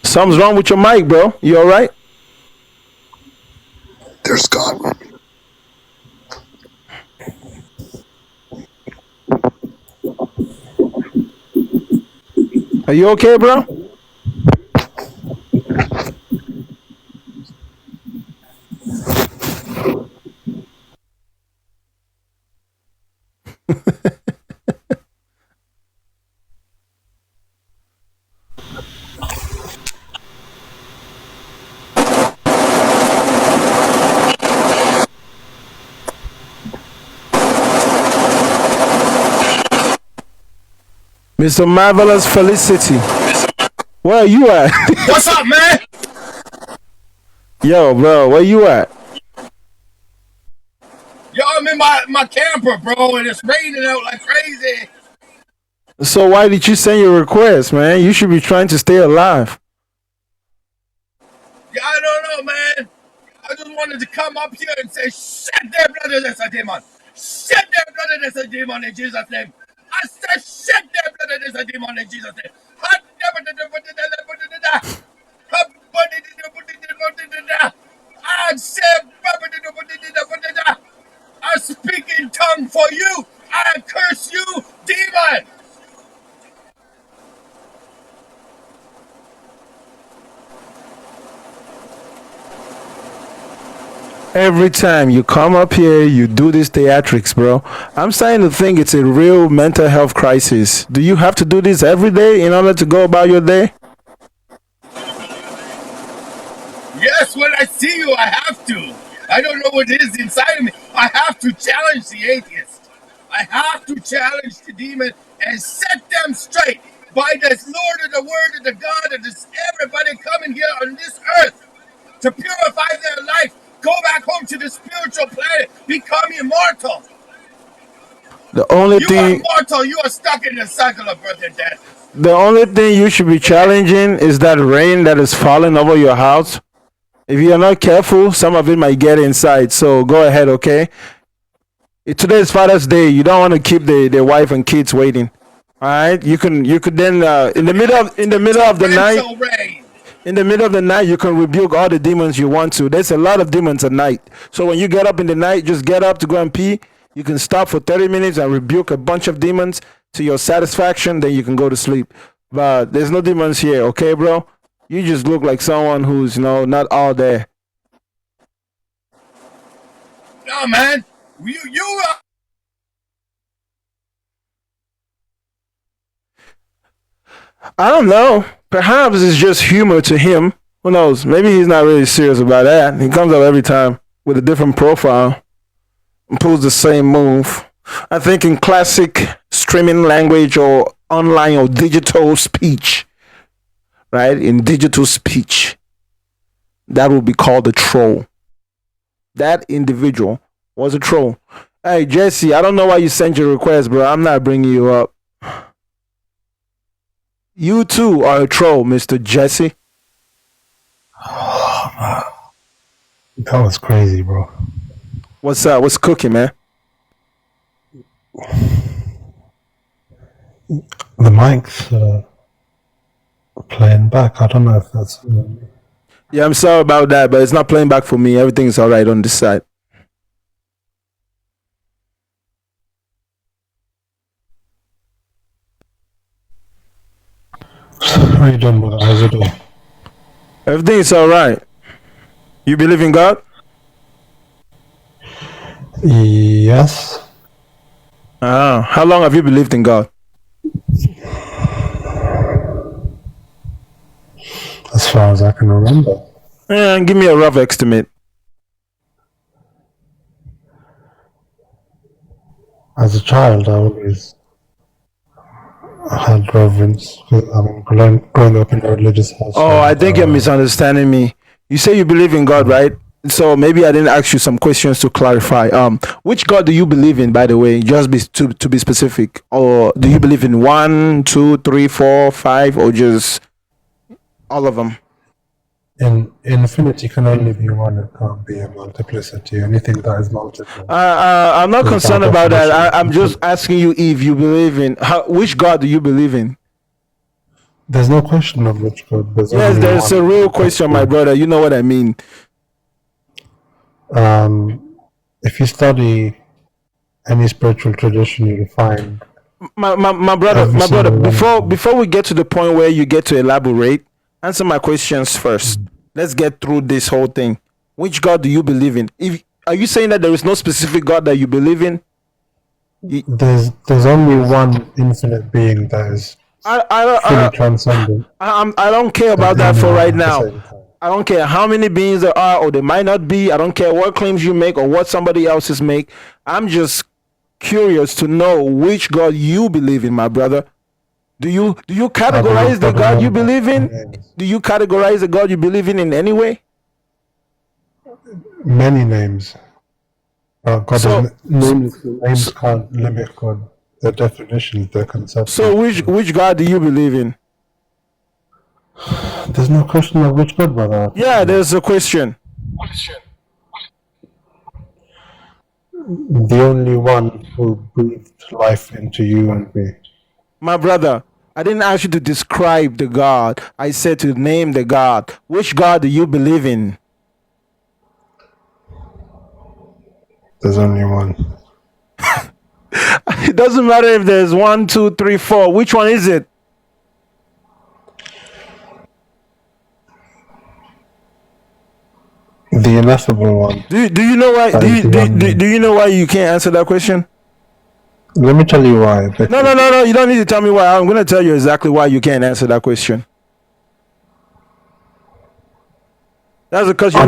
Something's wrong with your mic, bro. You all right? There's God. Are you okay, bro? Mr. Marvelous Felicity. Where are you at? What's up, man? Yo, bro, where you at? Yo, I'm in my camper, bro, and it's raining out like crazy. So why did you send your request, man? You should be trying to stay alive. Yeah, I don't know, man. I just wanted to come up here and say, shit, their brother, that's a demon. Shit, their brother, that's a demon in Jesus' name. I said, shit, their brother, that's a demon in Jesus' name. I said, I speak in tongue for you. I curse you, demon. Every time you come up here, you do this theatrics, bro. I'm starting to think it's a real mental health crisis. Do you have to do this every day in order to go about your day? Yes, when I see you, I have to. I don't know what it is inside of me. I have to challenge the atheist. I have to challenge the demon and set them straight by this Lord of the Word of the God of this everybody coming here on this earth to purify their life, go back home to the spiritual planet, become immortal. The only You are thing mortal. You are stuck in the cycle of birth and death. the only thing you should be challenging is that rain that is falling over your house. If you're not careful, some of it might get inside. So go ahead, okay? Today is Father's Day. You don't want to keep the wife and kids waiting. All right? You could then in the middle of the night. Rain. In the middle of the night, you can rebuke all the demons you want to. There's a lot of demons at night. So when you get up in the night, just get up to go and pee. You can stop for 30 minutes and rebuke a bunch of demons to your satisfaction. Then you can go to sleep. But there's no demons here, okay, bro? You just look like someone who's, not all there. No, man. You I don't know. Perhaps it's just humor to him. Who knows? Maybe he's not really serious about that. He comes up every time with a different profile and pulls the same move. I think in classic streaming language or online or digital speech, right? In digital speech, that would be called a troll. That individual was a troll. Hey, Jesse, I don't know why you sent your request, bro. I'm not bringing you up. You too are a troll, Mr. Jesse. That was crazy, bro. What's up? What's cooking, man? The mic's playing back. I don't know if that's... Yeah, I'm sorry about that, but it's not playing back for me. Everything's all right on this side. How are you doing, brother? How's it doing? Everything's all right. You believe in God? Yes. How long have you believed in God? As far as I can remember. Give me a rough estimate. As a child, I always had reverence. Growing up in a religious house. Oh, I think you're misunderstanding me. You say you believe in God, right? So maybe I didn't ask you some questions to clarify. Which God do you believe in, by the way? Just to be specific. Or do you believe in 1, 2, 3, 4, 5, or just all of them? Infinity can only be one. It can't be a multiplicity. Anything that is multiple I'm not is by concerned about that. definition I'm just infinite. asking you if you believe in which God do you believe in? There's no question of which God. There's Yes, only there's a real one question, my God. brother. You know what I mean. If you study any spiritual tradition, you'll find My brother, every single one of them. before we get to the point where you get to elaborate, answer my questions first. Let's get through this whole thing. Which God do you believe in? If are you saying that there is no specific God that you believe in? There's only one infinite being that is fully transcendent, I don't care and about the that only for one right at the now. same time. I don't care how many beings there are, or there might not be. I don't care what claims you make or what somebody else's make. I'm just curious to know which God you believe in, my brother. Do you categorize the God you believe in? Do you categorize the God you believe in any way? Many names. God So, is names can't limit God. Their definitions, their conceptions. so which God do you believe in? There's no question of which God, brother. Yeah, there's a question. The only one who breathed life into you and me. My brother, I didn't ask you to describe the God. I said to name the God. Which God do you believe in? There's only one. It doesn't matter if there's 1, 2, 3, 4. Which one is it? The ineffable one. Do you know why? Do you know why you can't answer that question? Let me tell you why. No. You don't need to tell me why. I'm going to tell you exactly why you can't answer that question. That's because you're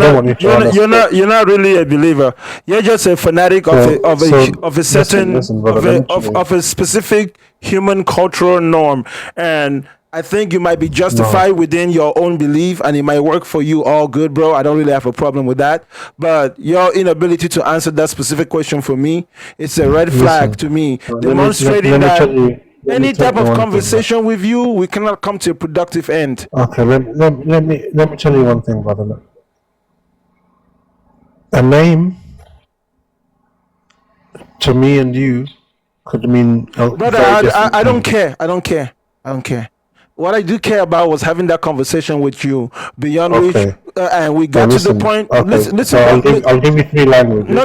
not really a believer. You're just a fanatic of a specific human cultural norm, and I think you might be justified within your own belief, and it might work for you. All good, bro. I don't really have a problem with that. But your inability to answer that specific question for me, it's a red flag to me, demonstrating that any type of conversation with you, we cannot come to a productive end. Okay, let me tell you one thing, brother. A name to me and you could mean brother, I don't care. I don't care. What I do care about was having that conversation with you, beyond which, and we got to the point. Listen, so I'll give you 3 languages. No.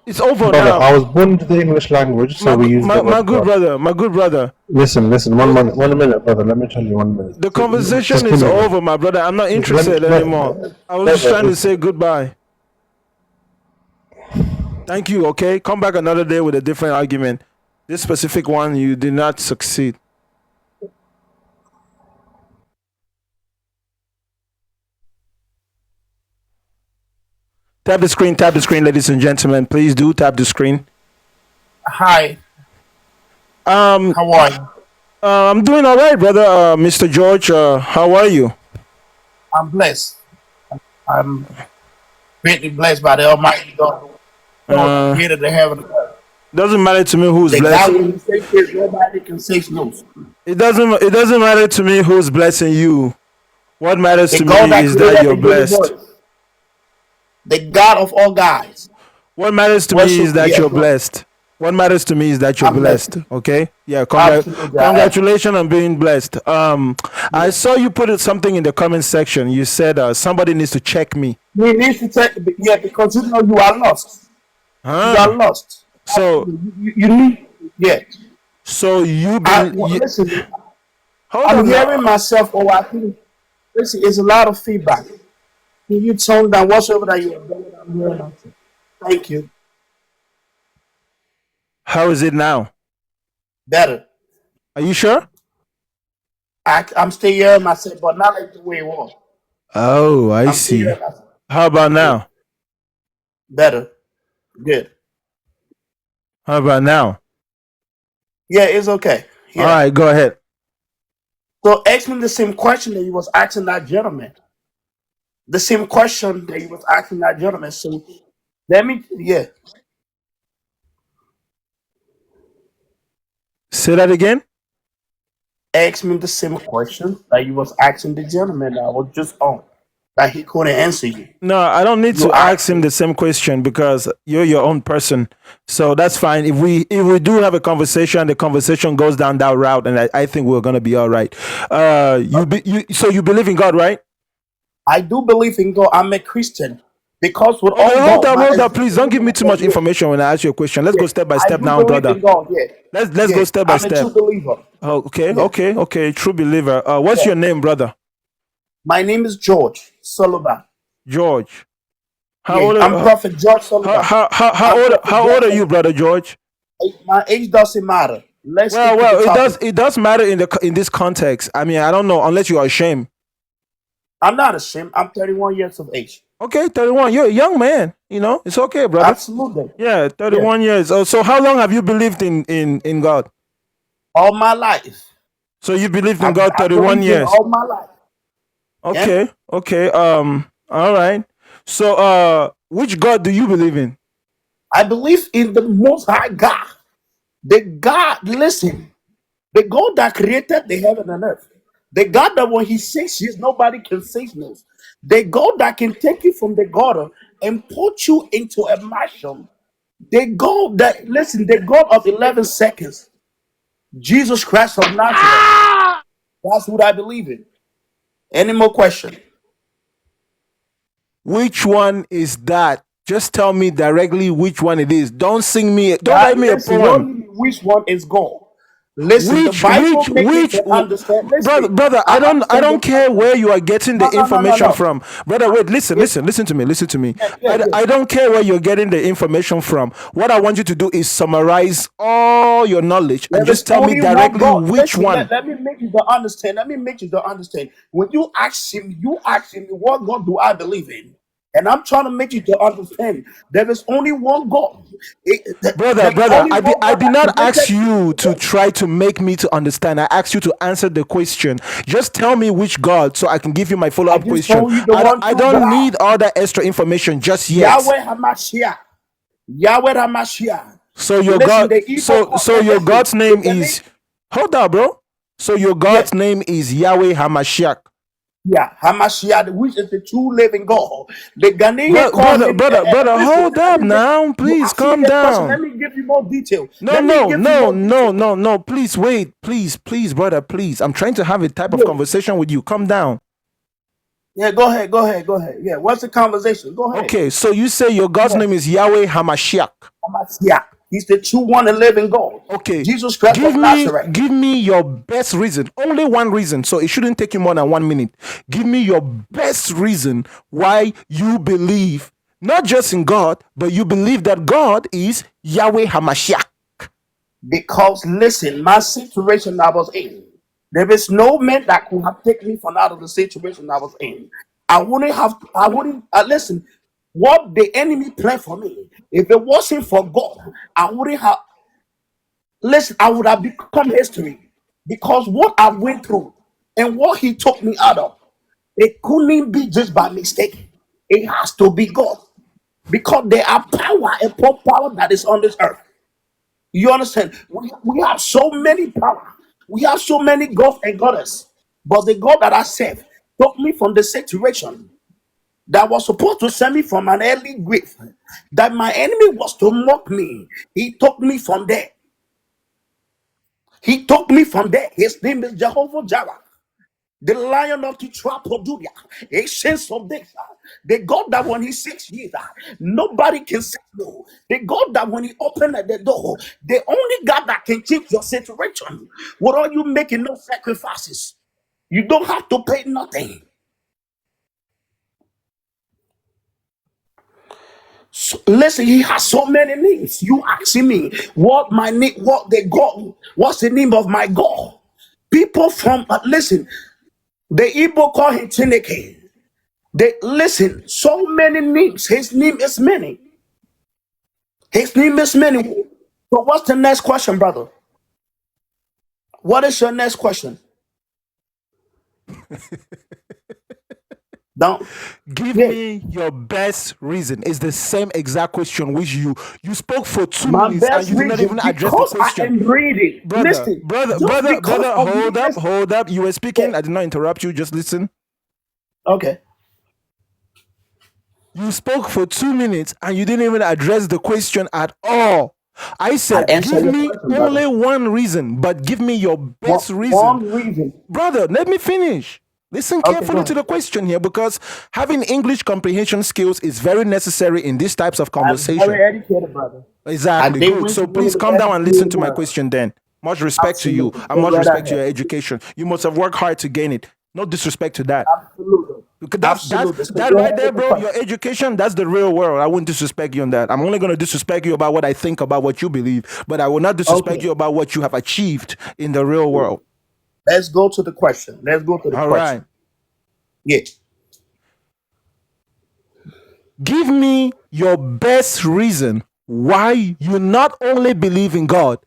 It's over brother, now. I was born into the English language, so we use my good brother. Listen. 1 minute, brother. Let me tell you 1 minute. The conversation is over, my brother. I'm not interested anymore. I was just trying to say goodbye. Thank you. Okay, come back another day with a different argument. This specific one, you did not succeed. Tap the screen, ladies and gentlemen. Please do tap the screen. Hi. How are you? I'm doing all right, brother. Mr. George, how are you? I'm blessed. I'm greatly blessed by the Almighty God. Creator the heaven and earth. Doesn't matter to me who's blessed. Nobody can say no. It doesn't matter to me who's blessing you. What matters to me is that you're blessed. The God of all gods. What matters to me is that you're blessed. What matters to me is that you're blessed. Okay? Yeah. Congratulations on being blessed. I saw you put something in the comment section. You said somebody needs to check me. We need to check. Yeah, because you know you are lost. You are lost. So you need. Yeah. So listen. I'm hearing myself. Oh, I think. Listen, it's a lot of feedback. Can you tone down whatsoever that you are doing? I'm hearing myself. Thank you. How is it now? Better. Are you sure? I'm still hearing myself, but not like the way it was. Oh, I see. How about now? Better. Good. How about now? Yeah, it's okay. Yeah. All right, go ahead. So ask me the same question that you was asking that gentleman. The same question that you was asking that gentleman. So let me, yeah. Say that again. Ask me the same question that you was asking the gentleman that was just on, that he couldn't answer you. No, I don't need You to ask asked him me. the same question because you're your own person. So that's fine. If we do have a conversation, the conversation goes down that route, and I think we're gonna be all right. So you believe in God, right? I do believe in God. I'm a Christian. Because Okay, without hold God, up, my hold up, please. existence Don't will give me not too be much here. information when I ask you a question. Let's Yeah. go step by I step do now, believe brother. in God, yeah. Let's Yeah. go step by I'm a true step. believer. Okay, Yeah. okay, okay. True believer. What's Yeah. your name, brother? My name is George Sullivan. George. How Yeah. old? I'm Are, Prophet George Sullivan. how I'm old? Prophet How old George are you, Sullivan. brother George? My age doesn't matter. Let's Well, stick to the well, it does. topic. It does matter in this context. I mean, I don't know unless you are ashamed. I'm not ashamed. I'm 31 years of age. Okay, 31. You're a young man. It's okay, brother. Absolutely. Yeah, Yeah. 31 years. Oh, so how long have you believed in God? All my life. So you believed in I, God I 31 believe in years. all my life. Yeah. Okay, okay. All right. So, which God do you believe in? I believe in the Most High God. The God, listen, the God that created the heaven and earth. The God that when He says yes, nobody can say no. The God that can take you from the gutter and put you into a mansion. The God that, listen, the God of 11 seconds. Jesus Christ of Nazareth. That's what I believe in. Any more question? Which one is that? Just tell me directly which one it is. Don't sing me. Don't That write me a listen, poem. only which one is God. Listen, the Which, Bible which, make me which, to understand. brother, Listen, brother, I I understand don't your care question. where you are getting the No, no, no, no, information no. from, brother. Wait, listen, It, listen to me, listen to me. yeah, yeah, yeah. I don't care where you're getting the information from. What I want you to do is summarize all your knowledge and There just is tell me only one directly God. which Listen, one. let me make you to understand. Let me make you to understand. When you ask him, what God do I believe in? And I'm trying to make you to understand. There is only one God. There's Brother, only one I God did that not ask created you to the try to make me to understand. I asked you to answer the question. Just tell me which God so I can give you my I follow-up just question. told you the one I true don't God. need all that extra information just yet. Yahweh Hamashiach. Yahweh Hamashiach. So your Listen, God, the evil call, your listen, God's name is, hold up, bro. So your yeah, God's name is Yahweh Hamashiach. yeah, Hamashiach, which is the true living God. The Ghanaian call him, Brother, listen, hold let up me make, now. you Please ask me calm a question, let down. me give you more detail. No, Let me no, give you no, more no, detail. no, no. Please wait. Please, brother, please. I'm trying to have a type of Yeah, conversation with you. Calm down. yeah, go ahead, go ahead, go ahead. Yeah, what's the conversation? Go ahead. Okay, so you say your God's Yeah, name is Yahweh Hamashiach. Hamashiach. He's the true one and living God. Okay, Jesus Christ of Nazareth. give me your best reason. Only one reason, so it shouldn't take you more than 1 minute. Give me your best reason why you believe not just in God, but you believe that God is Yahweh Hamashiach. Because listen, my situation I was in, there is no man that could have taken me from out of the situation I was in. I wouldn't, listen, what the enemy planned for me, if it wasn't for God, I wouldn't have, listen, I would have become history. Because what I went through and what he took me out of, it couldn't be just by mistake. It has to be God. Because there are power and power that is on this earth. You understand? We have so many power. We have so many gods and goddess. But the God that I serve took me from the situation that was supposed to send me from an early grave. That my enemy was to mock me. He took me from there. He took me from there. His name is Jehovah Jireh, the Lion of the tribe of Judah, ancients of days, the God that when he says yes, nobody can say no. The God that when he opened the door, the only God that can change your situation. What are you making no sacrifices? You don't have to pay nothing. So, listen, he has so many names. You asking me what my name, what the God, what's the name of my God? People from listen, the Igbo call him Chineke. They listen, so many names. His name is many. His name is many. So what's the next question, brother? What is your next question? Don't. Give Yeah. me your best reason. It's the same exact question which you spoke for 2 My minutes and best you did not even reason address the because I question. am reading. Brother, Listen, brother, just brother, because brother, of me. Listen. hold up. You were Yeah. speaking. I did not interrupt you. Just listen. Okay. You spoke for 2 minutes and you didn't even address the question at all. I I said, answer give your me question, only brother. one reason, but give me your best reason. One reason. Brother, let me finish. Listen Okay, go carefully to ahead. the question here, because having English comprehension skills is very necessary in these types of I'm conversation. very educated, brother. I Exactly. did Good. went So to one of please the calm best down and schools listen in the to my world. question then. Much respect to you Absolutely. and Go much right respect to your ahead. education. You must have worked hard to gain it. No disrespect to that. Absolutely. Because Absolutely. So that go right ahead there, with the bro. Your question. education, that's the real world. I wouldn't disrespect you on that. I'm only gonna disrespect you about what I think about what you believe, but I will not disrespect Okay. you about what you have achieved in the real world. Let's go to the question. Let's go to the All right. question. Yeah. Give me your best reason why you not only believe in God,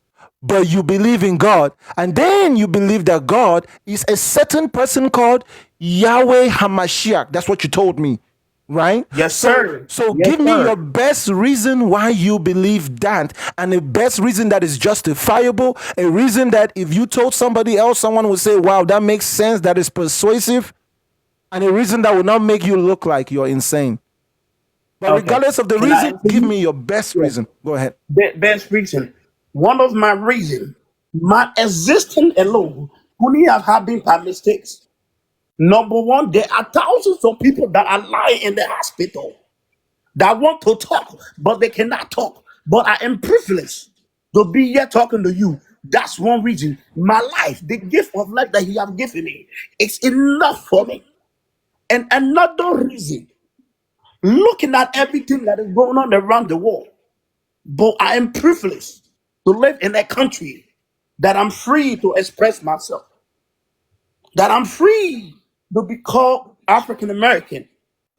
but you believe in God, and then you believe that God is a certain person called Yahweh Hamashiach. That's what you told me, right? Yes, sir. So Yes, give me your sir. best reason why you believe that, and a best reason that is justifiable, a reason that if you told somebody else, someone would say, wow, that makes sense, that is persuasive, and a reason that will not make you look like you're insane. But Okay. regardless of the Can I reason, answer give you? me your best Yeah. reason. Go ahead. Best reason. One of my reason, my existence alone only have been by mistakes. Number one, there are thousands of people that are lying in the hospital that want to talk, but they cannot talk. But I am privileged to be here talking to you. That's one reason. My life, the gift of life that He have given me, it's enough for me. And another reason, looking at everything that is going on around the world, but I am privileged to live in a country that I'm free to express myself, that I'm free to be called African American.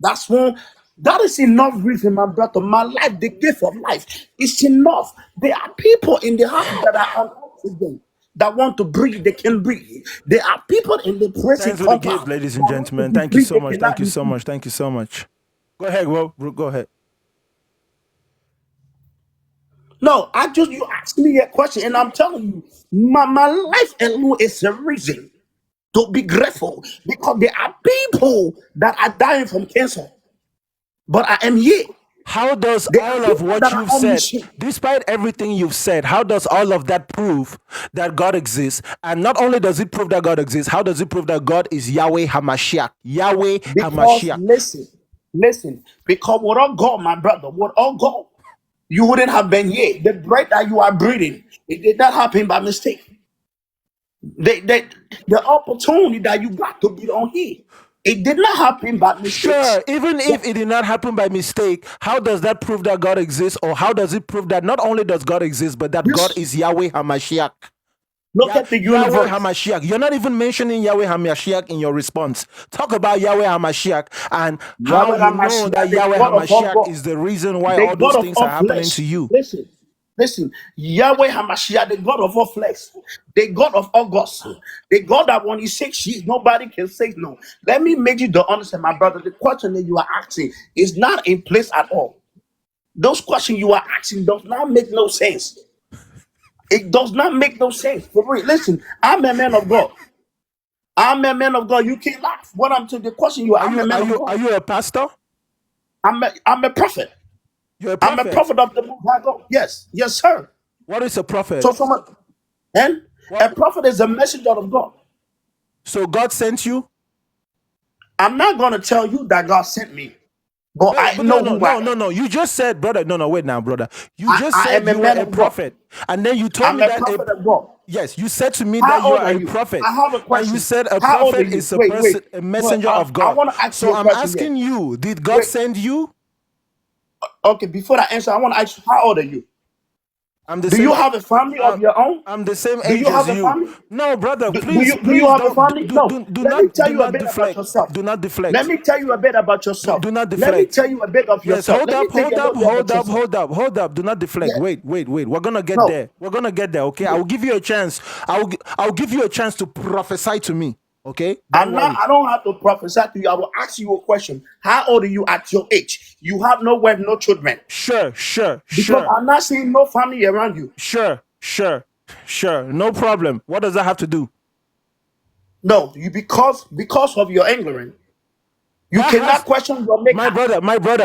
That's one. That is enough reason, my brother. My life, the gift of life, is enough. There are people in the house that are on oxygen that want to breathe, they can breathe. There are people in the prison Thanks for the gift, compound ladies that and want to gentlemen. be Thank you free, so they much. Thank cannot you be so free. much. Thank you so much. Go ahead, bro. Go ahead. No, I just you asked me a question, and I'm telling you, my life alone is a reason to be grateful because there are people that are dying from cancer, but I am here. How does There are all of people what that are you've on said, machine despite everything you've said, how does all of that prove that God exists? And not only does it prove that God exists, how does it prove that God is Yahweh Hamashiach? Yahweh because Hamashiach. listen, because without God, my brother, without God, you wouldn't have been here. The breath that you are breathing, it did not happen by mistake. They the opportunity that you got to be on here, it did not happen by mistakes. Sure, even if it did not happen by mistake, how does that prove that God exists? Or how does it prove that not only does God exist, but that God Just is Yahweh Hamashiach? look at the Yahweh universe. Hamashiach. You're not even mentioning Yahweh Hamashiach in your response. Talk about Yahweh Hamashiach and how Yahweh you know that HaMashiach, the Yahweh God of all Hamashiach God, is the reason why the all God those of things are all happening flesh. to you. Listen. Yahweh HaMashiach, the God of all flesh, the God of August, the God that when He says yes, nobody can say no. Let me make you to understand, my brother. The question that you are asking is not in place at all. Those questions you are asking does not make no sense. It does not make no sense. For real. Listen, I'm a man of God. I'm a man of God. You can't laugh. What I'm to the question you are, I'm a man of Are God. you a pastor? I'm a prophet. You're a I'm a prophet. prophet of the Most High God. Yes, sir. What is a So prophet? from and a What prophet is a messenger of God. so God sent you? I'm not gonna tell you that God sent me, but I But no, know no, who I no, am. no, no. You just said, brother. No, no, wait now, brother. You just I said am a you were man a of God. prophet, and then you told I'm me a that prophet of God. yes, you said to me that How you old are are a you? prophet, I have a and you question. said a How old are prophet you? is a Wait. person, a Wait. messenger of I God. want to ask So you a I'm question. Yes. asking you, did God Wait. send you? Okay. Before I answer, I want to ask you, how old are you? I'm the Do same. you have a family of your own? I'm the same Do age you as have a you. family? No, brother, Do please, you do you please have a don't family? No. Let me tell do you a not bit about deflect. yourself. Do not Let deflect. me tell you a bit about yourself. Do not Let me deflect. tell you a bit of Yes, yourself. hold Let me up, tell you hold a up, little bit about hold up, yourself. hold up, hold up. Do not deflect. Yeah. Wait. We're gonna get No. there. We're gonna get there. Okay, I Yeah. will give you a chance. I'll give you a chance to prophesy to me. Okay, don't worry. I don't have to prophesy to you. I will ask you a question. How old are you at your age? You have no wife, no children. Sure. Because I'm not seeing no family around you. Sure. No problem. What does that have to do? No, you because of your ignorance, you That cannot has, question your maker.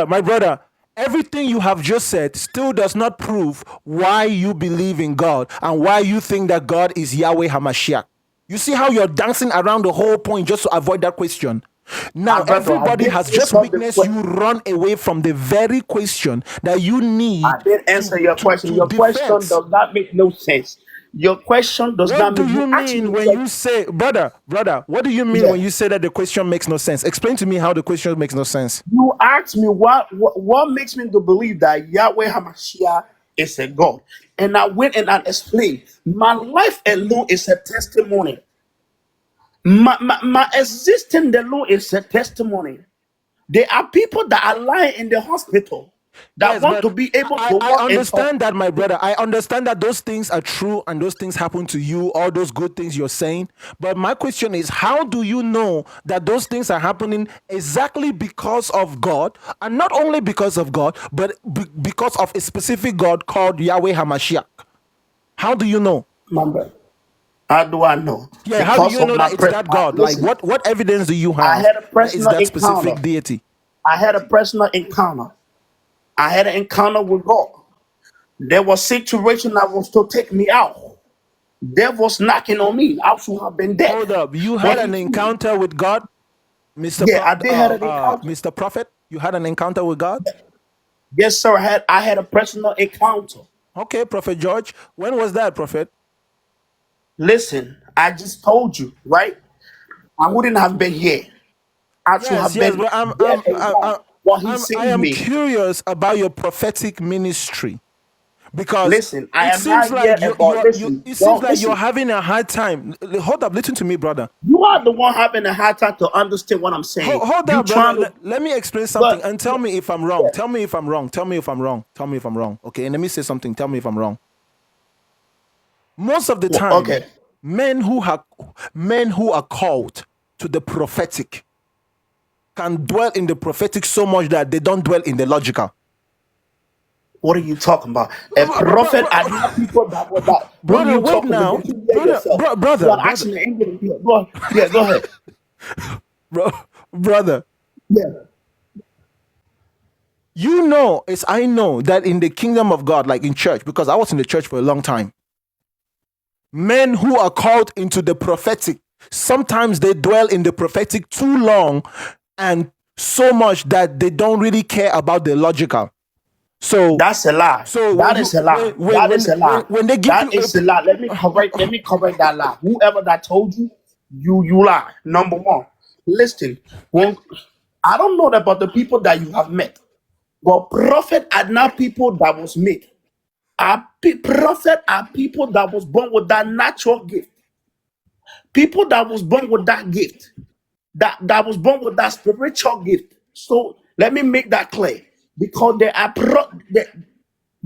my brother. Everything you have just said still does not prove why you believe in God and why you think that God is Yahweh Hamashiach. You see how you're dancing around the whole point just to avoid that question. Now, My brother, I everybody did has just answer the witnessed you question. run away from the very question that you I need did answer your question. to Your question defense. does not make no sense. Your question does What not do make you you mean actually when said, you say, brother, what do you mean when yeah. you say that the question makes no sense? Explain to me how the question makes no sense. You asked me what makes me to believe that Yahweh Hamashiach is a God. And I went and I explained. My life alone is a testimony. My existence alone is a testimony. There are people that are lying in the hospital that Yes, want but to be able to I walk and talk. understand that, my brother. I understand that those things are true and those things happen to you, all those good things you're saying. But my question is, how do you know that those things are happening exactly because of God? And not only because of God, but because of a specific God called Yahweh HaMashiach? How do you know? Remember, how do I know? Yeah, how do Because you of know my that it's that God? Like, listen. what evidence do you I have had a that it's personal that encounter. specific deity? I had a personal encounter. I had an encounter with God. There was situation that was to take me out. Devil was knocking on me. I should have been Hold dead. up. You But had he an didn't. encounter with God? Yeah, I did have an encounter. Mr. Prophet, you had an encounter with God? Yes, sir. I had a personal encounter. Okay, Prophet George. When was that, Prophet? Listen, I just told you, right? I wouldn't have been here. I should Yes, have yes, been but dead and gone. But he I saved am me. curious about your prophetic ministry because Listen, I it am seems not like yet about listen. it seems Don't like you're listen. having a hard time. Hold up, listen to me, brother. You are the one having a hard time to understand what I'm saying. Hold You up, brother. trying to, Let me explain something but and tell me if I'm wrong. yeah. Tell me if I'm wrong. Tell me if I'm wrong. Tell me if I'm wrong. Okay, and let me say something. Tell me if I'm wrong. Most of the time, Okay. men who are called to the prophetic can dwell in the prophetic so much that they don't dwell in the logical. What are you talking about? A prophet are not people that were that. What are Brother, you wait talking about? now. Did you hear yourself? You are Brother, asking the English. Yeah, go ahead. Yeah, go ahead. bro, brother. Yeah. You know, as I know that in the kingdom of God, like in church, because I was in the church for a long time, men who are called into the prophetic, sometimes they dwell in the prophetic too long and so much that they don't really care about the logical. So That's a lie. so That is a lie. That is a lie. when they give you That is a lie. Let me correct that lie. Whoever that told you, you lie. Number one. Listen, when I don't know about the people that you have met, but prophet are not people that was made. Prophet are people that was born with that natural gift. People that was born with that gift. That was born with that spiritual gift. So let me make that clear. Because they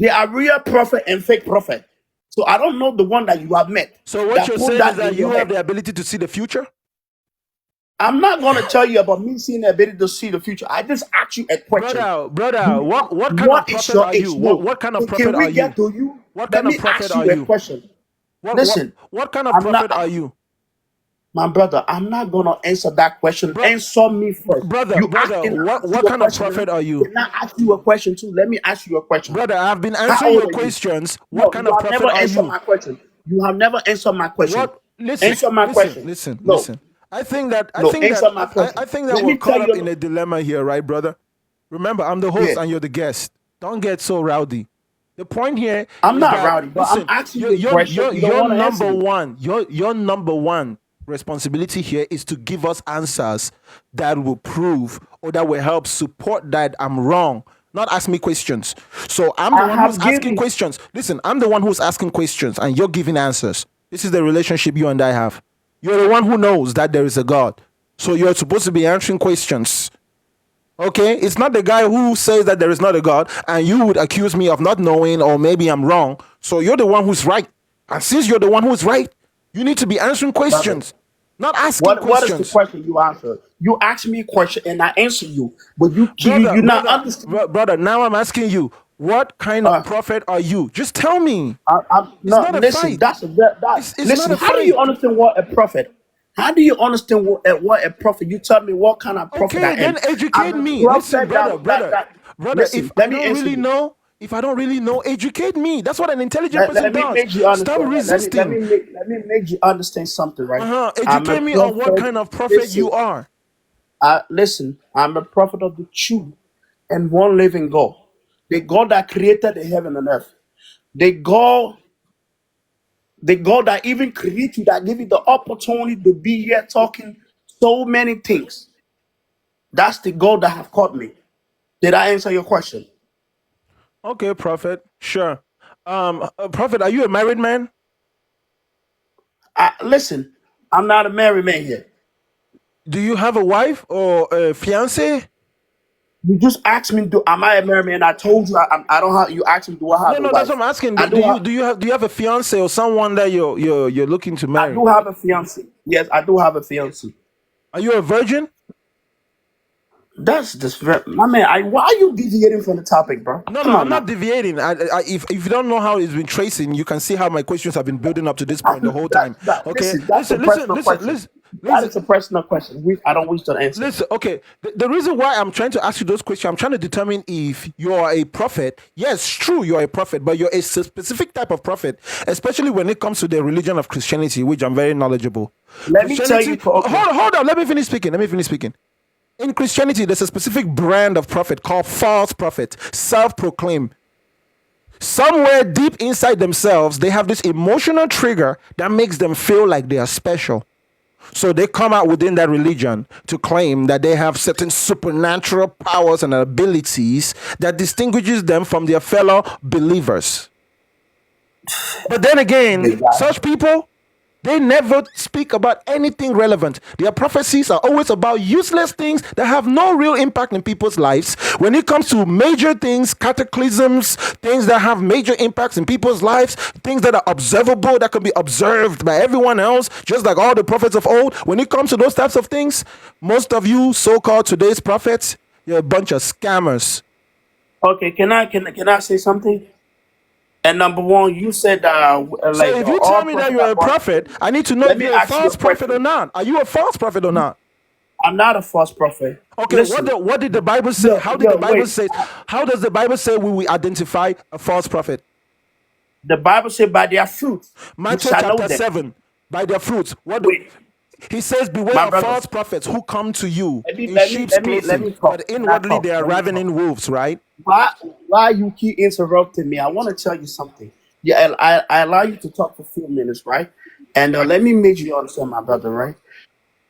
are real prophet and fake prophet. So I don't know the one that you have met so what that you're put saying is that that in you your have head. the ability to see the future? I'm not gonna tell you about me seeing the ability to see the future. I just asked you a question. Brother, what kind of What is prophet your are you? age? No. What kind of So can prophet are we you? get to you? What Let kind of me prophet ask are you a you? question. Listen, What kind of I'm not prophet are you? my brother. I'm not gonna answer that question. Bro, Answer me first. You brother, asking I ask what you a kind of question. prophet are you? Can I ask you a question too? Let me ask you a question. Brother, I've been How answering old your are you? questions. What No, kind you of have never prophet are answered you? my question. You have never answered my question. What listen, Answer my question. No, listen. I think that no, answer my I question. think that Let we're me tell caught up you. in a dilemma here, right, brother? Remember, I'm the Yeah, host and you're the guest. Don't get so rowdy. The point here I'm is not that rowdy, but I'm listen, asking you a question. You don't your want to answer number me. one, your number one responsibility here is to give us answers that will prove or that will help support that I'm wrong. Not ask me questions. So I'm the I one who's have asking given. questions. Listen, I'm the one who's asking questions and you're giving answers. This is the relationship you and I have. You're the one who knows that there is a God. So you're supposed to be answering questions. Okay, it's not the guy who says that there is not a God and you would accuse me of not knowing or maybe I'm wrong. So you're the one who's right. And since you're the one who's right, you need to be answering Brother, questions. not asking What is the questions. question you answered? You asked me a question and I answer you, but Brother, you not brother, understand. brother, now I'm asking you, what kind of Uh, prophet are you? Just tell me. I'm It's not not a listen. fight. That's a It's not listen. a How do you fight. understand what a prophet? How do you understand what a prophet? You tell me what kind of prophet I Okay, am. then I'm educate a me. Listen, prophet brother, brother, that brother, listen. Let me answer you. if I don't really know, educate me. That's what an intelligent person Let me does. make you Stop understand. resisting. Let me make you understand something, right? I'm a Educate me on what prophet. kind of prophet you Listen, are. listen. I'm a prophet of the true and one living God, the God that created the heaven and earth, the God, the God that even created you, that gave you the opportunity to be here talking so many things. That's the God that have called me. Did I answer your question? Okay, prophet, sure. Prophet, are you a married man? Listen, I'm not a married man here. Do you have a wife or a fiance? You just asked me, do am I a married man? I told you I don't have. You asked me, do I No, have a no, that's what wife? I'm asking. I do have. Do you have a fiance or someone that you're looking to I marry? do have a fiance. Yes, I do have a fiance. Are you a virgin? That's just my man. Why are you deviating from the topic, bro? No, no, Come I'm on not now. deviating. If you don't know how it's been tracing, you can see how my questions have been building up to this point the whole time. Okay, Listen, that's a listen, listen, personal listen, question. listen, That listen. is a personal question. I don't wish to answer. Listen, okay. The reason why I'm trying to ask you those questions, I'm trying to determine if you are a prophet. Yes, true, you're a prophet, but you're a specific type of prophet, especially when it comes to the religion of Christianity, which I'm very knowledgeable. Let me tell you. Christianity, Okay. hold on, let me finish speaking. In Christianity, there's a specific brand of prophet called false prophet, self-proclaimed. Somewhere deep inside themselves, they have this emotional trigger that makes them feel like they are special. So they come out within that religion to claim that they have certain supernatural powers and abilities that distinguishes them from their fellow believers. But then again, They got such people, they never speak about anything relevant. Their prophecies are always about useless things that have no real impact in people's lives. When it comes to major things, cataclysms, things that have major impacts in people's lives, things that are observable, that can be observed by everyone else, just like all the prophets of old, when it comes to those types of things, most of you so-called today's prophets, you're a bunch of scammers. okay. Can I say something? And number one, you said So like if you all tell me that prophets you're are a born prophet, again. I need to know Let if me you're a ask you a false prophet or question. not. Are you a false prophet or not? I'm not a false prophet. Okay, Listen, what did the Bible say? yo, How did the yo, Bible wait. say? How does the Bible say we identify a false prophet? The Bible said, "By their fruits you Matthew shall know chapter them." 7. By their fruits. Wait, He says, beware my of brother. false prophets who come to you Let me in let me sheep's let me let clothing, me but talk. Can I inwardly they talk? are Let me talk. ravening wolves, right? Why you keep interrupting me? I want to tell you something. Yeah, I allow you to talk for a few minutes, right? And let me make you understand, my brother, right?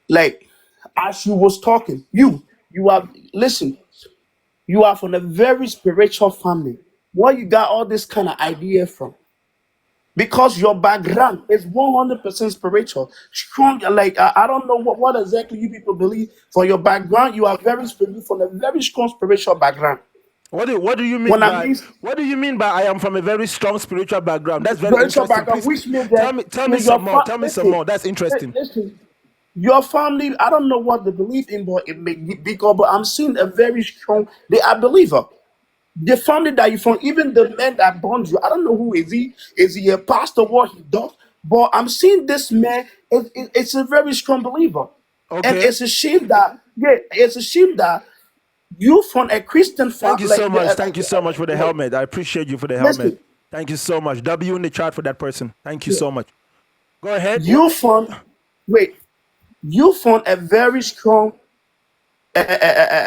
Like as you was talking, you are listen. You are from a very spiritual family. Where you got all this kind of idea from? Because your background is 100% spiritual, strong. Like I don't know what exactly you people believe. For your background, you are very spiritual from a very strong spiritual background. What do you mean When I by mean I am from a very strong spiritual background? That's very spiritual interesting. background, Please which means that tell me in your some more. Tell me some more. That's interesting. listen, your family. I don't know what they believe in, but it may be because. But I'm seeing a very strong. They are believer. The family that you from, even the man that born you, I don't know who is he. Is he a pastor? What he does? But I'm seeing this man. It's a very strong believer, and Okay. it's a shame that it's a shame that you from a Christian Thank you family so like much. Thank you so much for the like helmet. I appreciate you for the helmet. listen, Thank you so much. W in the chat for that person. Thank you so much. Go ahead. you from wait, you from a very strong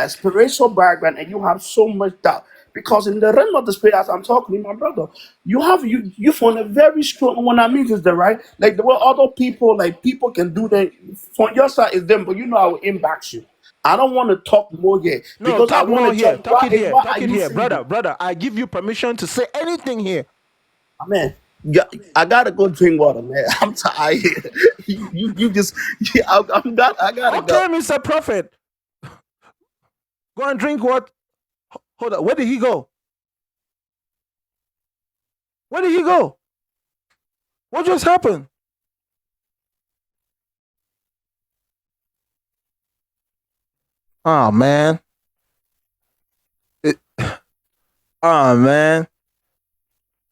spiritual background, and you have so much doubt because in the realm of the spirit, as I'm talking, my brother, you from a very strong. When I mean is the right, like the way other people like people can do that from your side is them, but you know I will impact you. I don't want to talk more here No, because I talk want to more tell here. you why are Talk it you here. single? Brother. I give you permission to say anything here. Man, yeah, I gotta go drink water, man. I'm tired. You just, yeah, I gotta go. Okay, Mr. Prophet. Go and drink what? Hold on. Where did he go? Where did he go? What just happened? Oh man. It, oh man.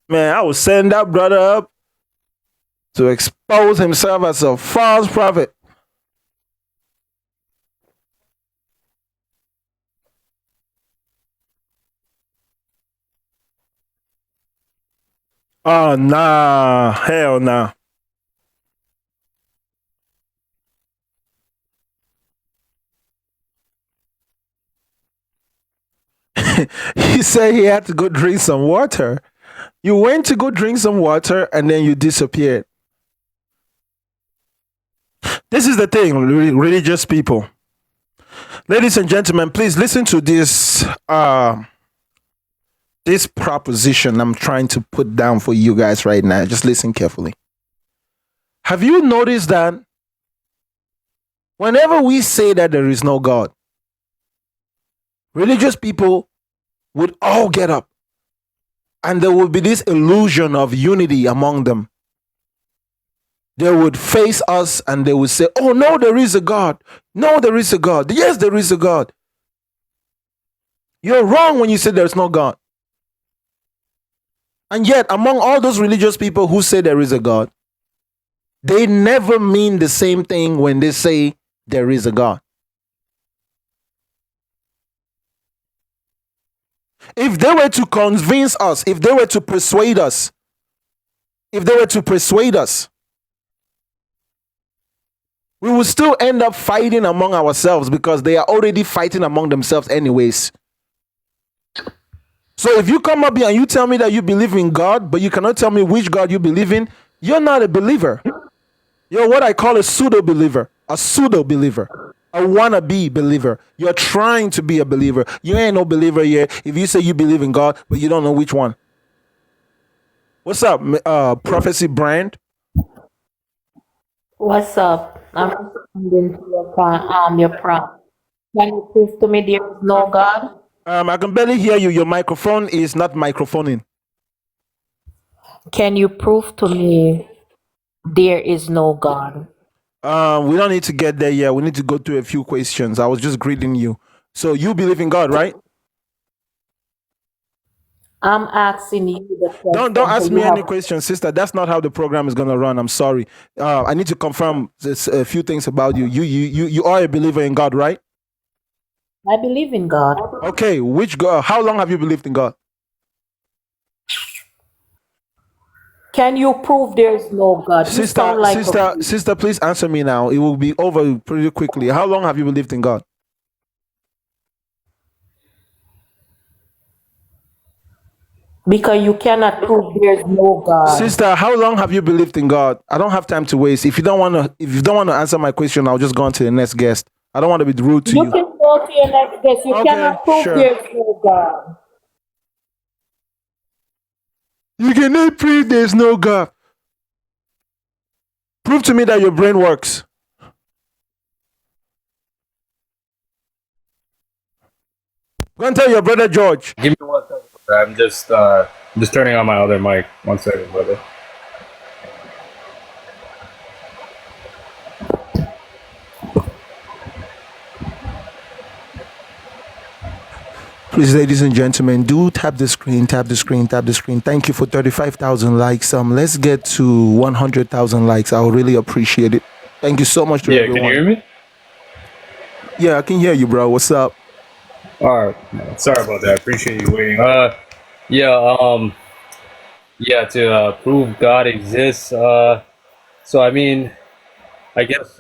Man, I was setting that brother up to expose himself as a false prophet. Oh nah. Hell nah. He said he had to go drink some water. You went to go drink some water and then you disappeared. This is the thing, religious people. Ladies and gentlemen, please listen to this this proposition I'm trying to put down for you guys right now. Just listen carefully. Have you noticed that whenever we say that there is no God, religious people would all get up and there would be this illusion of unity among them. They would face us and they would say, oh no, there is a God. No, there is a God. Yes, there is a God. You're wrong when you say there's no God. And yet, among all those religious people who say there is a God, they never mean the same thing when they say there is a God. If they were to convince us, if they were to persuade us, we would still end up fighting among ourselves because they are already fighting among themselves anyways. So if you come up here and you tell me that you believe in God, but you cannot tell me which God you believe in, you're not a believer. You're what I call a pseudo-believer, a wannabe believer. You're trying to be a believer. You ain't no believer yet if you say you believe in God, but you don't know which one. What's up, Prophecy Brand? What's up? I'm responding to your prompt. Can you prove to me there is no God? I can barely hear you. Your microphone is not microphoning. Can you prove to me there is no God? We don't need to get there yet. We need to go through a few questions. I was just greeting you. So you believe in God, right? I'm asking you the question. Don't ask so me you any have- questions, sister. That's not how the program is gonna run. I'm sorry. I need to confirm a few things about you. You are a believer in God, right? I believe in God. Okay. Which God? How long have you believed in God? Can you prove there is no God? You sound like a fool. Sister, please answer me now. It will be over pretty quickly. How long have you believed in God? Because you cannot prove there is no God. Sister, how long have you believed in God? I don't have time to waste. If you don't want to answer my question, I'll just go on to the next guest. I don't want to be rude to You you. can go to your next guess. You Okay, cannot prove sure. there is no God. You cannot prove there's no God. Prove to me that your brain works. Go and tell your brother George. Give me 1 second. I'm just turning on my other mic. 1 second, brother. Please, ladies and gentlemen, do tap the screen, tap the screen, tap the screen. Thank you for 35,000 likes. Let's get to 100,000 likes. I would really appreciate it. Thank you so much to everyone. Can you hear me? Yeah, I can hear you, bro. What's up? All right. Sorry about that. I appreciate you waiting. To prove God exists. So I mean, I guess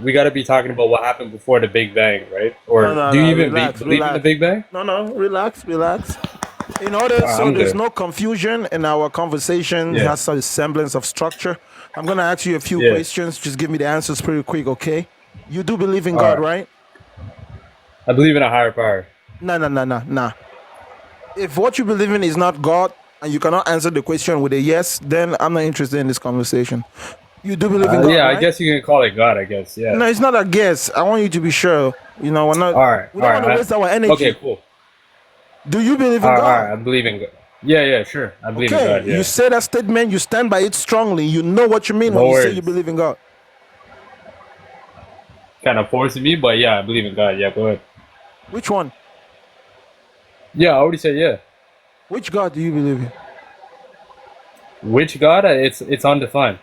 we got to be talking about what happened before the Big Bang, right? Or No, do you even relax, believe in the Big Bang? No, relax. In order so I'm there's good. no confusion and our conversation Yeah. has a semblance of structure, I'm going to ask you a few Yeah. questions. Just give me the answers pretty quick, okay? You do believe in All God, right. right? I believe in a higher power. Nah. If what you believe in is not God and you cannot answer the question with a yes, then I'm not interested in this conversation. You do believe in God, Yeah, right? I guess you can call it God. I guess. Yeah. No, it's not a guess. I want you to be sure. You know, we're not. All right. We don't want to waste our energy. Okay. Cool. Do you believe in All God? right. I believe in God. Yeah. Sure. I believe in God. Yeah. You say that statement. You stand by it strongly. You know what you mean No when you say words. you believe in God. Kind of forcing me, but yeah, I believe in God. Yeah, go ahead. Which one? Yeah, I already said yeah. Which God do you believe in? Which God? It's undefined.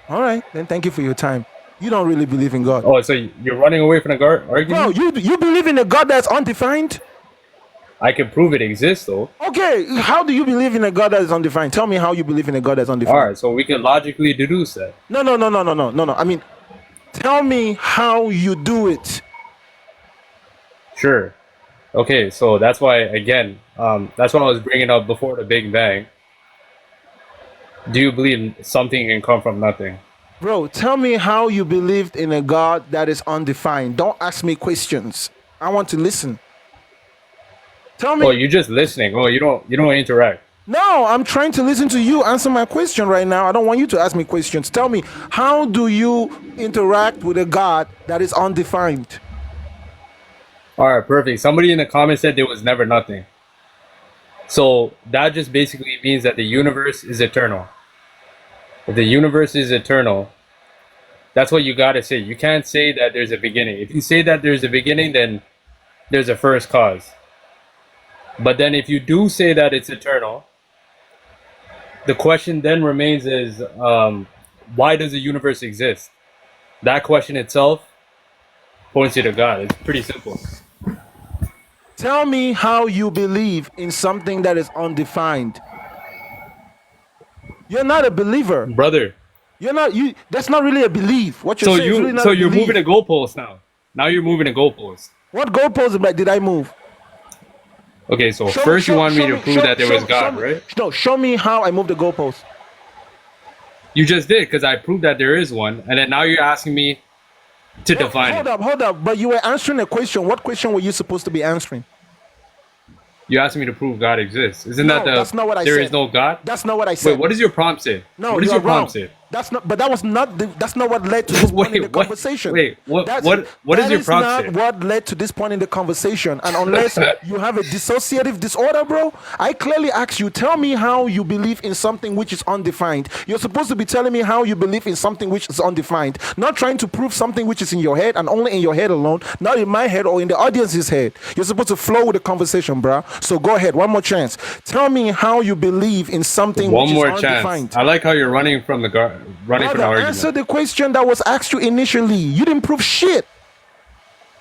All right, then thank you for your time. You don't really believe in God. Oh, so you're running away from the Bro, argument? you believe in a God that's undefined? I can prove it exists, though. Okay, how do you believe in a God that is undefined? Tell me how you believe in a God that's undefined. All right, so we can logically deduce that. No. I mean, tell me how you do it. Sure. Okay, so that's why, again, that's what I was bringing up before the Big Bang. Do you believe something can come from nothing? Bro, tell me how you believed in a God that is undefined. Don't ask me questions. I want to listen. Tell me. Oh, you're just listening. Oh, you don't interact. No, I'm trying to listen to you answer my question right now. I don't want you to ask me questions. Tell me, how do you interact with a God that is undefined? All right, perfect. Somebody in the comments said there was never nothing. So that just basically means that the universe is eternal. If the universe is eternal, that's what you gotta say. You can't say that there's a beginning. If you say that there's a beginning, then there's a first cause. But then if you do say that it's eternal, the question then remains is, why does the universe exist? That question itself points you to God. It's pretty simple. Tell me how you believe in something that is undefined. You're not a believer. Brother. You're not you that's not really a belief. What you're saying is really not a you're belief. moving the goalpost now. Now you're moving the goalpost. What goalpost did I move? Okay, so first you want me to prove that there was God, right? No, show me how I moved the goalpost. You just did, because I proved that there is one, and then now you're asking me to define it. Hold up. But you were answering a question. What question were you supposed to be answering? You asked me to prove God exists. Isn't No, that that's not what I there said. is no God? That's not what I said. Wait, what does your prompt say? No, what does your prompt say? That's not. But that was not. That's not what led to this point in the conversation. What is your prompt say? That is not what led to this point in the conversation. And unless you have a dissociative disorder, bro, I clearly asked you. Tell me how you believe in something which is undefined. You're supposed to be telling me how you believe in something which is undefined, not trying to prove something which is in your head and only in your head alone, not in my head or in the audience's head. You're supposed to flow with the conversation, bro. So go ahead. One more chance. Tell me how you believe in something which is undefined. I like how you're running from the argument. Answer the question that was asked you initially. You didn't prove shit.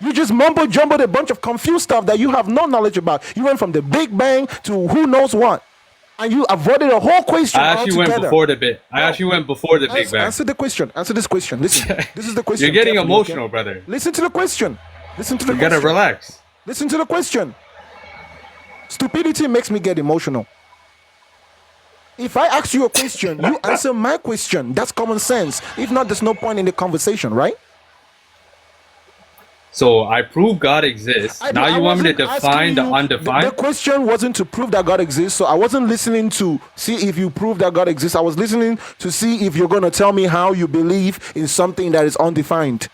You just mumbo jumbled a bunch of confused stuff that you have no knowledge about. You went from the Big Bang to who knows what, and you avoided a whole question. I actually went before the Big Bang. Answer the question. Answer this question. Listen, this is the question. You're getting emotional, brother. Listen to the question. Listen to the question. You gotta relax. Listen to the question. Stupidity makes me get emotional. If I ask you a question, you answer my question. That's common sense. If not, there's no point in the conversation, right? So I prove God exists. Now you want me to define the undefined? The question wasn't to prove that God exists. So I wasn't listening to see if you prove that God exists. I was listening to see if you're going to tell me how you believe in something that is undefined.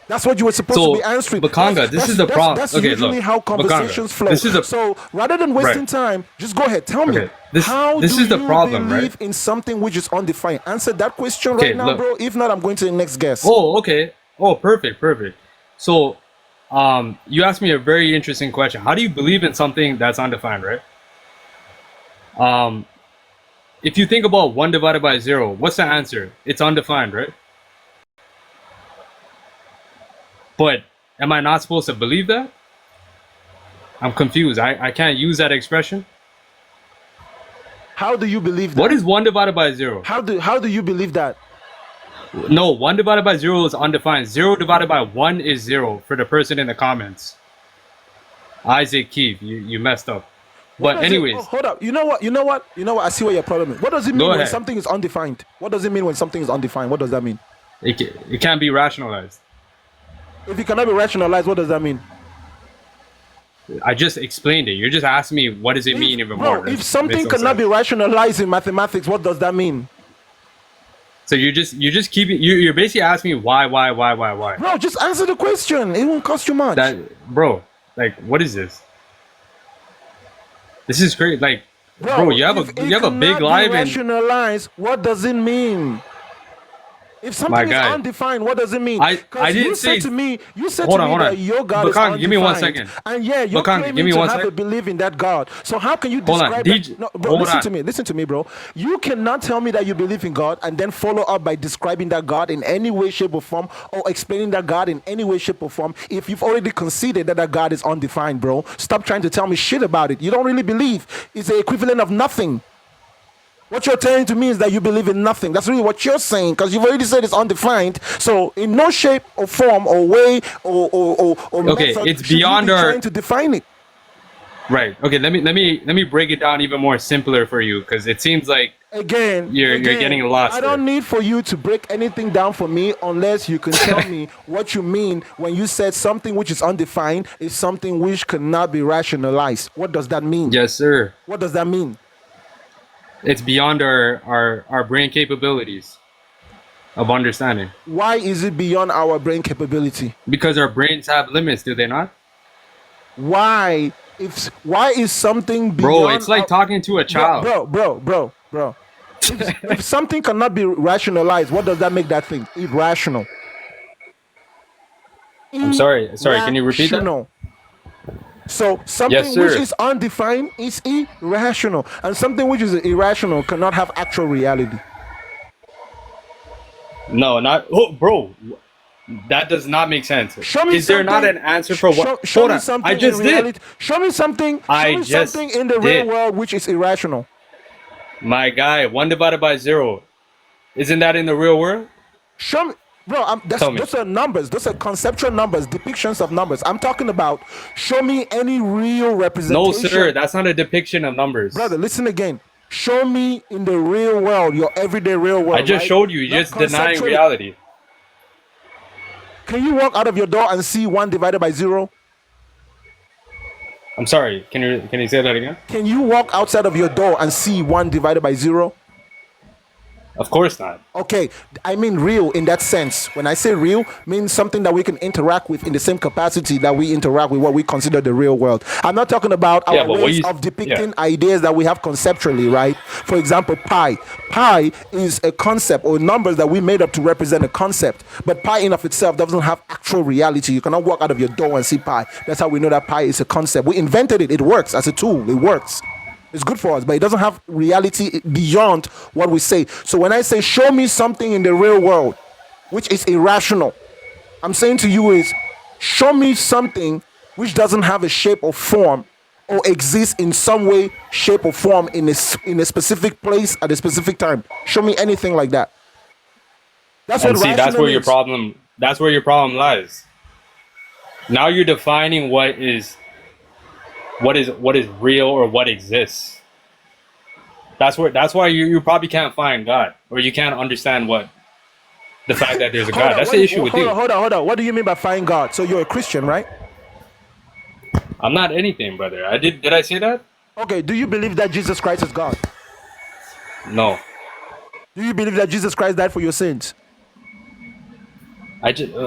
That's what you were supposed to be answering. Bakanga, this is the problem. That's usually how conversations flow. So rather than wasting time, just go ahead. Tell me, how do you believe in something which is undefined? Answer that question right now, bro. If not, I'm going to the next guest. Oh, okay. Oh, perfect. So, you asked me a very interesting question. How do you believe in something that's undefined, right? If you think about 1 divided by 0, what's the answer? It's undefined, right? But am I not supposed to believe that? I'm confused. I can't use that expression. How do you believe that? What is 1 divided by 0? How do you believe that? No, 1 divided by 0 is undefined. 0 divided by 1 is 0 for the person in the comments. Isaac Keith, you messed up. But anyways. Hold up. You know what? I see what your problem is. What does it mean when something is undefined? What does it mean when something is undefined? What does that mean? It can't be rationalized. If it cannot be rationalized, what does that mean? I just explained it. You're just asking me what does it mean even more. If something cannot be rationalized in mathematics, what does that mean? So you're basically asking me why. Bro, just answer the question. It won't cost you much. Bro, like what is this? This is great. Like, bro, you have a big live and rationalize. What does it mean? If something is guy. undefined, what does it mean? I Because didn't you say. said to me, Hold on. that your God is Bakang, undefined. give me 1 second. And yeah, you're Bakang, claiming give me to 1 have a sec. belief in that God. So how can you Hold on, describe DJ. that? No, bro, Hold listen on. to me. Listen to me, bro. You cannot tell me that you believe in God and then follow up by describing that God in any way, shape, or form, or explaining that God in any way, shape, or form if you've already conceded that that God is undefined, bro. Stop trying to tell me shit about it. You don't really believe. It's the equivalent of nothing. What you're telling to me is that you believe in nothing. That's really what you're saying, because you've already said it's undefined. So in no shape or form or way or Okay, method it's should beyond you be our trying to define it. right. Okay, let me break it down even more simpler for you, because it seems like Again, you're getting lost I there. don't need for you to break anything down for me unless you can tell me what you mean when you said something which is undefined is something which cannot be rationalized. What does that mean? Yes, sir. What does that mean? It's beyond our brain capabilities of understanding. Why is it beyond our brain capability? Because our brains have limits, do they not? Why is something beyond Bro, it's like talking to a child. bro. If something cannot be rationalized, what does that make that thing? Irrational. I'm sorry. Can you repeat that? Irrational. So something Yes, sir. which is undefined is irrational, and something which is irrational cannot have actual reality. No, not. Oh, bro, that does not make sense. Show me Is there not something- an answer for what? Show Hold me on. something I just in did. reality. Show me something. I Show me just something in the real did. world which is irrational. My guy, 1 divided by 0. Isn't that in the real world? Show me, bro. Tell me. Those are numbers. Those are conceptual numbers, depictions of numbers. I'm talking about. Show me any real representation. No, sir. That's not a depiction of numbers. Brother, listen again. Show me in the real world, your everyday real world. I just right? showed you. You're Not just denying conceptually. reality. Can you walk out of your door and see 1 divided by 0? I'm sorry. Can you say that again? Can you walk outside of your door and see 1 divided by 0? Of course not. Okay, I mean real in that sense. When I say real, means something that we can interact with in the same capacity that we interact with what we consider the real world. I'm not talking about our ways of depicting ideas that we have conceptually, right? For example, pi. Pi is a concept or numbers that we made up to represent a concept. But pi in of itself doesn't have actual reality. You cannot walk out of your door and see pi. That's how we know that pi is a concept. We invented it. It works as a tool. It works. It's good for us, but it doesn't have reality beyond what we say. So when I say, show me something in the real world, which is irrational, I'm saying to you is, show me something which doesn't have a shape or form or exists in some way, shape or form in a specific place at a specific time. Show me anything like that. That's And what see, that's where your is. problem. That's where your problem lies. Now you're defining what is real or what exists. That's why you probably can't find God, or you can't understand what the fact that there's a God. That's the issue with you. Hold on. What do you mean by find God? So you're a Christian, right? I'm not anything, brother. Did I say that? Okay, do you believe that Jesus Christ is God? No. Do you believe that Jesus Christ died for your sins?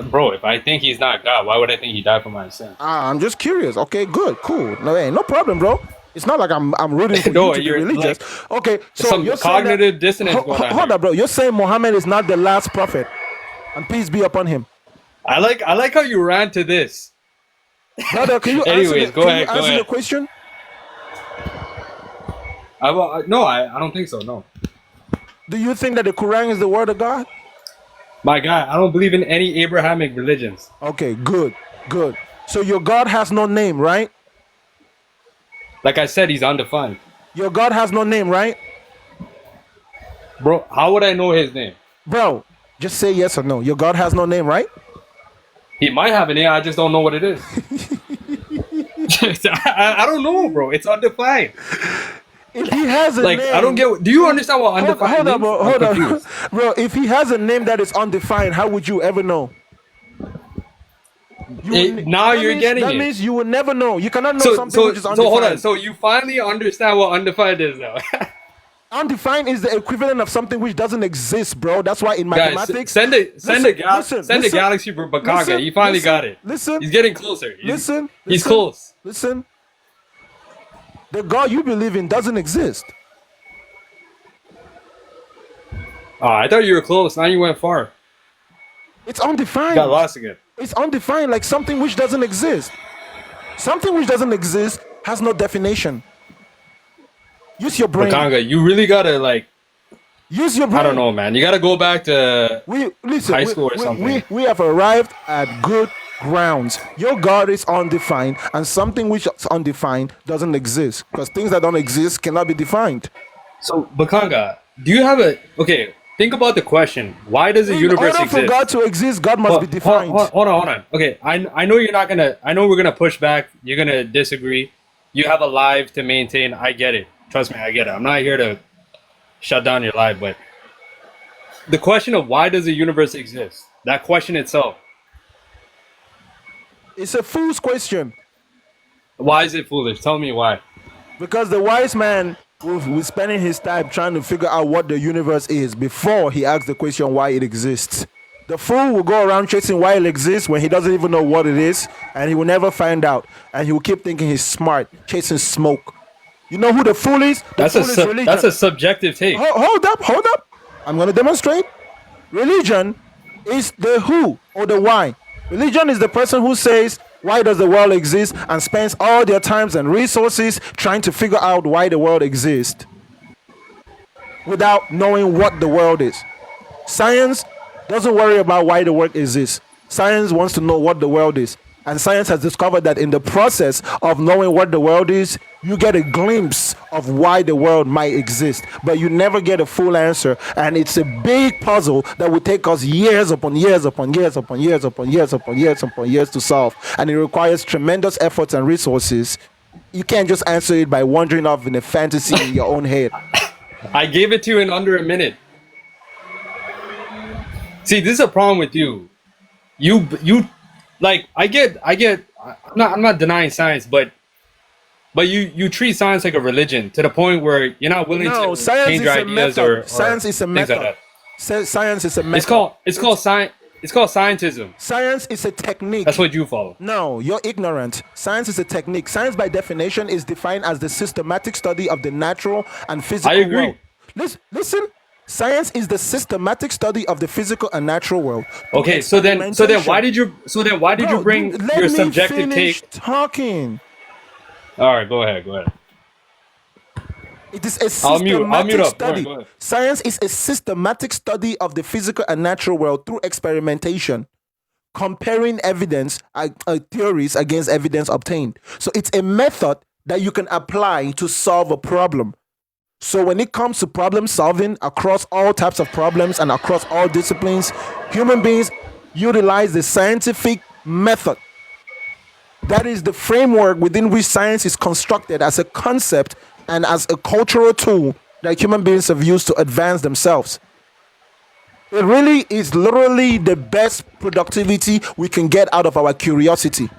Bro, if I think he's not God, why would I think he died for my sins? I'm just curious. Okay, good, cool. No problem, bro. It's not like I'm rooting for No, you to be you're religious. like, Okay, so some you're saying cognitive that, dissonance going on hold here. on, bro. You're saying Muhammad is not the last prophet, and peace be upon him. I like how you ran to this. Brother, can you Anyways, go ahead. answer the question? No, I don't think so. No. Do you think that the Quran is the word of God? My God, I don't believe in any Abrahamic religions. Okay, good. So your God has no name, right? Like I said, he's undefined. Your God has no name, right? Bro, how would I know his name? Bro, just say yes or no. Your God has no name, right? He might have a name, I just don't know what it is. I don't know, bro. It's undefined. If he has a Like, name, I don't get. Do you understand what undefined means? Hold on. Bro, if he has a name that is undefined, how would you ever know? Now you're getting it. That means you will never know. You cannot know something which is undefined. So hold on. So you finally understand what undefined is now. Undefined is the equivalent of something which doesn't exist, bro. That's why in mathematics. Guys, send a galaxy for Bakanga. He finally got it. Listen. He's getting closer. He's close. Listen. The God you believe in doesn't exist. Oh, I thought you were close. Now you went far. It's You got undefined. lost again. It's undefined, like something which doesn't exist. Something which doesn't exist has no definition. Use your brain. Bakanga, you really gotta like, Use your brain. I don't know, man. You gotta go back to Listen. high school or something. We have arrived at good grounds. Your God is undefined, and something which is undefined doesn't exist, because things that don't exist cannot be defined. So, Bakanga, do you have a okay? Think about the question: why does the In universe order exist? for God to exist, God must be defined. Hold on. Okay, I know you're not gonna. I know we're gonna push back. You're gonna disagree. You have a live to maintain. I get it. Trust me, I get it. I'm not here to shut down your live, but the question of why does the universe exist? That question itself. It's a fool's question, Why is it foolish? Tell me why. because the wise man was spending his time trying to figure out what the universe is before he asks the question why it exists. The fool will go around chasing why it exists when he doesn't even know what it is, and he will never find out, and he will keep thinking he's smart, chasing smoke. You know who the fool is? The fool is religion. That's a subjective take. Hold up. I'm going to demonstrate. Religion is the who or the why. Religion is the person who says, why does the world exist, and spends all their times and resources trying to figure out why the world exists without knowing what the world is. Science doesn't worry about why the world exists. Science wants to know what the world is. And science has discovered that in the process of knowing what the world is, you get a glimpse of why the world might exist, but you never get a full answer. And it's a big puzzle that will take us years upon years upon years upon years upon years upon years upon years to solve. And it requires tremendous efforts and resources. You can't just answer it by wandering off in a fantasy in your own head. I gave it to you in under a minute. See, this is a problem with you. You like I get I'm not denying science, but you treat science like a religion to the point where you're not willing to change your ideas or science is a things method. like that. Science is a method. It's called science. It's called scientism. Science is a technique. That's what you follow. No, you're ignorant. Science is a technique. Science, by definition, is defined as the systematic study of the natural and physical I agree. world. Listen. Science is the systematic study of the physical and natural world. Okay, so then why did you bring your subjective take? Talking. All right, go ahead. It is a I'll mute systematic up. study. Go ahead. Science is a systematic study of the physical and natural world through experimentation, comparing evidence, theories against evidence obtained. So it's a method that you can apply to solve a problem. So when it comes to problem solving across all types of problems and across all disciplines, human beings utilize the scientific method. That is the framework within which science is constructed as a concept and as a cultural tool that human beings have used to advance themselves. It really is literally the best productivity we can get out of our curiosity.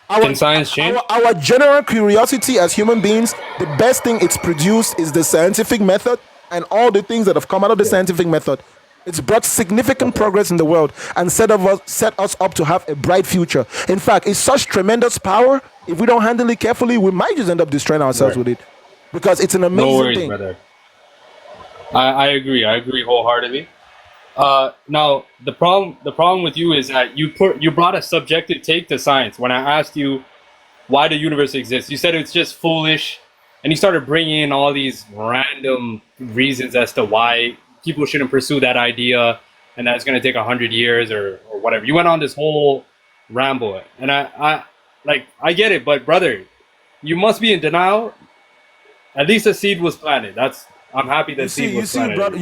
Can science change? Our general curiosity as human beings, the best thing it's produced is the scientific method, and all the things that have come out of the scientific method. It's brought significant progress in the world and set us up to have a bright future. In fact, it's such tremendous power. If we don't handle it carefully, we might just end up destroying ourselves with it, because it's an amazing No worries, thing. brother. I agree. I agree wholeheartedly. Now the problem with you is that you brought a subjective take to science. When I asked you why the universe exists, you said it's just foolish, and you started bringing in all these random reasons as to why people shouldn't pursue that idea, and that it's going to take 100 years or whatever. You went on this whole ramble, and I get it, but brother, you must be in denial. At least a seed was planted. I'm happy that seed was planted. Brother,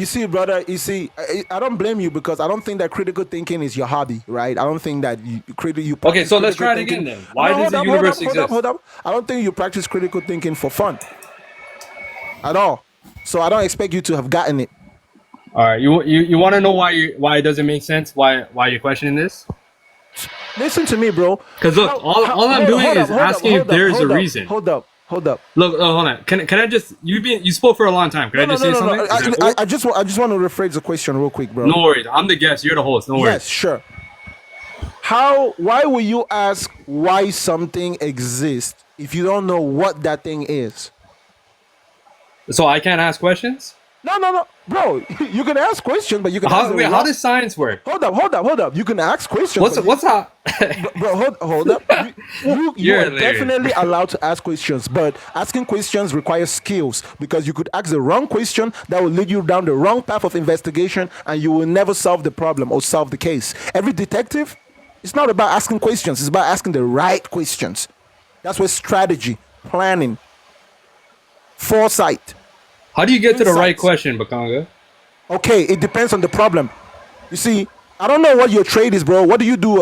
I don't blame you, because I don't think that critical thinking is your hobby, right? I don't think that you Okay, so let's try it again then. Why does the universe exist? Hold up. I don't think you practice critical thinking for fun at all. So I don't expect you to have gotten it. All right, you want to know why it doesn't make sense? Why you're questioning this? Listen to me, bro. Because look, all I'm doing is asking if there's a reason. Hold up. Look, hold on. Can I just you spoke for a long time? Can I just say something? I just want to rephrase the question real quick, bro. No worries. I'm the guest. You're the host. No worries. Yes, sure. Why will you ask why something exists if you don't know what that thing is? So I can't ask questions? No, bro. You can ask questions, but you can ask Wait, how does science work? Hold up. You can ask questions. What's how? Bro, hold up. You You're are hilarious. definitely allowed to ask questions, but asking questions requires skills because you could ask the wrong question that will lead you down the wrong path of investigation, and you will never solve the problem or solve the case. Every detective, it's not about asking questions; it's about asking the right questions. That's where strategy, planning, foresight. How do you get to the right Insights. question, Bakanga? Okay, it depends on the problem. You see, I don't know what your trade is, bro. What do you do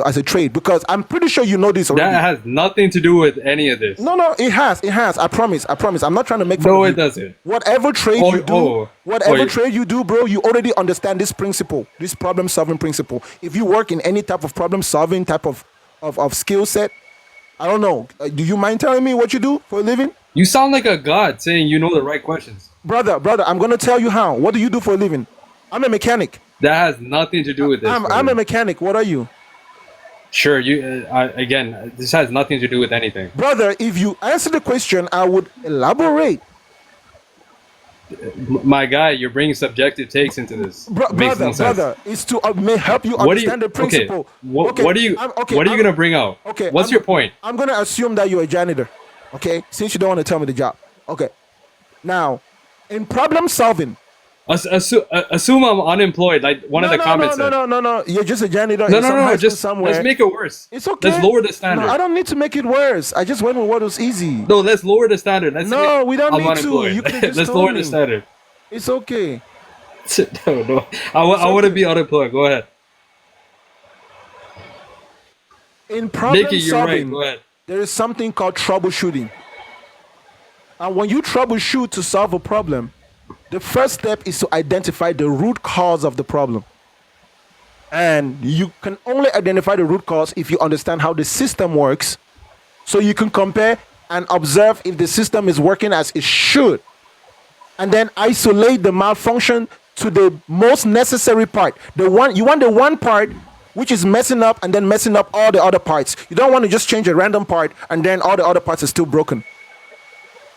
as a trade? Because I'm pretty sure you know this already. That has nothing to do with any of this. No, it has. I promise. I'm not trying to make fun No, of it you. doesn't. Whatever trade Oh, you do, oh. whatever Oh, trade you do, bro, you already understand this principle, this problem-solving principle. If you work in any type of problem-solving type of skill set, I don't know. Do you mind telling me what you do for a living? You sound like a god saying you know the right questions. Brother, I'm gonna tell you how. What do you do for a living? I'm a mechanic. That has nothing to do with this. I'm a mechanic. What are you? Sure, you again. This has nothing to do with anything. Brother, if you answer the question, I would elaborate. My guy, you're bringing subjective takes into this. Makes no sense. Brother, it's to help you What do you? understand the principle. Okay. What are you? What are you gonna bring out? Okay. What's your point? I'm gonna assume that you're a janitor. Okay, since you don't want to tell me the job. Okay. Now, in problem solving. Assume I'm unemployed, like one of the comments said. No. You're just a janitor. No. Just somewhere. let's make it worse. It's okay. Let's lower the standard. No, I don't need to make it worse. I just went with what was easy. No, let's lower the standard. No, we don't I'm need to. unemployed. You could have just Let's told lower me. the standard. It's okay. No. I want to be unemployed. Go ahead. In problem Nikki, you're solving, right. Go ahead. there is something called troubleshooting. And when you troubleshoot to solve a problem, the first step is to identify the root cause of the problem. And you can only identify the root cause if you understand how the system works, so you can compare and observe if the system is working as it should. And then isolate the malfunction to the most necessary part. You want the one part which is messing up and then messing up all the other parts. You don't want to just change a random part and then all the other parts are still broken.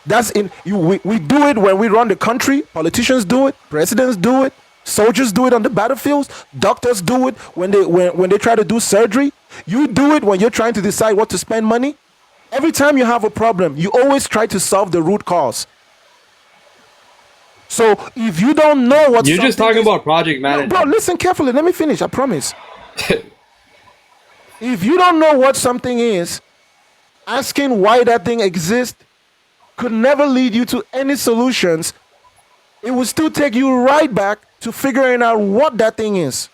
We do it when we run the country. Politicians do it. Presidents do it. Soldiers do it on the battlefields. Doctors do it when they try to do surgery. You do it when you're trying to decide what to spend money. Every time you have a problem, you always try to solve the root cause. So if you don't know what you're just talking about project management, bro, listen carefully. Let me finish. I promise. If you don't know what something is, asking why that thing exists could never lead you to any solutions. It will still take you right back to figuring out what that thing is.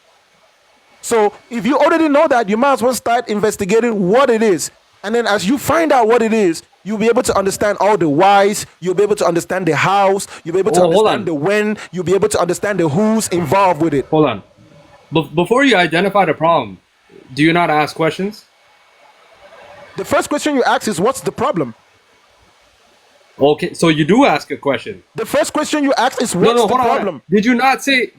So if you already know that, you might as well start investigating what it is. And then as you find out what it is, you'll be able to understand all the whys, you'll be able to understand the hows, you'll be able to understand the when, you'll be able to understand the who's involved with it. Hold on. Before you identify the problem, do you not ask questions? The first question you ask is, what's the problem? Okay, so you do ask a question. The first question you ask is, what's the problem? Did you not say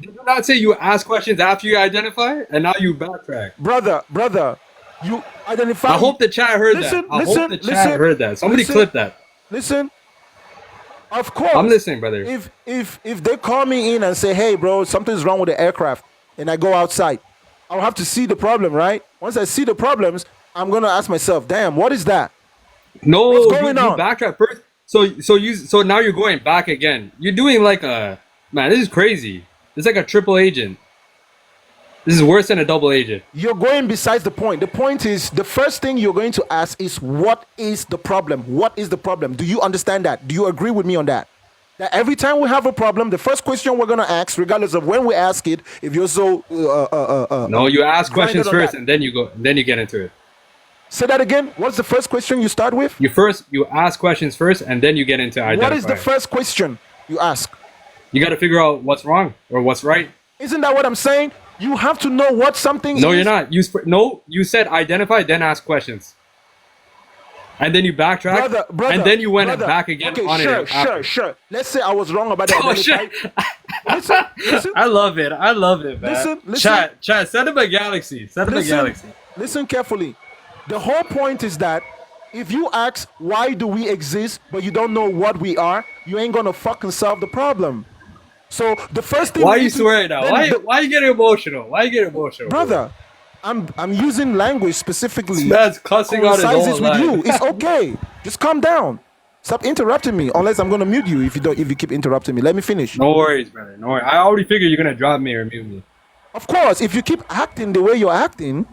you ask questions after you identify, and now you backtrack? Brother, you identify. I hope the chat heard that. I hope the chat heard that. Somebody clip that. Listen. Of course. I'm listening, brother. If they call me in and say, hey, bro, something's wrong with the aircraft, and I go outside, I'll have to see the problem, right? Once I see the problems, I'm gonna ask myself, damn, what is that? No, what's going on? You backtrack first. So now you're going back again. You're doing like a man. This is crazy. It's like a triple agent. This is worse than a double agent. You're going besides the point. The point is, the first thing you're going to ask is, what is the problem? What is the problem? Do you understand that? Do you agree with me on that? That every time we have a problem, the first question we're going to ask, regardless of when we ask it, if you're so no, you ask questions first, and then you get into it. Say that again. What's the first question you start with? You ask questions first, and then you get into identifying. What is the first question you ask? You got to figure out what's wrong or what's right. Isn't that what I'm saying? You have to know what something is. No, you're not. You said identify, then ask questions. And then you backtrack, brother, and then you went back again on it. Sure. Let's say I was wrong about that. Oh, shit. Listen. I love it, man. Listen. Chat, send him a galaxy. Listen carefully. The whole point is that if you ask, why do we exist, but you don't know what we are, you ain't gonna fucking solve the problem. So the first thing Why we are you need to- swearing now? then Why are you getting emotional? Why are you getting emotional, bro? brother, I'm using language specifically. This man's cussing out his coincides own with life. you. It's okay. Just calm down. Stop interrupting me. Unless I'm gonna mute you if you keep interrupting me. Let me finish. No worries, brother. No worries. I already figured you're gonna drop me or mute me. Of course, if you keep acting the way you're acting,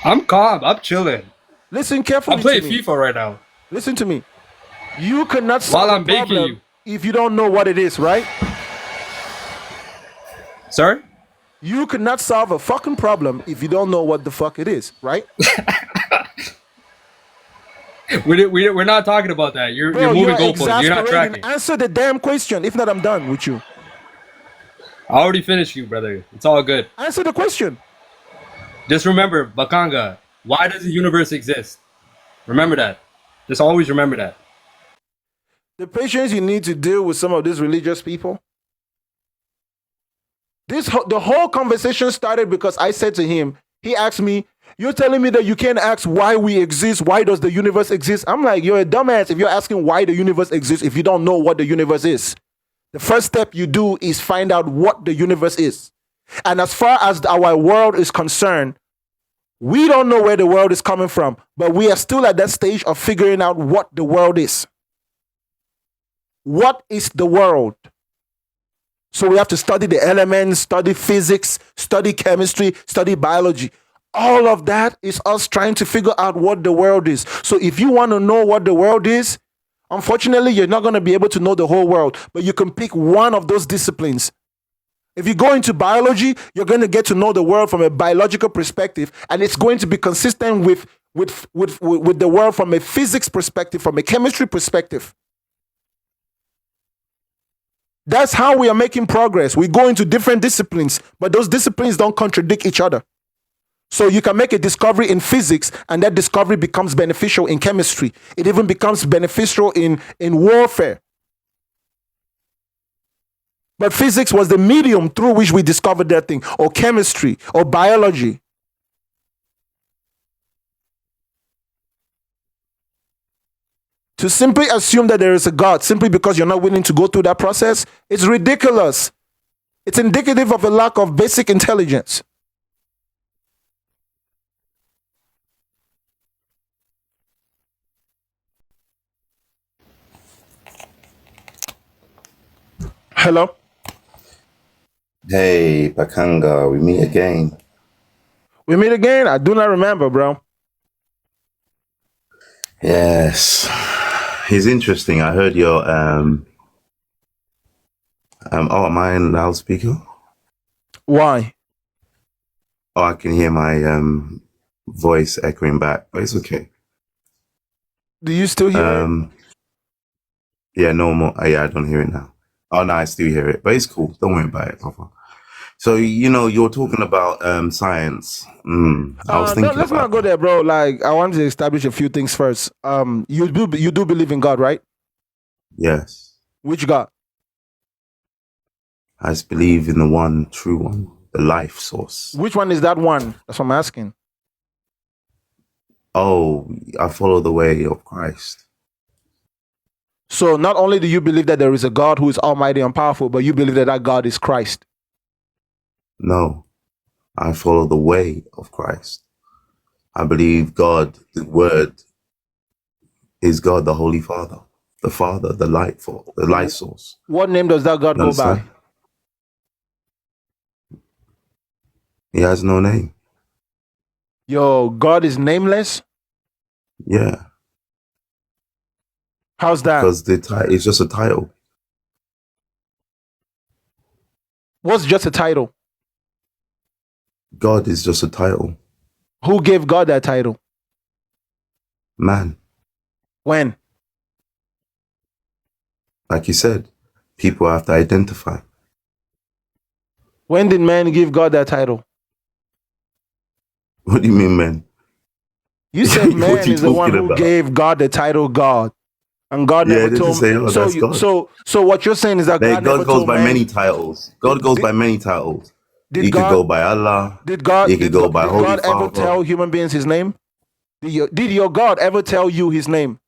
I'm calm. I'm chilling. listen carefully I'm playing to me. FIFA right now. Listen to me. You cannot solve While I'm a baking problem you. if you don't know what it is, right? Sir? You cannot solve a fucking problem if you don't know what the fuck it is, right? We're not talking about that. You're Bro, moving you're goalposts. You're not exasperating. tracking. Answer the damn question. If not, I'm done with you. I already finished you, brother. It's all good. Answer the question. Just remember, Bakanga, why does the universe exist? Remember that. Just always remember that. The patience you need to deal with some of these religious people. The whole conversation started because I said to him, he asked me, you're telling me that you can't ask why we exist, why does the universe exist? I'm like, you're a dumbass if you're asking why the universe exists if you don't know what the universe is. The first step you do is find out what the universe is. And as far as our world is concerned, we don't know where the world is coming from, but we are still at that stage of figuring out what the world is. What is the world? So we have to study the elements, study physics, study chemistry, study biology. All of that is us trying to figure out what the world is. So if you want to know what the world is, unfortunately, you're not going to be able to know the whole world, but you can pick one of those disciplines. If you go into biology, you're going to get to know the world from a biological perspective, and it's going to be consistent with the world from a physics perspective, from a chemistry perspective. That's how we are making progress. We go into different disciplines, but those disciplines don't contradict each other. So you can make a discovery in physics, and that discovery becomes beneficial in chemistry. It even becomes beneficial in warfare. But physics was the medium through which we discovered that thing, or chemistry, or biology. To simply assume that there is a God simply because you're not willing to go through that process, it's ridiculous. It's indicative of a lack of basic intelligence. Hello? Hey, Bakanga, we meet again. We meet again? I do not remember, bro. Yes. He's interesting. I heard your oh, am I in loudspeaker? Why? Oh, I can hear my voice echoing back, but it's okay. Do you still hear it? Yeah, no more. Yeah, I don't hear it now. Oh no, I still hear it, but it's cool. Don't worry about it, brother. So you're talking about science. I was thinking. Let's not go there, bro. Like, I want to establish a few things first. You do believe in God, right? Yes. Which God? I just believe in the one true one, the life source. Which one is that one? That's what I'm asking. Oh, I follow the way of Christ. So not only do you believe that there is a God who is almighty and powerful, but you believe that God is Christ. No, I follow the way of Christ. I believe God, the Word, is God, the Holy Father, the light source. What name does that God go by? He has no name. Yo, God is nameless? Yeah. How's that? Because it's just a title. What's just a title? God is just a title. Who gave God that title? Man. When? Like you said, people have to identify. When did man give God that title? What do you mean, man? You said man is the one who gave God the title God. And God never told him. So what you're saying is that God never goes told by man. many titles. God goes by many titles. He could go by Allah. Did God Holy Father. Ever tell human beings his name? Did your God ever tell you his name?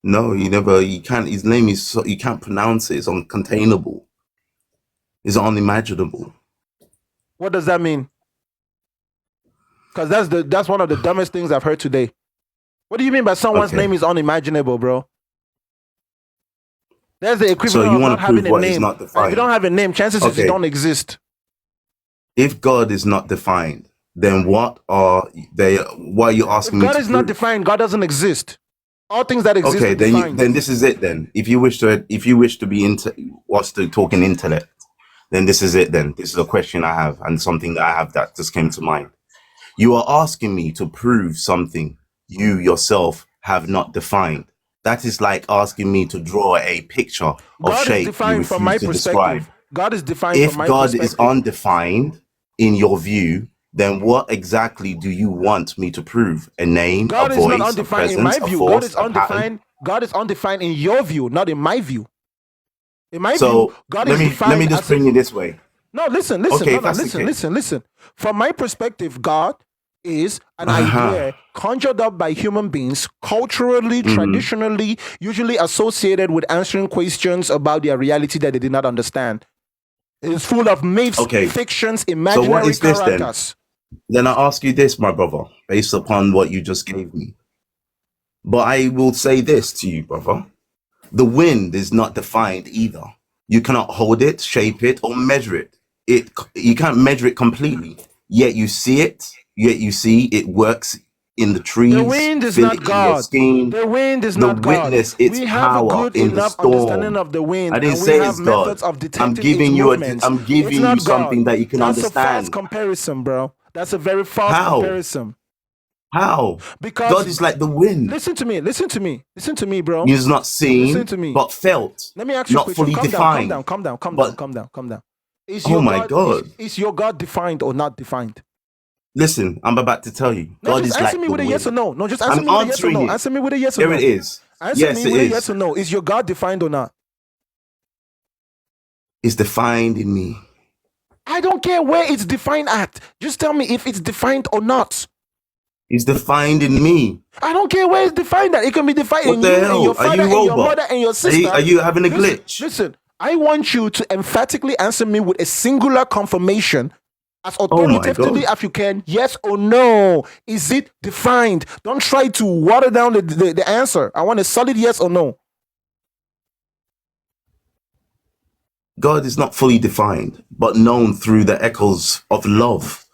No, you never. You can't. His name is. So, you can't pronounce it. It's uncontainable. It's unimaginable. What does that mean? Because that's one of the dumbest things I've heard today. What do you mean by someone's Okay. name is unimaginable, bro? There's the So equivalent you of want not to having prove a what is name. not And if defined? you don't have a name, chances is you Okay. don't exist. If God is not defined, then what are they? What are you If asking me God to is not prove? defined, God doesn't exist. All things that exist Okay, are then defined. then this is it. Then if you wish to be into what's to talking intellect, then this is it. Then this is a question I have and something that I have that just came to mind. You are asking me to prove something you yourself have not defined. That is like asking me to draw a picture of God is shape you defined from my refuse to describe. perspective. God is defined from If my God is perspective. undefined in your view, then what exactly do you want me to prove? A name, a God is not voice, a undefined in my presence, a view. God force, is a pattern? undefined. God is undefined in your view, not in my view. In my view, So God let is me defined just as bring you this way. no, listen, Okay, no, if that's the case. listen. From my perspective, God is an Uh-huh. idea conjured up by human beings, culturally, traditionally, usually associated with answering questions about their reality that they did not understand. It is full of myths, Okay. fictions, So what imaginary is this then? characters. Then I ask you this, my brother, based upon what you just gave me. But I will say this to you, brother. The wind is not defined either. You cannot hold it, shape it, or measure it. You can't measure it completely. Yet you see it, yet you see it works in the trees, The wind is feel not it in your God. skin. The wind is The not God. witness its We have a power good in the enough understanding storm. of the wind, I didn't and we say have it's God. methods of I'm detecting its giving you movements. I'm It's giving you not God. something that you can That's a false understand. comparison, bro. That's a very false How? comparison. How? Because God is like the wind. listen to me, bro. He's not Listen seen, to me. but felt, Let me ask you a not question. fully Calm defined. down. But Is oh your my God God. is your God defined or not defined? Listen, I'm about to tell you. No, God just is answer like me the with a yes or wind. no. No, just answer I'm me with a yes or answering no. it. Answer me with a yes or There no. it is. Answer Yes, me it with a is. yes or no. Is your God defined or not? It's defined in me. I don't care where it's defined at. Just tell me if it's defined or not. It's defined in me. I don't care where it's defined at. It can be defined What in the you, in hell? your Are father, you in your robot? mother, and your sister. Are you having a glitch? Listen, I want you to emphatically answer me with a singular confirmation as Oh my authoritatively God. as you can, yes or no. Is it defined? Don't try to water down the answer. I want a solid yes or no. God is not fully defined, but known through the echoes of love,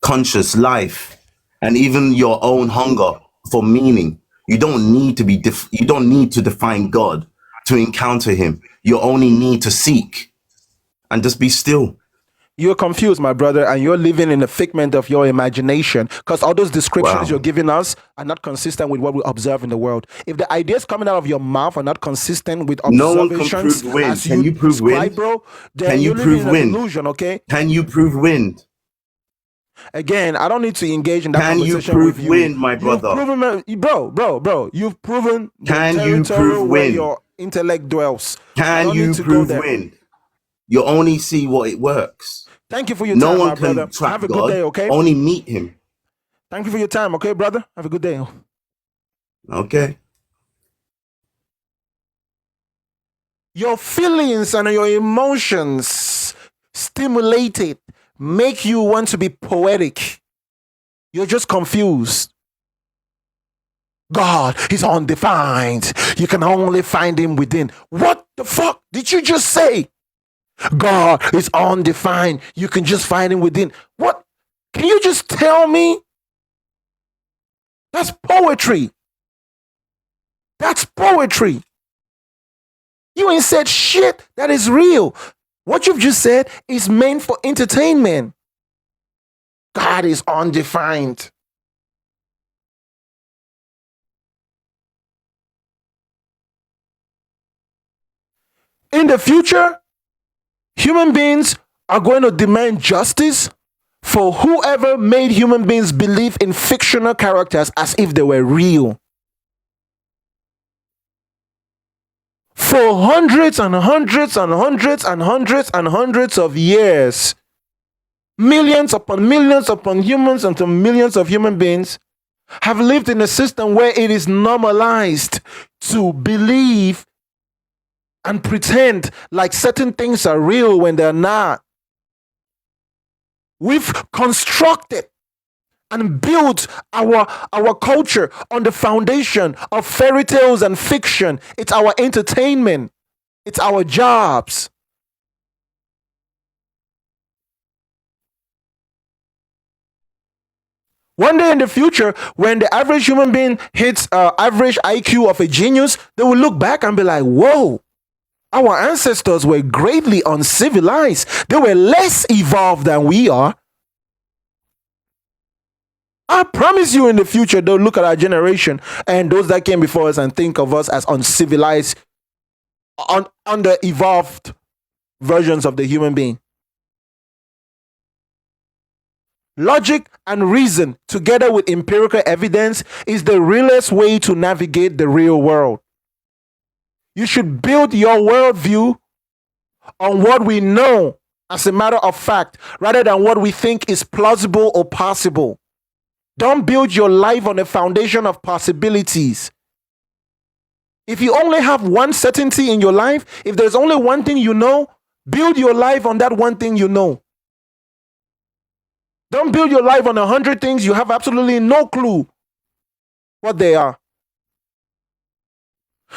conscious life, and even your own hunger for meaning. You don't need to you don't need to define God to encounter him. You only need to seek and just be still. You're confused, my brother, and you're living in a figment of your imagination because all those descriptions Wow. you're giving us are not consistent with what we observe in the world. If the ideas coming out of your mouth are not consistent with No one can observations prove wind. as Can you prove describe, wind? bro, then Can you you're living prove in a wind? delusion, okay? Can you prove wind? Again, I don't need to engage in that Can you conversation with prove you. wind, my You've brother? proven, bro, you've proven the Can you territory prove where wind? your intellect dwells. I Can don't need you to go prove there. wind? You only see what it works. Thank you for your No time, one my can brother. track Have a good God, day, okay? only meet him. Thank you for your time, okay, brother? Have a good day. Okay. Your feelings and your emotions stimulated make you want to be poetic. You're just confused. God is undefined. You can only find him within. What the fuck did you just say? God is undefined. You can just find him within. What? Can you just tell me? That's poetry. That's poetry. You ain't said shit that is real. What you've just said is meant for entertainment. God is undefined. In the future, human beings are going to demand justice for whoever made human beings believe in fictional characters as if they were real. For hundreds and hundreds and hundreds and hundreds and hundreds of years, millions upon millions upon humans and millions of human beings have lived in a system where it is normalized to believe and pretend like certain things are real when they're not. We've constructed and built our culture on the foundation of fairy tales and fiction. It's our entertainment. It's our jobs. One day in the future, when the average human being hits average IQ of a genius, they will look back and be like, whoa, our ancestors were greatly uncivilized. They were less evolved than we are. I promise you in the future, they'll look at our generation and those that came before us and think of us as uncivilized, under-evolved versions of the human being. Logic and reason, together with empirical evidence, is the realest way to navigate the real world. You should build your worldview on what we know as a matter of fact, rather than what we think is plausible or possible. Don't build your life on a foundation of possibilities. If you only have one certainty in your life, if there's only one thing you know, build your life on that one thing you know. Don't build your life on 100 things you have absolutely no clue what they are.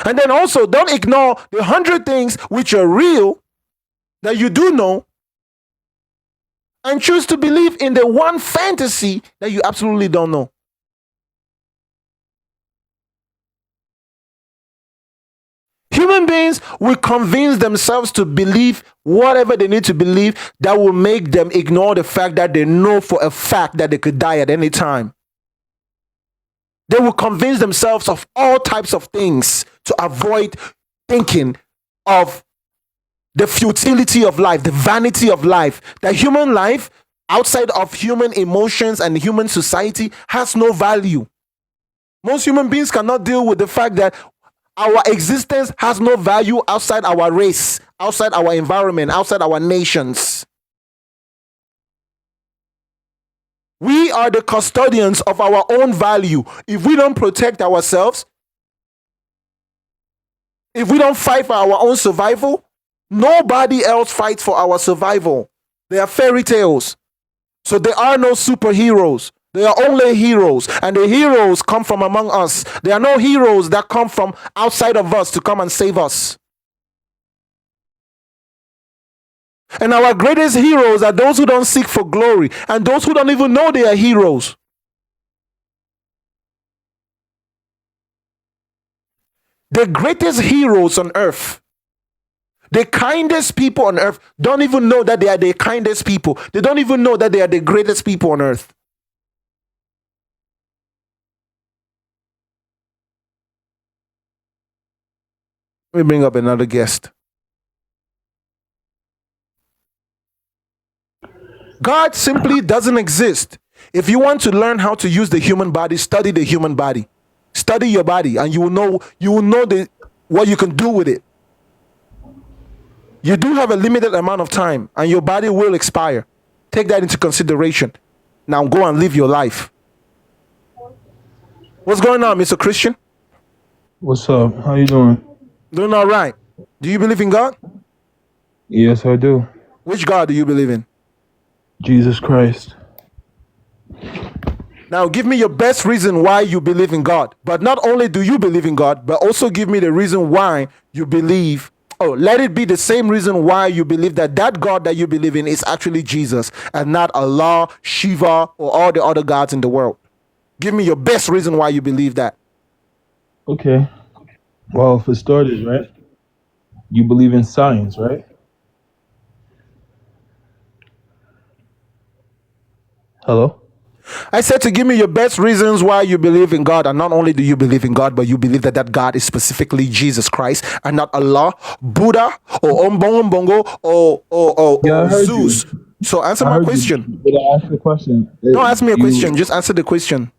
And then also, don't ignore the 100 things which are real that you do know, and choose to believe in the one fantasy that you absolutely don't know. Human beings will convince themselves to believe whatever they need to believe that will make them ignore the fact that they know for a fact that they could die at any time. They will convince themselves of all types of things to avoid thinking of the futility of life, the vanity of life, that human life outside of human emotions and human society has no value. Most human beings cannot deal with the fact that our existence has no value outside our race, outside our environment, outside our nations. We are the custodians of our own value. If we don't protect ourselves, if we don't fight for our own survival, nobody else fights for our survival. They are fairy tales. So there are no superheroes. They are only heroes, and the heroes come from among us. There are no heroes that come from outside of us to come and save us. And our greatest heroes are those who don't seek for glory and those who don't even know they are heroes. The greatest heroes on earth, the kindest people on earth, don't even know that they are the kindest people. They don't even know that they are the greatest people on earth. Let me bring up another guest. God simply doesn't exist. If you want to learn how to use the human body, study the human body. Study your body, and you will know what you can do with it. You do have a limited amount of time, and your body will expire. Take that into consideration. Now go and live your life. What's going on, Mr. Christian? What's up? How you doing? Doing all right. Do you believe in God? Yes, I do. Which God do you believe in? Jesus Christ. Now give me your best reason why you believe in God. But not only do you believe in God, but also give me the reason why you believe. Oh, let it be the same reason why you believe that God that you believe in is actually Jesus and not Allah, Shiva, or all the other gods in the world. Give me your best reason why you believe that. Okay. Well, for starters, right? You believe in science, right? Hello? I said to give me your best reasons why you believe in God, and not only do you believe in God, but you believe that God is specifically Jesus Christ and not Allah, Buddha, or Ombongo, or Zeus. So answer my question. Did I ask the question? Don't ask me a question. Just answer the question.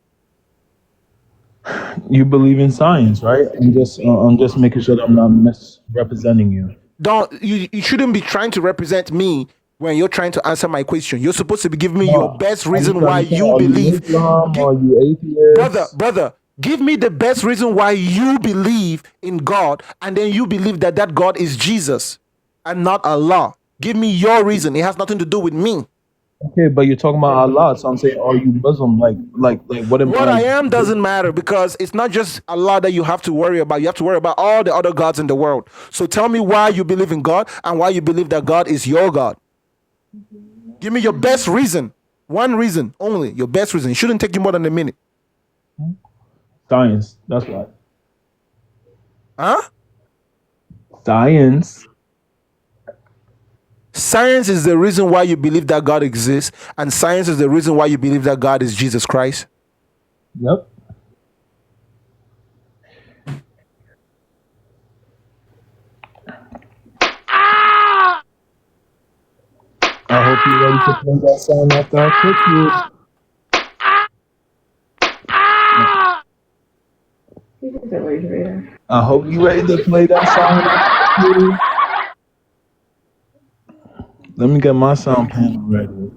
You believe in science, right? I'm just making sure that I'm not misrepresenting you. You shouldn't be trying to represent me when you're trying to answer my question. You're supposed to be giving me your No, best I'm reason trying why to say, you are you believe. Islam? Gi- Are you atheist? brother, give me the best reason why you believe in God, and then you believe that that God is Jesus and not Allah. Give me your reason. It has nothing to do with me. Okay, but you're talking about Allah, so I'm saying, are you Muslim? Like, what am What I? I am doesn't matter, because it's not just Allah that you have to worry about. You have to worry about all the other gods in the world. So tell me why you believe in God and why you believe that God is your God. Give me your best reason. One reason only. Your best reason. It shouldn't take you more than a minute. Science. That's why. Huh? Science. Science is the reason why you believe that God exists, and science is the reason why you believe that God is Jesus Christ. Yep. I hope you're ready to play that song after I cook you. I hope you're ready to play that song after I cook you. Let me get my sound panel ready.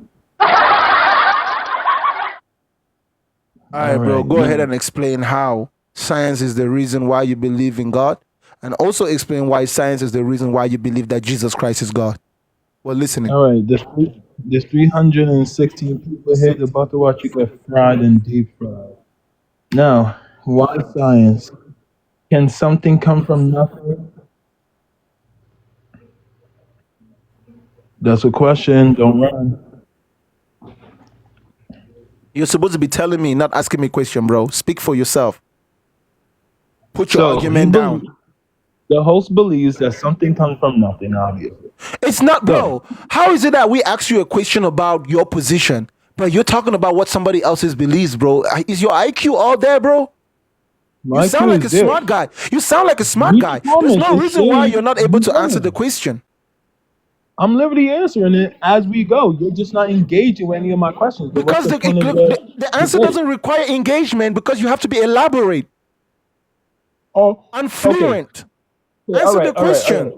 All right, All bro. right, Go ahead now. and explain how science is the reason why you believe in God, and also explain why science is the reason why you believe that Jesus Christ is God. We're listening. All right, there's 316 people here about to watch you get fried and deep fried. Now, why science? Can something come from nothing? That's a question. Don't run. You're supposed to be telling me, not asking me a question, bro. Speak for yourself. Put your So argument down. the host believes that something comes from nothing, obviously. It's not, So, bro. How is it that we ask you a question about your position, but you're talking about what somebody else's believes, bro? Is your IQ all there, bro? You my sound Q like a is there. smart guy. You sound like a smart Read the guy. There's comments. no It's reason why saying you're not able to answer the no. question. I'm literally answering it as we go. You're just not engaging with any of my questions. So what's Because the the, point of the the answer debate? doesn't require engagement, because you have to be elaborate Oh, and okay. fluent. Okay, all Answer the right, all right, all right. question.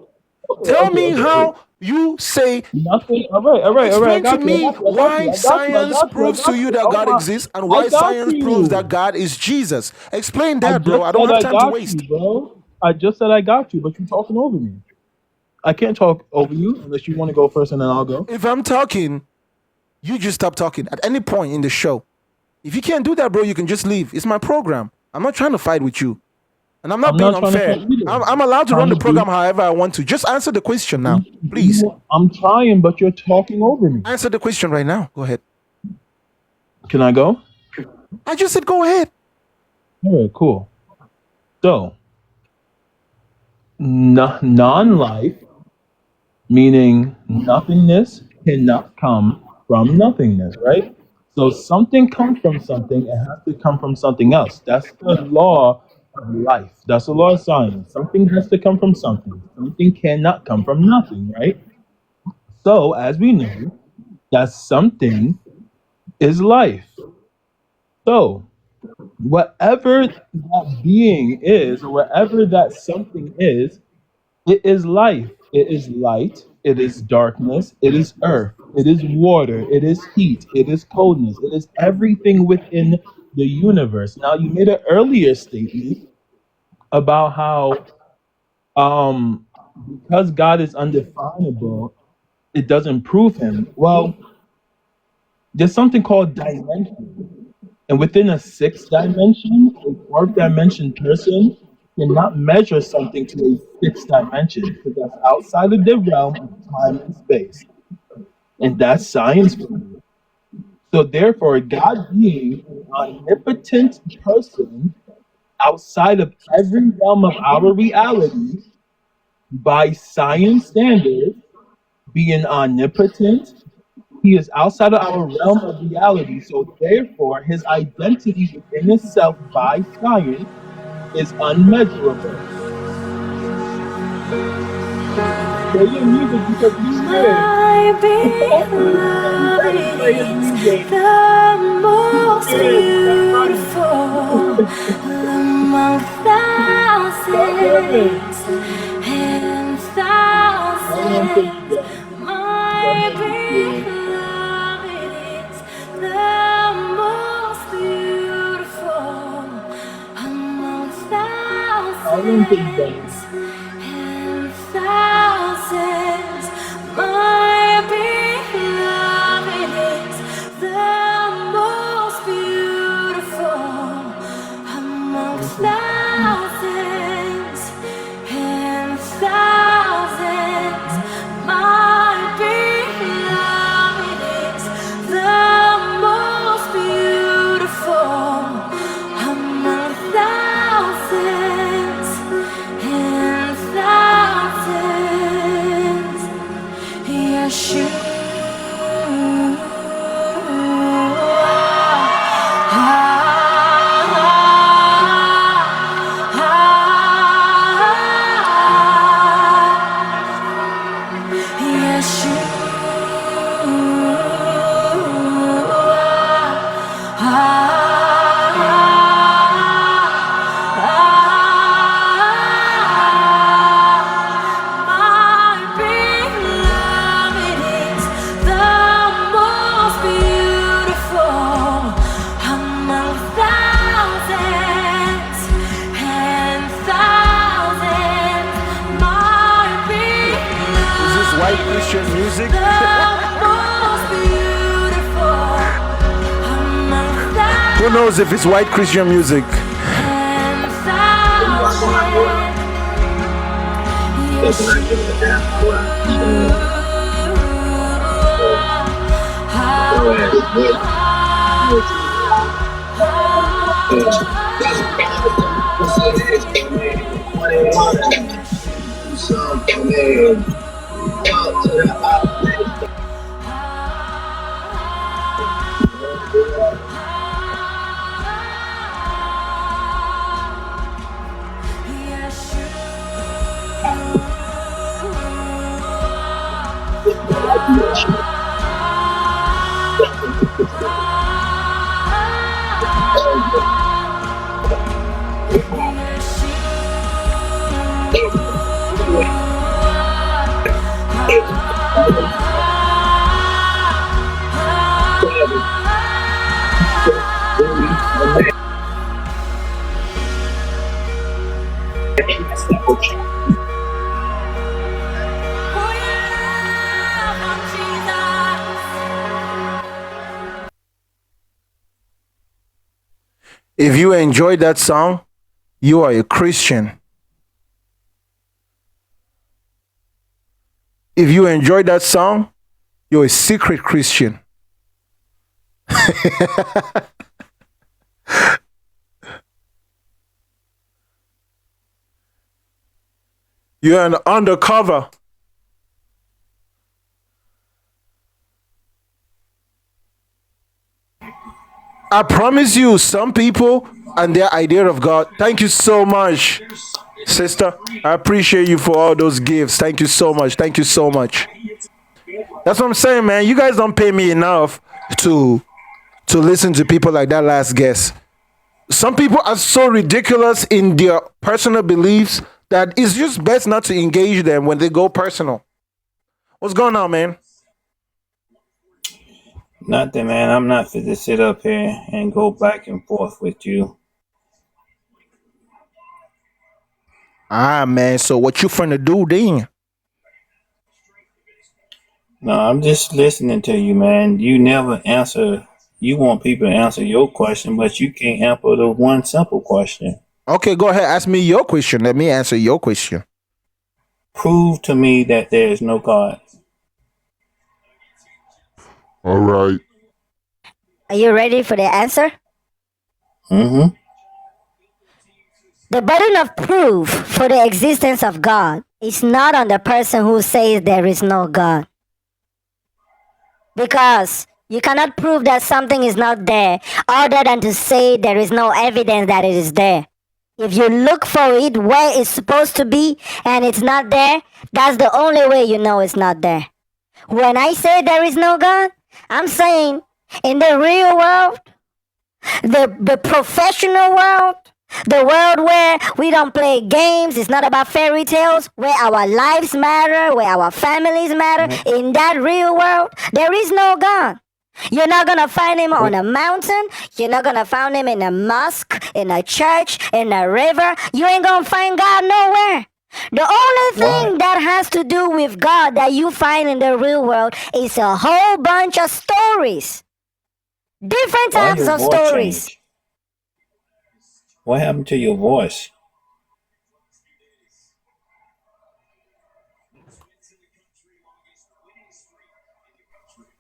Okay, Tell okay, me okay, okay. how you say, Nothing. All right, all right, all right. I explain to got you. I me got you. I got you. why I got you. I science got you. I proves to got you you. that Oh God my! exists and I why got science proves that you. God is Jesus. Explain I that, bro. just I don't said have I time to got waste. you, bro. I just said I got you, but you're talking over me. I can't talk over you unless you want to go first, and then I'll go. If I'm talking, you just stop talking at any point in the show. If you can't do that, bro, you can just leave. It's my program. I'm not trying to fight with you. And I'm not I'm being not trying to unfair. fight either. I'm allowed to run Trying the to program do. however I want to. Just answer the question now, please. I'm trying, but you're talking over me. Answer the question right now. Go ahead. Can I go? I just said go ahead. All right, cool. So, non-life, meaning nothingness, cannot come from nothingness, right? So something comes from something, it has to come from something else. That's the law of life. That's the law of science. Something has to come from something. Something cannot come from nothing, right? So, as we know, that something is life. So, whatever that being is, or whatever that something is, it is life. It is light. It is darkness. It is earth. It is water. It is heat. It is coldness. It is everything within the universe. Now, you made an earlier statement about how because God is undefinable, it doesn't prove him. Well, there's something called dimension. And within a sixth dimension, a fourth dimension person cannot measure something to a sixth dimension because that's outside of the realm of time and space. And that's science for you. So therefore, God being an omnipotent person outside of every realm of our reality, by science standards, being omnipotent, he is outside of our realm of reality, so therefore his identity within itself by science is unmeasurable. Play your music because he's scared. My You beloved gotta play his is music. the He's most scared. Stop running. beautiful among Stop running. thousands and I don't want to take you thousands. down. My Go ahead. and thousands. My beloved is the most beautiful among thousands and thousands. My beloved is the most beautiful among thousands and thousands. Yeshua. White Christian music. Who knows if it's white Christian music? If you enjoyed that song, you are a Christian. If you enjoyed that song, you're a secret Christian. You're an undercover. I promise you, some people and their idea of God. Thank you so much, sister. I appreciate you for all those gifts. Thank you so much. Thank you so much. That's what I'm saying, man. You guys don't pay me enough to listen to people like that last guest. Some people are so ridiculous in their personal beliefs that it's just best not to engage them when they go personal. What's going on, man? Nothing, man. I'm not fit to sit up here and go back and forth with you. Ah, man. So what you finna do then? No, I'm just listening to you, man. You never answer. You want people to answer your question, but you can't answer the one simple question. Okay, go ahead. Ask me your question. Let me answer your question. Prove to me that there is no God. All right. Are you ready for the answer? Mm-hmm. The burden of proof for the existence of God is not on the person who says there is no God. Because you cannot prove that something is not there other than to say there is no evidence that it is there. If you look for it where it's supposed to be and it's not there, that's the only way you know it's not there. When I say there is no God, I'm saying in the real world, the professional world, the world where we don't play games, it's not about fairy tales, where our lives matter, where our families matter, in that real world, there is no God. You're not gonna find him on What? a mountain. You're not gonna find him in a mosque, in a church, in a river. You ain't gonna find God nowhere. The only Why? thing that has to do with God that you find in the real world is a whole bunch of stories. Different Why types your of voice stories. changed? What happened to your voice?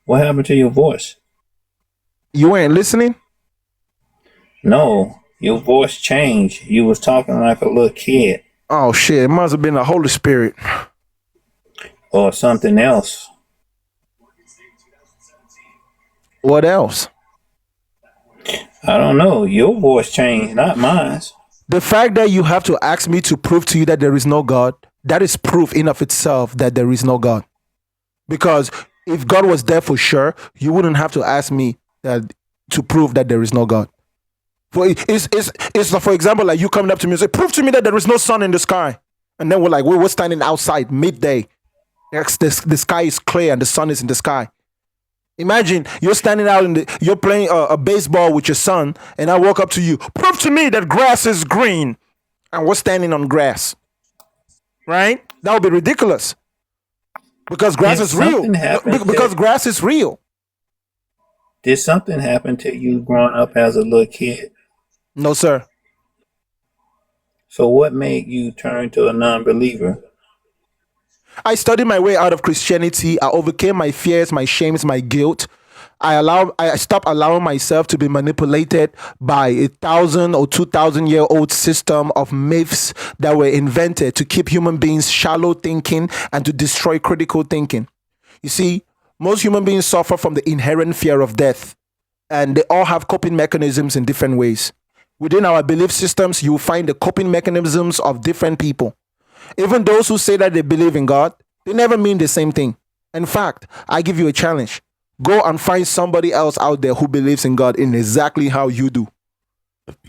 What happened to your voice? You ain't listening? No, your voice changed. You was talking like a little kid Oh shit! It must have been the Holy Spirit. or something else. What else? I don't know. Your voice changed, not mine. The fact that you have to ask me to prove to you that there is no God, that is proof in of itself that there is no God. Because if God was there for sure, you wouldn't have to ask me to prove that there is no God. It's for example, like you coming up to me and say, prove to me that there is no sun in the sky. And then we're standing outside midday. The sky is clear and the sun is in the sky. Imagine you're standing out you're playing a baseball with your son, and I walk up to you, prove to me that grass is green, and we're standing on grass, right? That would be ridiculous because grass Did is real. something happen Because to grass is real. Did something happen to you growing up as a little kid? No, sir. So what made you turn to a non-believer? I studied my way out of Christianity. I overcame my fears, my shames, my guilt. I stopped allowing myself to be manipulated by 1,000 or 2,000-year-old system of myths that were invented to keep human beings shallow thinking and to destroy critical thinking. You see, most human beings suffer from the inherent fear of death, and they all have coping mechanisms in different ways. Within our belief systems, you will find the coping mechanisms of different people. Even those who say that they believe in God, they never mean the same thing. In fact, I give you a challenge. Go and find somebody else out there who believes in God in exactly how you do.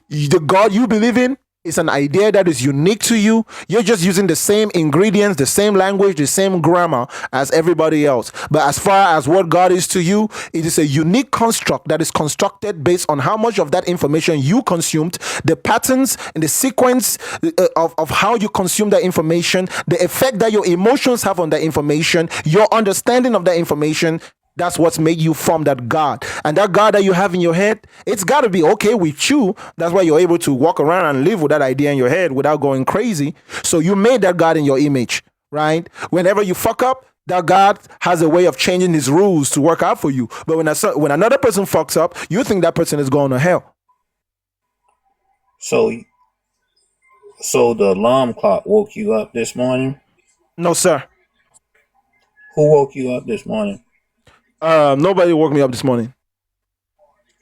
The God you believe in is an idea that is unique to you. You're just using the same ingredients, the same language, the same grammar as everybody else. But as far as what God is to you, it is a unique construct that is constructed based on how much of that information you consumed, the patterns and the sequence of how you consume that information, the effect that your emotions have on that information, your understanding of that information. That's what's made you form that God. And that God that you have in your head, it's got to be okay with you. That's why you're able to walk around and live with that idea in your head without going crazy. So you made that God in your image, right? Whenever you fuck up, that God has a way of changing his rules to work out for you. But when another person fucks up, you think that person is going to hell. So the alarm clock woke you up this morning? No, sir. Who woke you up this morning? Nobody woke me up this morning.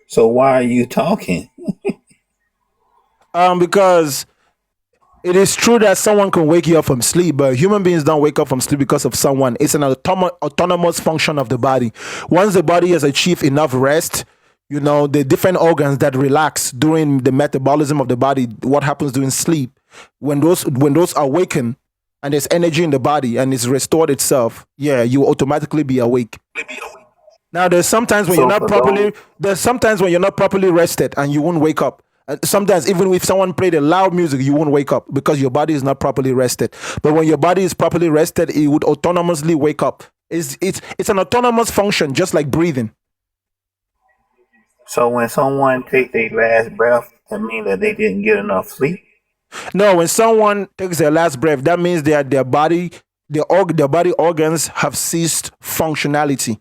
So why are you talking? Because it is true that someone can wake you up from sleep, but human beings don't wake up from sleep because of someone. It's an autonomous function of the body. Once the body has achieved enough rest, the different organs that relax during the metabolism of the body, what happens during sleep, when those awaken and there's energy in the body and it's restored itself, you automatically be awake. Now there's sometimes when So you're not properly rested and you won't wake up. Sometimes even if someone played a loud music, you won't wake up because your body is not properly rested. But when your body is properly rested, it would autonomously wake up. It's an autonomous function, just like breathing. So when someone take their last breath, that means that they didn't get enough sleep? No, when someone takes their last breath, that means their body organs have ceased functionality.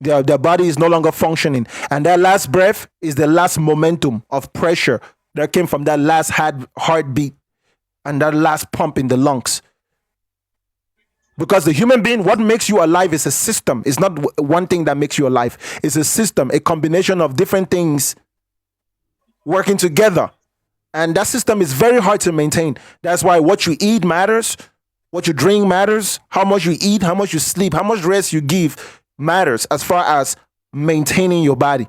Their body is no longer functioning, and that last breath is the last momentum of pressure that came from that last heartbeat and that last pump in the lungs. Because the human being, what makes you alive is a system. It's not one thing that makes you alive. It's a system, a combination of different things working together. And that system is very hard to maintain. That's why what you eat matters, what you drink matters, how much you eat, how much you sleep, how much rest you give matters as far as maintaining your body.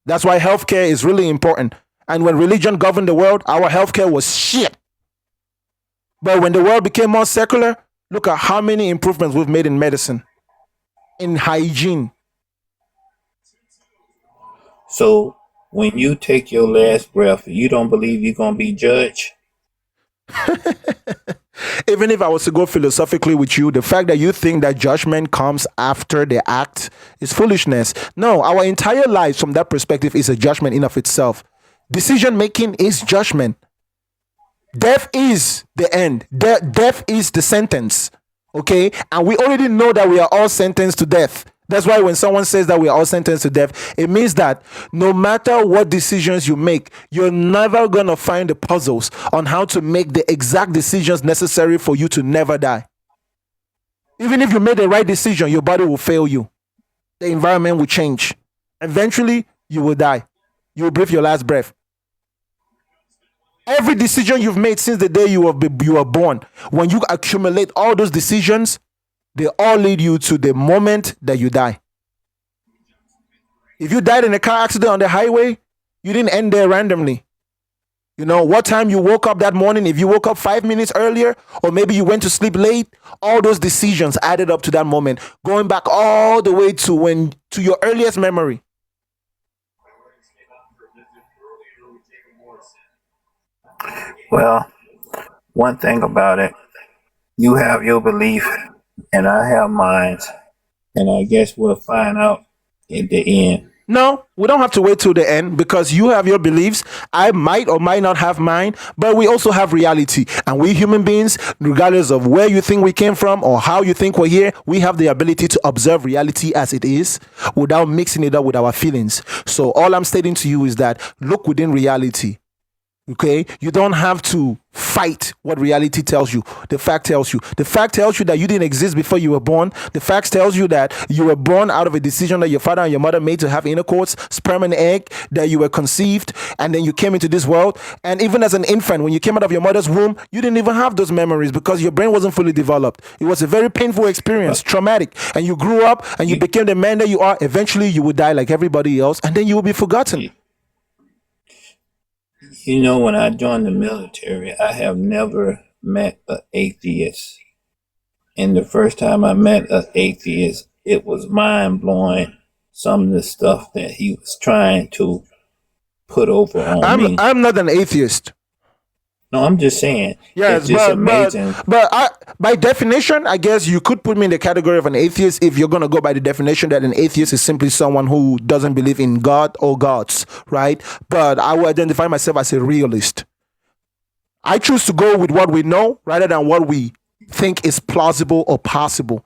That's why healthcare is really important. And when religion governed the world, our healthcare was shit. But when the world became more secular, look at how many improvements we've made in medicine, in hygiene. So when you take your last breath, you don't believe you're gonna be judged? Even if I was to go philosophically with you, the fact that you think that judgment comes after the act is foolishness. No, our entire lives from that perspective is a judgment in of itself. Decision making is judgment. Death is the end. Death is the sentence. Okay? And we already know that we are all sentenced to death. That's why when someone says that we are all sentenced to death, it means that no matter what decisions you make, you're never going to find the puzzles on how to make the exact decisions necessary for you to never die. Even if you made the right decision, your body will fail you. The environment will change. Eventually, you will die. You will breathe your last breath. Every decision you've made since the day you were born, when you accumulate all those decisions, they all lead you to the moment that you die. If you died in a car accident on the highway, you didn't end there randomly. You know, what time you woke up that morning, if you woke up 5 minutes earlier, or maybe you went to sleep late, all those decisions added up to that moment, going back all the way to your earliest memory. Well, one thing about it, you have your belief and I have mine, and I guess we'll find out at the end. No, we don't have to wait till the end, because you have your beliefs. I might or might not have mine, but we also have reality. And we human beings, regardless of where you think we came from or how you think we're here, we have the ability to observe reality as it is without mixing it up with our feelings. So all I'm stating to you is that look within reality. Okay, you don't have to fight what reality tells you. The fact tells you. The fact tells you that you didn't exist before you were born. The fact tells you that you were born out of a decision that your father and your mother made to have intercourse, sperm and egg, that you were conceived, and then you came into this world. And even as an infant, when you came out of your mother's womb, you didn't even have those memories because your brain wasn't fully developed. It was a very painful experience, traumatic. And you grew up and you became the man that you are. Eventually, you would die like everybody else, and then you will be forgotten. You know, when I joined the military, I have never met an atheist. And the first time I met an atheist, it was mind-blowing, some of the stuff that he was trying to put over on me. I'm not an atheist. No, I'm just saying. Yes, it's just amazing. But by definition, I guess you could put me in the category of an atheist if you're going to go by the definition that an atheist is simply someone who doesn't believe in God or gods, right? But I will identify myself as a realist. I choose to go with what we know rather than what we think is plausible or possible.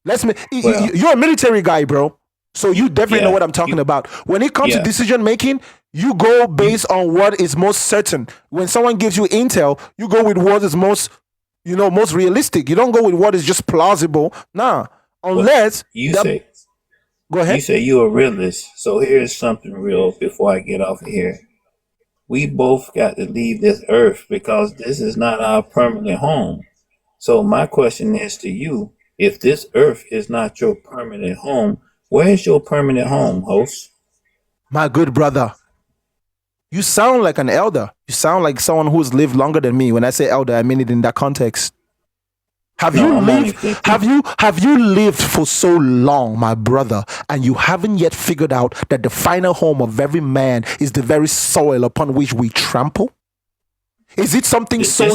You're a military guy, bro. So you definitely know what I'm talking about. When it comes to decision making, you go based on what is most certain. When someone gives you intel, you go with what is most realistic. You don't go with what is just plausible. Nah, unless go ahead. You say you're a realist. So here's something real before I get off of here. We both got to leave this earth because this is not our permanent home. So my question is to you, if this earth is not your permanent home, where's your permanent home, host? My good brother, you sound like an elder. You sound like someone who's lived longer than me. When I say elder, I mean it in that context. Have you lived for so long, my brother, and you haven't yet figured out that the final home of every man is the very soil upon which we trample? Is it something so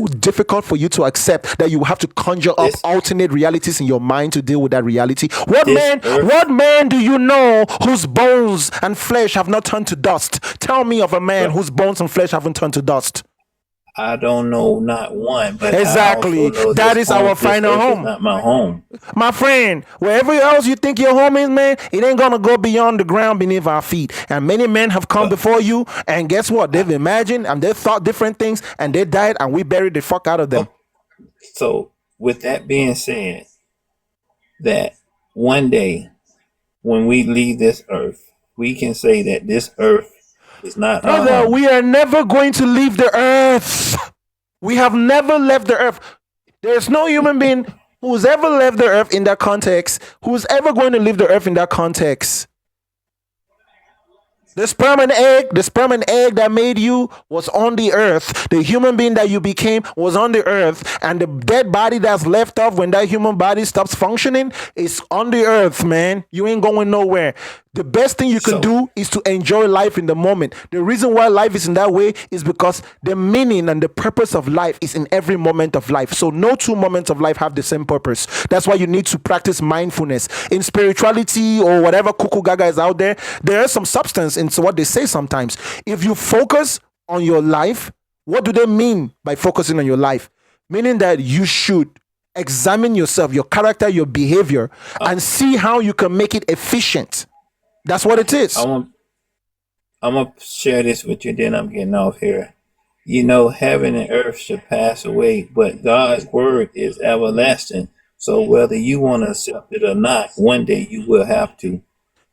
difficult for you to accept that you have to conjure up alternate realities in your mind to deal with that reality? What man do you know whose bones and flesh have not turned to dust? Tell me of a man whose bones and flesh haven't turned to dust. I don't know, not one. But exactly, that is our final home. Not my home, my friend. Wherever else you think your home is, man, it ain't gonna go beyond the ground beneath our feet. And many men have come before you, and guess what? They've imagined and they've thought different things, and they died, and we buried the fuck out of them. So, with that being said, that one day when we leave this earth, we can say that this earth is not our home. We are never going to leave the earth. We have never left the earth. There's no human being who's ever left the earth in that context, who's ever going to leave the earth in that context. The sperm and egg that made you was on the earth. The human being that you became was on the earth. And the dead body that's left off when that human body stops functioning is on the earth, man. You ain't going nowhere. The best thing you can So, do is to enjoy life in the moment. The reason why life is in that way is because the meaning and the purpose of life is in every moment of life. So no two moments of life have the same purpose. That's why you need to practice mindfulness. In spirituality or whatever cuckoo gaga is out there, there is some substance in what they say sometimes. If you focus on your life, what do they mean by focusing on your life? Meaning that you should examine yourself, your character, your behavior, and see how you can make it efficient. That's what it is. I'm gonna share this with you, then I'm getting off here. You know, heaven and earth should pass away, but God's word is everlasting. So whether you want to accept it or not, one day you will have to.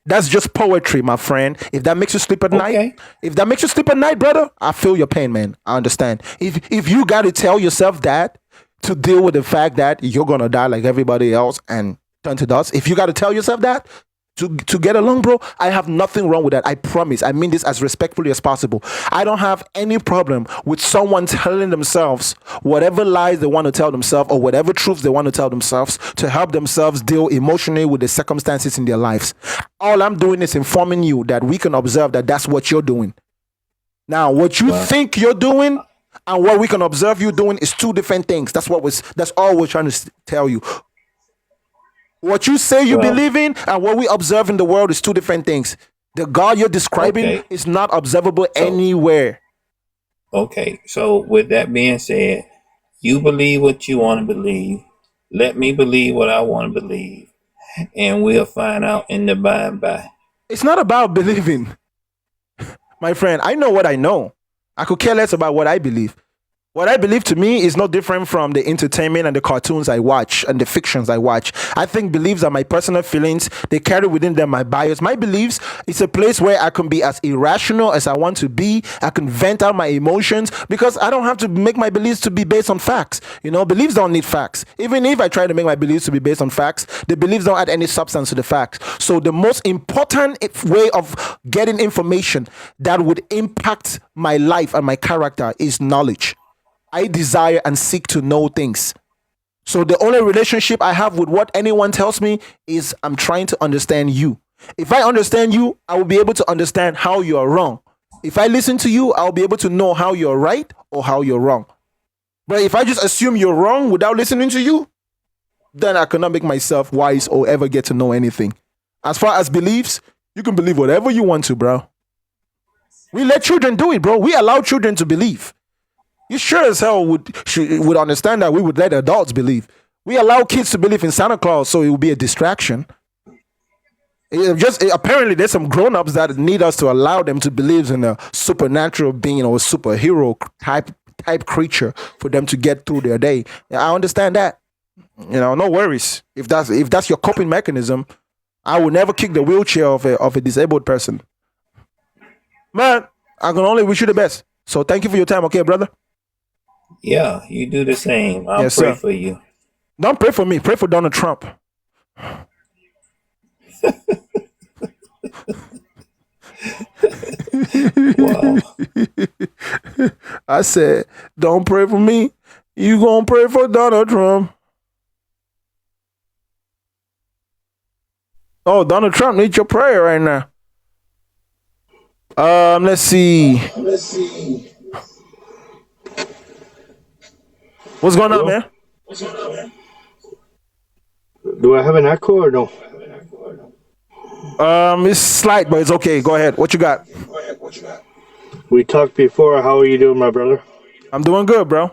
That's just poetry, my friend. If that makes you sleep at night, Okay. if that makes you sleep at night, brother, I feel your pain, man. I understand. If you got to tell yourself that to deal with the fact that you're gonna die like everybody else and turn to dust, if you got to tell yourself that to get along, bro, I have nothing wrong with that. I promise. I mean this as respectfully as possible. I don't have any problem with someone telling themselves whatever lies they want to tell themselves or whatever truths they want to tell themselves to help themselves deal emotionally with the circumstances in their lives. All I'm doing is informing you that we can observe that that's what you're doing. Now, what you Well, think you're doing and what we can observe you doing is two different things. That's all we're trying to tell you. What you say you well, believe in and what we observe in the world is two different things. The God you're describing okay. is not observable So, anywhere. okay. So with that being said, you believe what you want to believe. Let me believe what I want to believe, and we'll find out in the by and by. It's not about believing, my friend. I know what I know. I could care less about what I believe. What I believe to me is no different from the entertainment and the cartoons I watch and the fictions I watch. I think beliefs are my personal feelings. They carry within them my bias. My beliefs is a place where I can be as irrational as I want to be. I can vent out my emotions because I don't have to make my beliefs to be based on facts. You know, beliefs don't need facts. Even if I try to make my beliefs to be based on facts, the beliefs don't add any substance to the facts. So the most important way of getting information that would impact my life and my character is knowledge. I desire and seek to know things. So the only relationship I have with what anyone tells me is I'm trying to understand you. If I understand you, I will be able to understand how you are wrong. If I listen to you, I'll be able to know how you're right or how you're wrong. But if I just assume you're wrong without listening to you, then I cannot make myself wise or ever get to know anything. As far as beliefs, you can believe whatever you want to, bro. We let children do it, bro. We allow children to believe. You sure as hell would understand that we would let adults believe. We allow kids to believe in Santa Claus, so it will be a distraction. Apparently there's some grown-ups that need us to allow them to believe in a supernatural being or a superhero type creature for them to get through their day. I understand that. You know, no worries. If that's your coping mechanism, I will never kick the wheelchair of a disabled person. Man, I can only wish you the best. So thank you for your time, okay, brother? Yeah, you do the same. I'll Yes, pray sir. for you. Don't pray for me. Pray for Donald Trump. Wow. I said, don't pray for me. You gonna pray for Donald Trump. Oh, Donald Trump needs your prayer right now. Let's see. What's going on, Hello? man? Do I have an echo or no? It's slight, but it's okay. Go ahead. What you got? We talked before. How are you doing, my brother? I'm doing good, bro.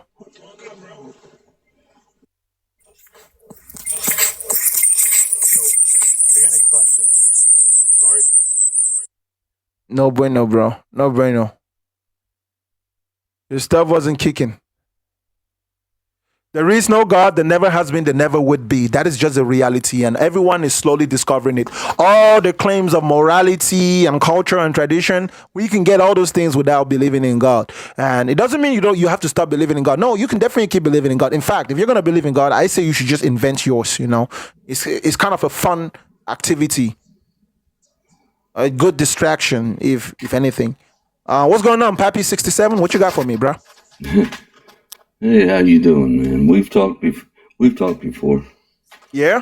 I got a question. Sorry. No bueno, bro. No bueno. Your stuff wasn't kicking. There is no God, there never has been, there never would be. That is just a reality, and everyone is slowly discovering it. All the claims of morality and culture and tradition, we can get all those things without believing in God. And it doesn't mean you have to stop believing in God. No, you can definitely keep believing in God. In fact, if you're gonna believe in God, I say you should just invent yours. You know, it's kind of a fun activity. a good distraction, if anything. What's going on, Pappy 67? What you got for me, bro? Hey, how you doing, man? We've talked before. Yeah.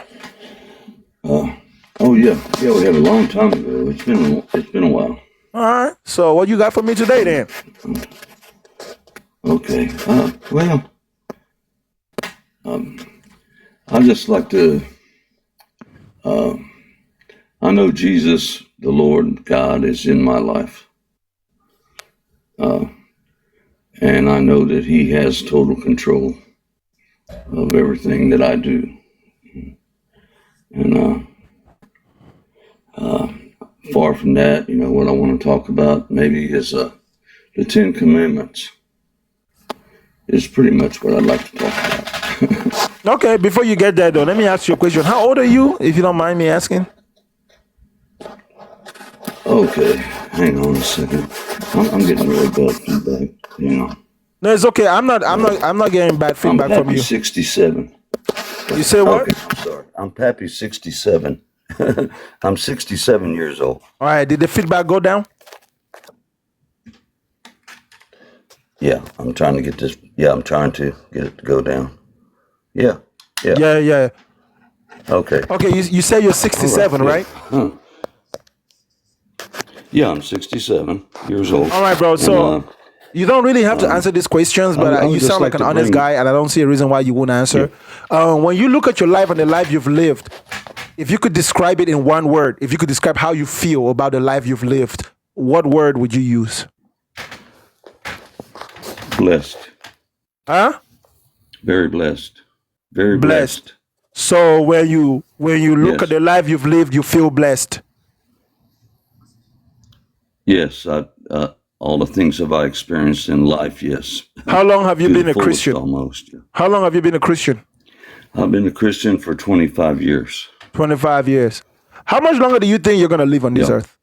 Oh yeah, we had a long time ago. It's been a while. All right. So what you got for me today, then? Okay. Well, I just like to. I know Jesus, the Lord God, is in my life, and I know that He has total control of everything that I do. And far from that, what I want to talk about maybe is the 10 Commandments. Is pretty much what I'd like to talk about. Okay, before you get there, though, let me ask you a question. How old are you, if you don't mind me asking? Okay, hang on a second. I'm getting really bad feedback. No, it's okay. I'm not getting bad feedback from you. 67. You say what? Okay, I'm sorry. I'm Pappy 67. I'm 67 years old. All right. Did the feedback go down? Yeah, I'm trying to get this. Yeah, I'm trying to get it to go down. Yeah. Yeah. Okay. Okay. You say you're 67, right? Huh. Yeah, I'm 67 years old. All right, bro. So you don't really have to answer these questions, but you sound like an honest guy, and I don't see a reason why you wouldn't answer. Yeah. When you look at your life and the life you've lived, if you could describe it in one word, if you could describe how you feel about the life you've lived, what word would you use? Blessed. Huh? Very blessed. Very blessed. So when you look at the life you've lived, you feel blessed. Yes, all the things that I experienced in life, yes. How long have you been a Christian? Almost. Yeah. How long have you been a Christian? I've been a Christian for 25 years. 25 years. How much longer do you think you're going to live on this earth?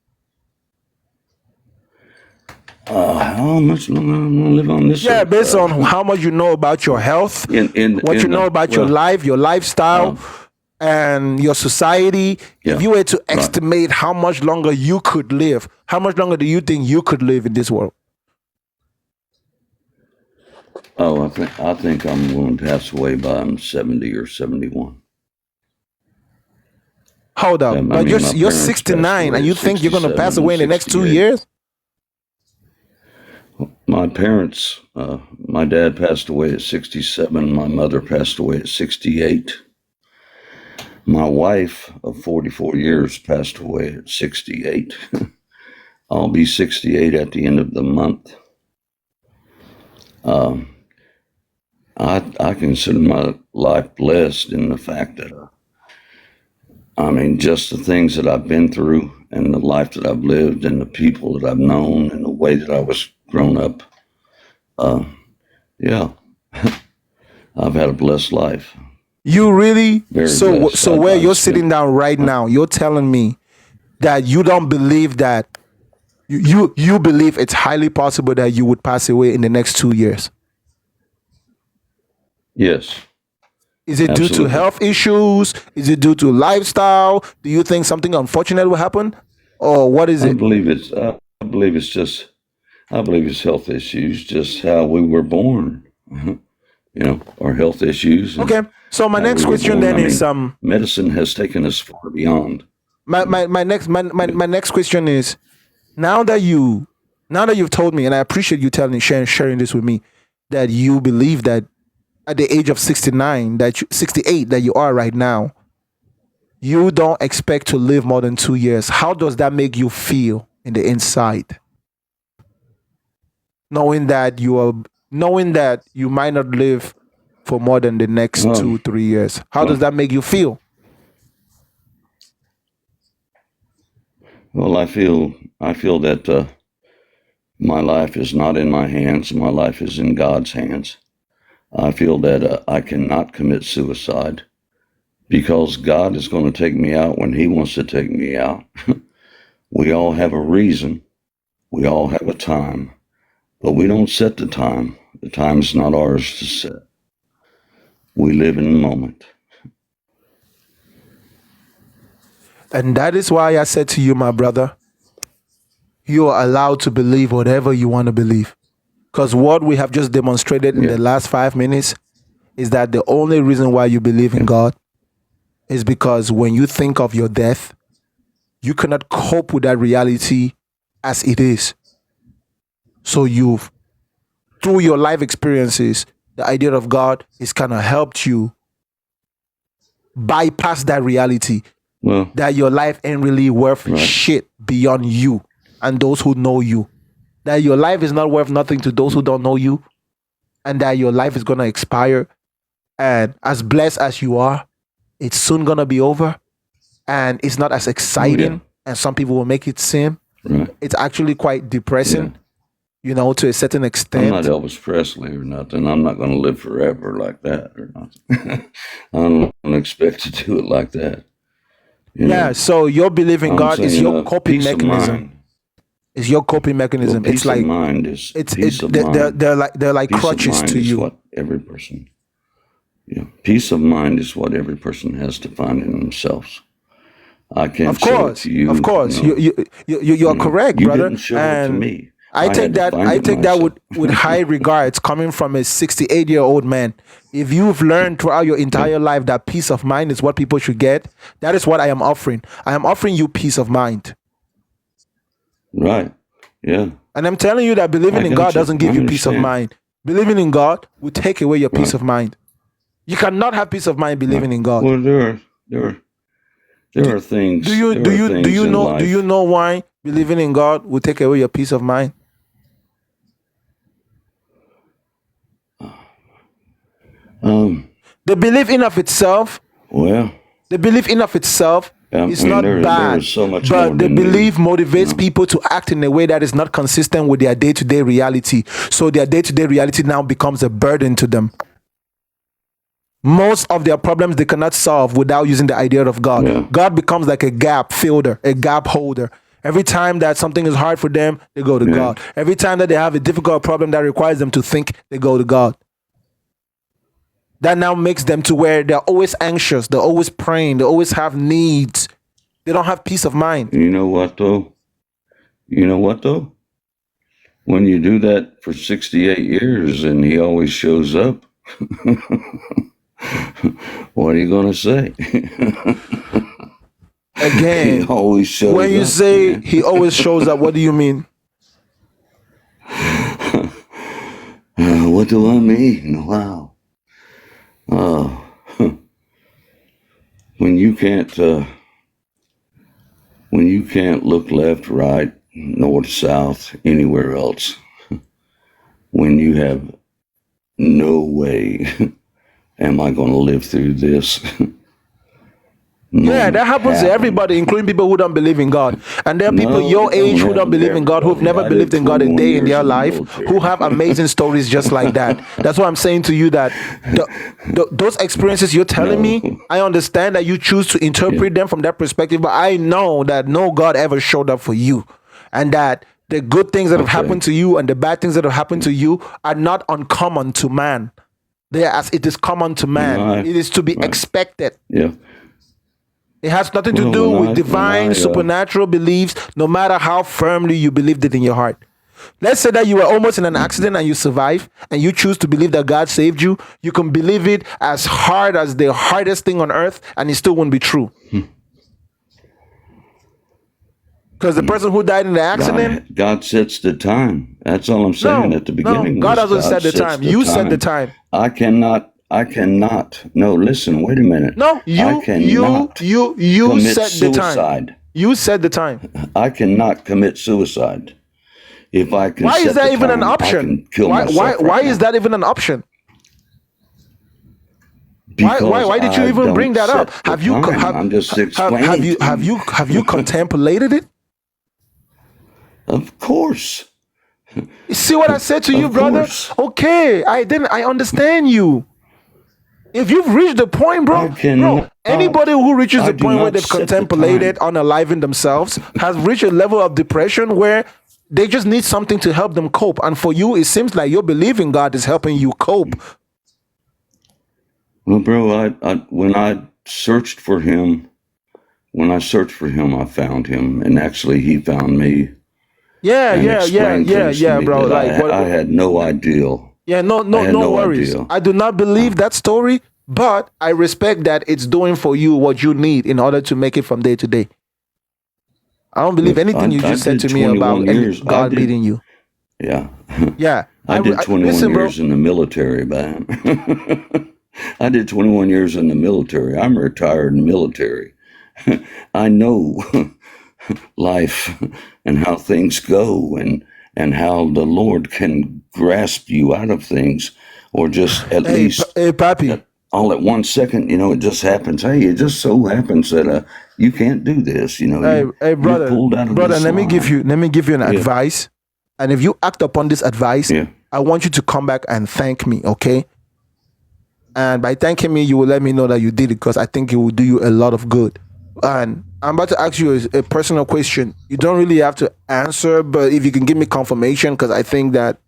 How much longer I'm going to live on this earth? Yeah, based on how much you know about your health, what you know about your life, your lifestyle, and your society. If you were to estimate how much longer you could live, how much longer do you think you could live in this world? Oh, I think I'm going to pass away by I'm 70 or 71. Hold up. But you're 69 and you think you're going to pass away in the next 2 years? My parents, my dad passed away at 67. My mother passed away at 68. My wife of 44 years passed away at 68. I'll be 68 at the end of the month. I consider my life blessed in the fact that, just the things that I've been through and the life that I've lived and the people that I've known and the way that I was grown up. I've had a blessed life. You really? Very so blessed. Where you're sitting down right now, you're telling me that you don't believe that you believe it's highly possible that you would pass away in the next 2 years. Yes. Is it due to health issues? Is it due to lifestyle? Do you think something unfortunate will happen? Or what is it? I believe it's health issues, just how we were born. Our health issues. Okay. So my next question then is medicine has taken us far beyond. My next question is, now that you've told me, and I appreciate you sharing this with me, that you believe that at the age of 68 that you are right now, you don't expect to live more than 2 years. How does that make you feel in the inside? Knowing that you might not live for more than the next 2-3 years. How does that make you feel? Well, I feel that my life is not in my hands. My life is in God's hands. I feel that I cannot commit suicide because God is going to take me out when He wants to take me out. We all have a reason. We all have a time, but we don't set the time. The time is not ours to set. We live in the moment. And that is why I said to you, my brother, you are allowed to believe whatever you want to believe. Because what we have just demonstrated in Yeah. the last 5 minutes is that the only reason why you believe in Yeah. God is because when you think of your death, you cannot cope with that reality as it is. So you've, through your life experiences, the idea of God is kind of helped you bypass that reality Well, that your life ain't really worth right. shit beyond you and those who know you. That your life is not worth nothing to those who don't know you, and that your life is gonna expire. And as blessed as you are, it's soon gonna be over, and it's not as exciting as some people will make it seem. Right. It's actually quite depressing, Yeah. to a certain I'm extent. not Elvis Presley or nothing. I'm not going to live forever like that or nothing. I don't expect to do it like that. You Yeah, know, so your belief in I'm God is saying your coping peace of mechanism. mind. It's your coping Well, mechanism. It's peace of like mind is peace of they're mind. they're like Peace of crutches mind to is you. what every person. Yeah, peace of mind is what every person has to find in themselves. I can't Of show it course, to you. of course, You know, you're correct, you brother. didn't show it to And me. I had to find I it take that myself. with high regards coming from a 68-year-old man. If you've learned throughout your entire life that peace of mind is what people should get, that is what I am offering. I am offering you peace of mind. Right. Yeah. And I'm telling you that believing I in God got you. doesn't give I you peace of understand. mind. Believing in God will take away your peace Right. of mind. You cannot have peace of mind believing in God. Well, there are things. Do you in life. do you know why believing in God will take away your peace of mind? The belief in of itself, Well, the belief in of itself is not there bad, is so much more but the than belief motivates people to act in a way that is not consistent with their day-to-day reality. So their day-to-day reality now becomes a burden to them. Most of their problems they cannot solve without using the idea of God. Yeah. God becomes like a gap fielder, a gap holder. Every time that something is hard for them, they go to God. Every time that they have a difficult problem that requires them to think, they go to God. That now makes them to where they're always anxious, they're always praying, they always have needs. They don't have peace of mind. You know what though? When you do that for 68 years and he always shows up, what are you going to say? Again, he always shows when you up, say man. he always shows up, what do you mean? What do I mean? Wow. When you can't look left, right, north, south, anywhere else, when you have no way am I going to live through this. Yeah, that happens to everybody, including people who don't believe in God. And there are people your age who don't believe in God, who've never believed in God a day in their life, who have amazing stories just like that. That's why I'm saying to you that those experiences you're telling me, I understand that you choose to interpret them from that perspective, but I know that no God ever showed up for you. And that the good things that have happened to you and the bad things that have happened to you are not uncommon to man. They are as it is common to man. It is to be expected. Yeah. It has nothing to do with divine, supernatural beliefs, no matter how firmly you believed it in your heart. Let's say that you were almost in an accident and you survive, and you choose to believe that God saved you. You can believe it as hard as the hardest thing on earth, and it still won't be true. Because the person who died in the accident, God sets the time. That's all I'm saying at the beginning. No, God doesn't set the time. You set the time. I cannot. No, listen. Wait a minute. No, you set the time. You set the time. I cannot commit suicide. If I can. Why is that even an option? Why is that even an option? Why did you even bring that up? I'm just explaining. Have you contemplated it? Of course. You see what I said to you, brother? Okay, I understand you. If you've reached the point, bro, anybody who reaches the point where they've contemplated unaliving themselves has reached a level of depression where they just need something to help them cope. And for you, it seems like your belief in God is helping you cope. Well, bro, when I searched for him, I found him, and actually he found me. Yeah, and yeah, yeah, explain yeah, things to yeah, me bro. that Like what? I had no idea. Yeah, no, I no, had no no worries. idea. I do not believe that story, but I respect that it's doing for you what you need in order to make it from day to day. I don't believe anything you I just said did to me 21 about years. God meeting you. Yeah. Yeah, I did 21 listen, bro. years in the military, man. I did 21 years in the military. I'm retired in the military. I know life and how things go and how the Lord can grasp you out of things, or just at least Hey, Papi. all at 1 second, it just happens. Hey, it just so happens that you can't do this. Hey, You're brother, pulled out of brother. this Let me give you an Yeah. advice, and if you act upon this advice, Yeah. I want you to come back and thank me, okay? And by thanking me, you will let me know that you did it, because I think it will do you a lot of good. And I'm about to ask you a personal question. You don't really have to answer, but if you can give me confirmation, because I think that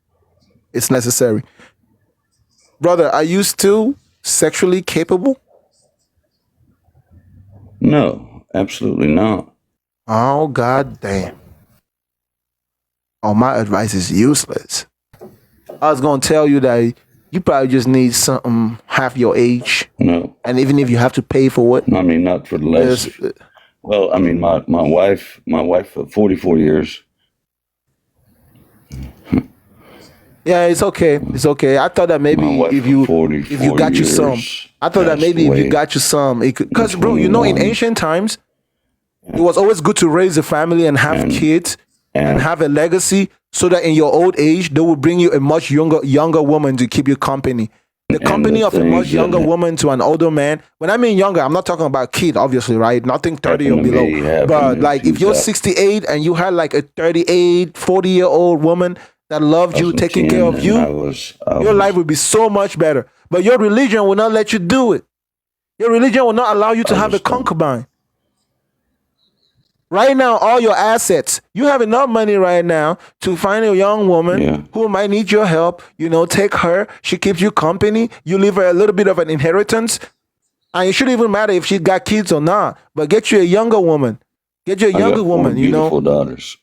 it's necessary. Brother, are you still sexually capable? No, absolutely not. Oh, god damn. Oh, my advice is useless. I was going to tell you that you probably just need something half your age. No. And even if you have to pay for it. I mean, not for the last. Well, I mean, my wife for 44 years. Yeah, it's okay. It's okay. I thought that maybe if you got you some, I thought that maybe if you got you some, it could. Because, bro, in ancient times, it was always good to raise a family and have kids and have a legacy, so that in your old age they will bring you a much younger woman to keep you company. The company of a much younger woman to an older man. When I mean younger, I'm not talking about kid, obviously, right? Nothing 30 or below. But like if you're 68 and you had like a 38, 40-year-old woman that loved you, taking care of you, your life would be so much better. But your religion will not let you do it. Your religion will not allow you to have a concubine. Right now, all your assets, you have enough money right now to find a young woman who might need your help. Take her. She keeps you company. You leave her a little bit of an inheritance. And it shouldn't even matter if she got kids or not. But get you a younger woman. Get you a younger woman, beautiful daughters.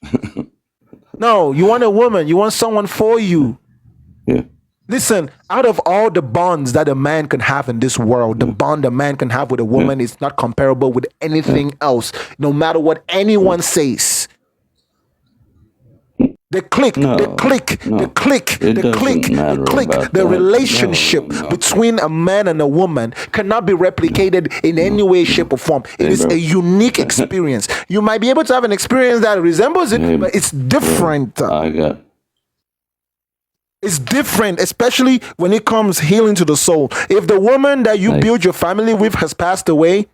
No, you want a woman. You want someone for you. Yeah. Listen, out of all the bonds that a man can have in this world, the bond a man can have with a woman is not comparable with anything else, no matter what anyone says. The relationship between a man and a woman cannot be replicated in any way, shape, or form. It is a unique experience. You might be able to have an experience that resembles it, but it's different. It's different, especially when it comes healing to the soul. If the woman that you build your family with has passed away,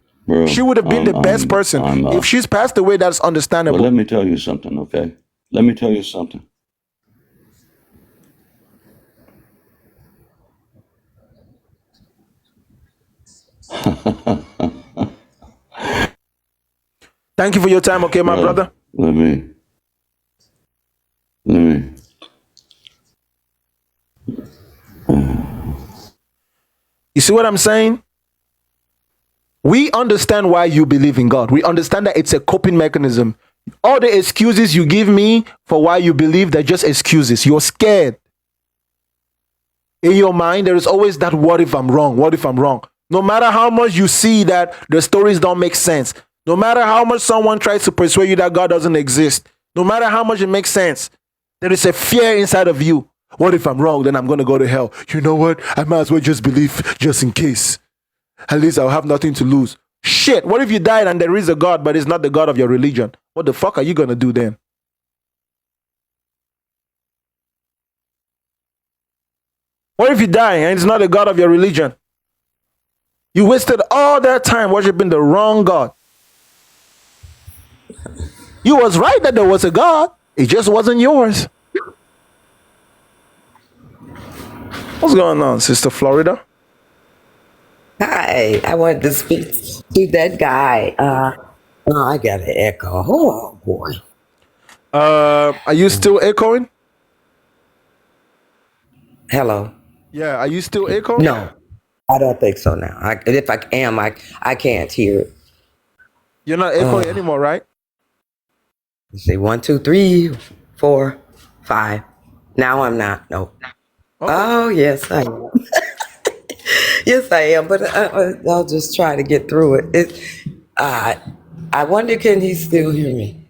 she would have been the best person. If she's passed away, that's understandable. Well, let me tell you something, okay? Let me tell you something. Thank you for your time, okay, my brother? Let me. You see what I'm saying? We understand why you believe in God. We understand that it's a coping mechanism. All the excuses you give me for why you believe, they're just excuses. You're scared. In your mind, there is always that what if I'm wrong? What if I'm wrong? No matter how much you see that the stories don't make sense, no matter how much someone tries to persuade you that God doesn't exist, no matter how much it makes sense, there is a fear inside of you. What if I'm wrong? Then I'm going to go to hell. You know what? I might as well just believe just in case. At least I'll have nothing to lose. Shit, what if you died and there is a God, but it's not the God of your religion? What the fuck are you going to do then? What if you die and it's not the God of your religion? You wasted all that time worshiping the wrong God. You was right that there was a God. It just wasn't yours. What's going on, Sister Florida? Hi, I wanted to speak to that guy. I got an echo. Oh boy. Are you still echoing? Hello. Yeah, are you still echoing? No, I don't think so now. If I am, I can't hear it. You're not echoing anymore, right? Say 1, 2, 3, 4, 5. Now I'm not. Nope. Okay. Oh, yes, I am. Yes, I am. But I'll just try to get through it. I wonder, can he still hear me?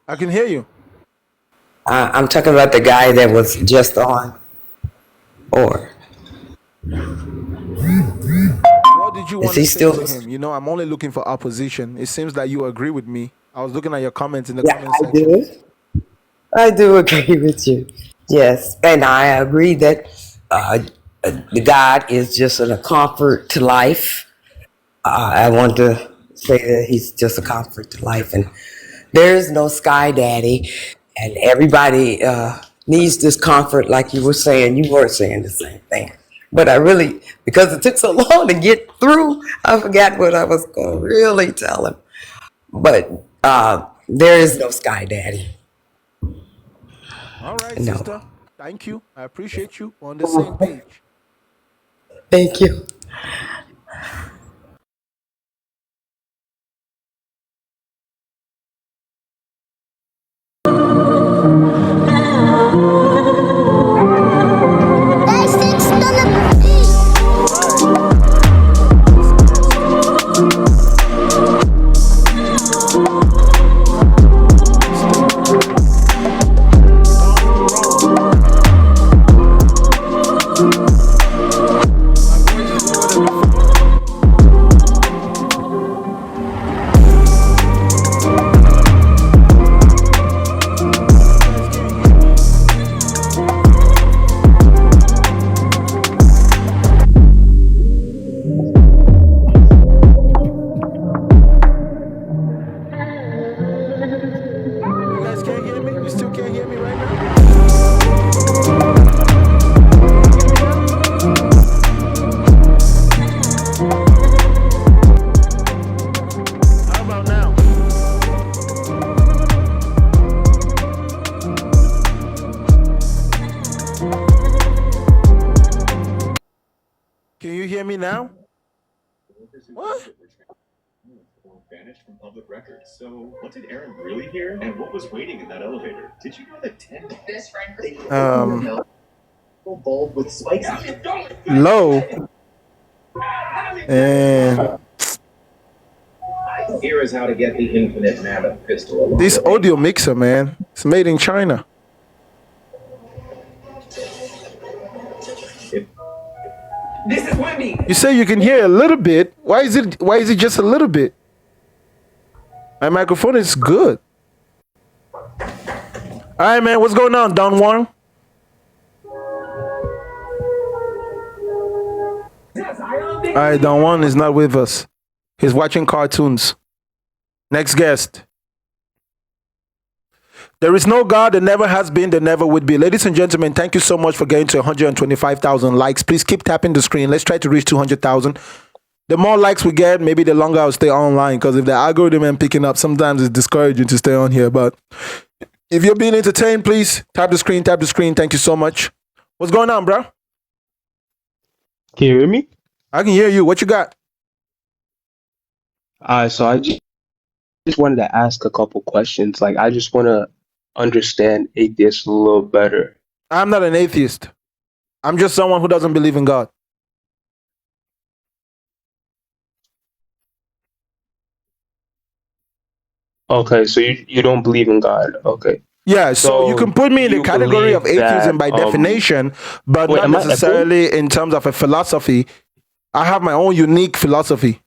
I can hear you. I'm talking about the guy that was just on. Or What did you is want to he say to still? him? You know, I'm only looking for opposition. It seems that you agree with me. I was looking at your comments in the Yeah, comment I section. do. I do agree with you. Yes, and I agree that the God is just a comfort to life. I want to say that he's just a comfort to life, and there is no sky daddy, and everybody needs this comfort, like you were saying. You were saying the same thing, but I really, because it took so long to get through, I forgot what I was going to really tell him. But there is no sky daddy. All right, No. sister. Thank you. I appreciate you. We're on the same page. Thank you. You guys can't hear me? You still can't hear me right now? How about now? Can you hear me now? What? Vanished from public records. So, what did Aaron really hear, and what was waiting in that elevator? Did you know that 10 this bulb with spikes? Low. And Here is how to get the infinite mammoth pistol. this audio mixer, man, it's made in China. This is Wendy. You say you can hear a little bit. Why is it just a little bit? My microphone is good. All right, man, what's going on, Don Juan? All right, Don Juan is not with us. He's watching cartoons. Next guest. There is no God, there never has been, there never would be. Ladies and gentlemen, thank you so much for getting to 125,000 likes. Please keep tapping the screen. Let's try to reach 200,000. The more likes we get, maybe the longer I'll stay online, because if the algorithm ain't picking up, sometimes it's discouraging to stay on here. But if you're being entertained, please tap the screen, tap the screen. Thank you so much. What's going on, bro? Can you hear me? I can hear you. What you got? So I just wanted to ask a couple questions. Like, I just want to understand atheists a little better. I'm not an atheist. I'm just someone who doesn't believe in God. Okay, so you don't believe in God. Okay. Yeah, so you can put me in the you category of believe atheism that, by definition, but wait, not am I echoing? necessarily in terms of a philosophy. I have my own unique philosophy.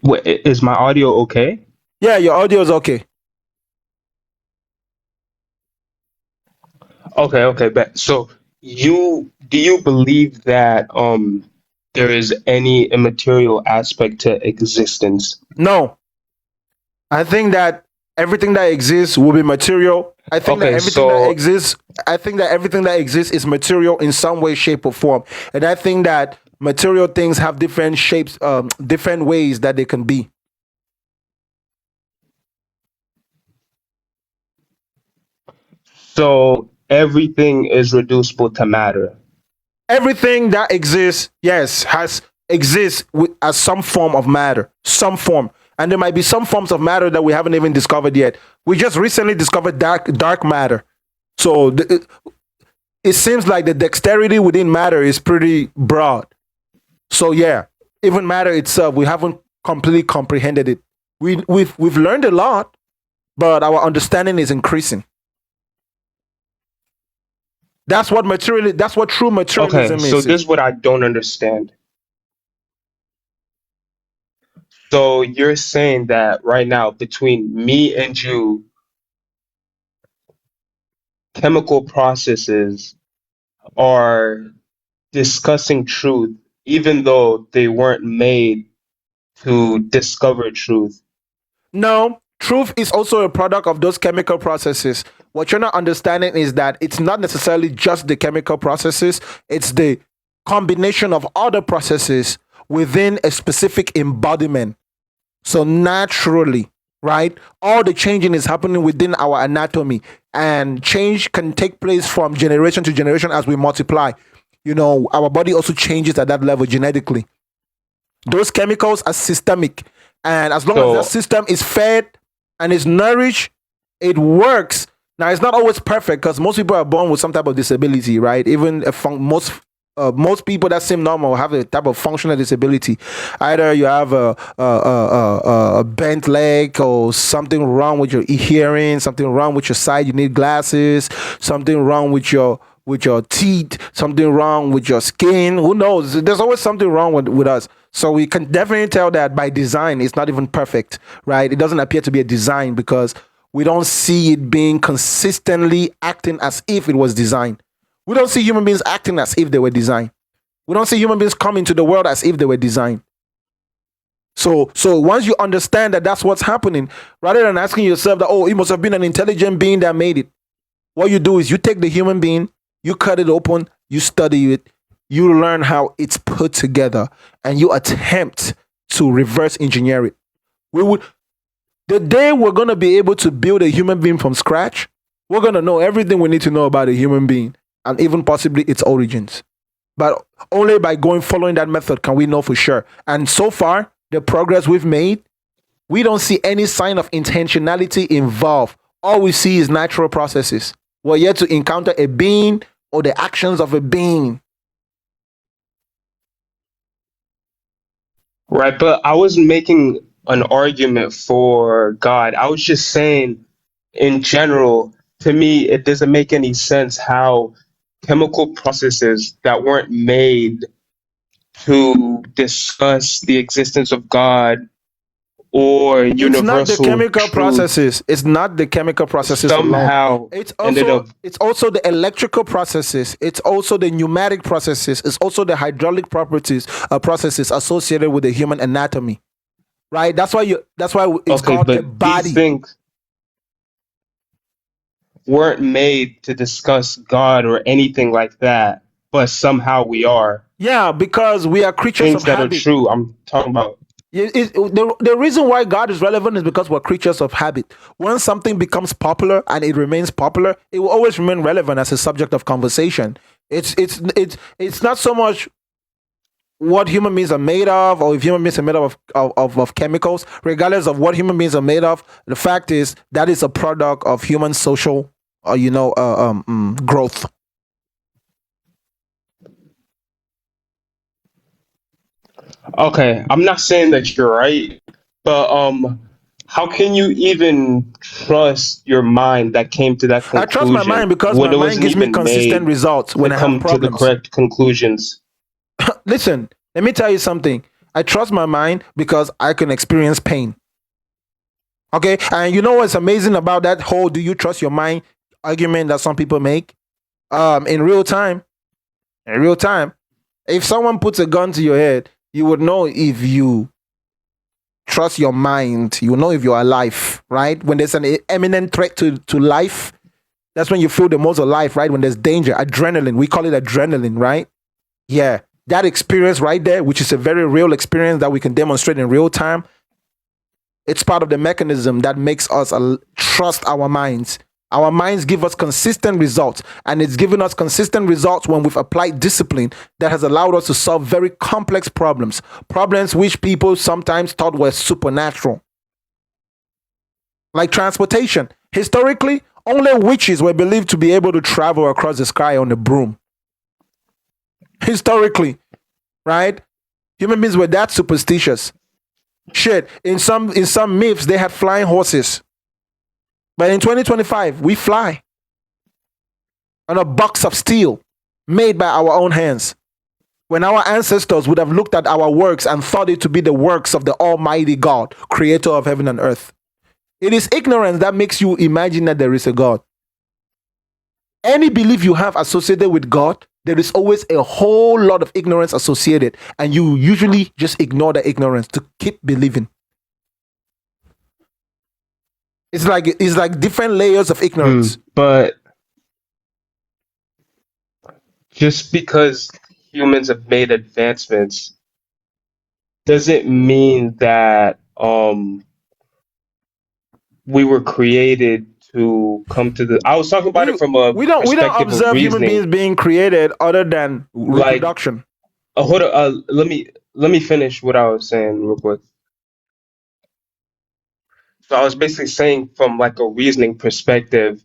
Wait, is my audio okay? Yeah, your audio is okay. Okay, bet. So do you believe that there is any immaterial aspect to existence? No, I think that everything that exists will be material. I think that Okay, everything that so exists, I think that everything that exists is material in some way, shape, or form. And I think that material things have different shapes, different ways that they can be. so everything is reducible to matter. Everything that exists, yes, exists as some form of matter, some form. And there might be some forms of matter that we haven't even discovered yet. We just recently discovered dark matter. So it seems like the dexterity within matter is pretty broad. So yeah, even matter itself, we haven't completely comprehended it. We've learned a lot, but our understanding is increasing. That's what true Okay, materialism so is. this is what I don't understand. So you're saying that right now between me and you, chemical processes are discussing truth, even though they weren't made to discover truth. No, truth is also a product of those chemical processes. What you're not understanding is that it's not necessarily just the chemical processes, it's the combination of other processes within a specific embodiment. So naturally, right, all the changing is happening within our anatomy, and change can take place from generation to generation as we multiply. Our body also changes at that level genetically. Those chemicals are systemic, and as long as that So, system is fed and is nourished, it works. Now, it's not always perfect because most people are born with some type of disability, right? Even most people that seem normal have a type of functional disability. Either you have a bent leg, or something wrong with your hearing, something wrong with your sight, you need glasses, something wrong with your teeth, something wrong with your skin. Who knows? There's always something wrong with us. So we can definitely tell that by design, it's not even perfect, right? It doesn't appear to be a design because we don't see it being consistently acting as if it was designed. We don't see human beings acting as if they were designed. We don't see human beings coming to the world as if they were designed. So once you understand that that's what's happening, rather than asking yourself that, oh, it must have been an intelligent being that made it, what you do is you take the human being, you cut it open, you study it, you learn how it's put together, and you attempt to reverse engineer it. The day we're going to be able to build a human being from scratch, we're going to know everything we need to know about a human being, and even possibly its origins. But only by following that method can we know for sure. And so far, the progress we've made, we don't see any sign of intentionality involved. All we see is natural processes. We're yet to encounter a being or the actions of a being. right, but I wasn't making an argument for God. I was just saying, in general, to me, it doesn't make any sense how chemical processes that weren't made to discuss the existence of God or It's not the universal chemical truth processes. It's not the chemical processes alone. somehow ended up. It's also the electrical processes. It's also the pneumatic processes. It's also the hydraulic processes associated with the human anatomy. Right? That's why it's Okay, called a but these body. things weren't made to discuss God or anything like that, but somehow we are. Yeah, because we are creatures Things of that are habit. true, I'm talking about. The reason why God is relevant is because we're creatures of habit. When something becomes popular and it remains popular, it will always remain relevant as a subject of conversation. It's not so much what human beings are made of, or if human beings are made of chemicals. Regardless of what human beings are made of, the fact is that is a product of human social growth. Okay, I'm not saying that you're right, but how can you even trust your mind that came to that I trust my mind conclusion because when my it mind wasn't gives me even consistent made results to when I have come to the problems. correct conclusions? Listen, let me tell you something. I trust my mind because I can experience pain. Okay, and you know what's amazing about that whole "do you trust your mind" argument that some people make? In real time, if someone puts a gun to your head, you would know if you trust your mind. You know if you're alive, right? When there's an imminent threat to life, that's when you feel the most alive, right? When there's danger, adrenaline. We call it adrenaline, right? Yeah, that experience right there, which is a very real experience that we can demonstrate in real time. It's part of the mechanism that makes us trust our minds. Our minds give us consistent results, and it's given us consistent results when we've applied discipline that has allowed us to solve very complex problems, problems which people sometimes thought were supernatural. Like transportation. Historically, only witches were believed to be able to travel across the sky on a broom. Historically, right? Human beings were that superstitious. Shit, in some myths, they had flying horses. But in 2025, we fly on a box of steel made by our own hands. When our ancestors would have looked at our works and thought it to be the works of the Almighty God, creator of heaven and earth. It is ignorance that makes you imagine that there is a God. Any belief you have associated with God, there is always a whole lot of ignorance associated, and you usually just ignore the ignorance to keep believing. It's like different layers of ignorance. But just because humans have made advancements doesn't mean that we were created to come to the. I was talking about it from a We don't perspective of observe human beings reasoning. being created other than Like, reproduction. hold on, let me finish what I was saying real quick. So I was basically saying from like a reasoning perspective,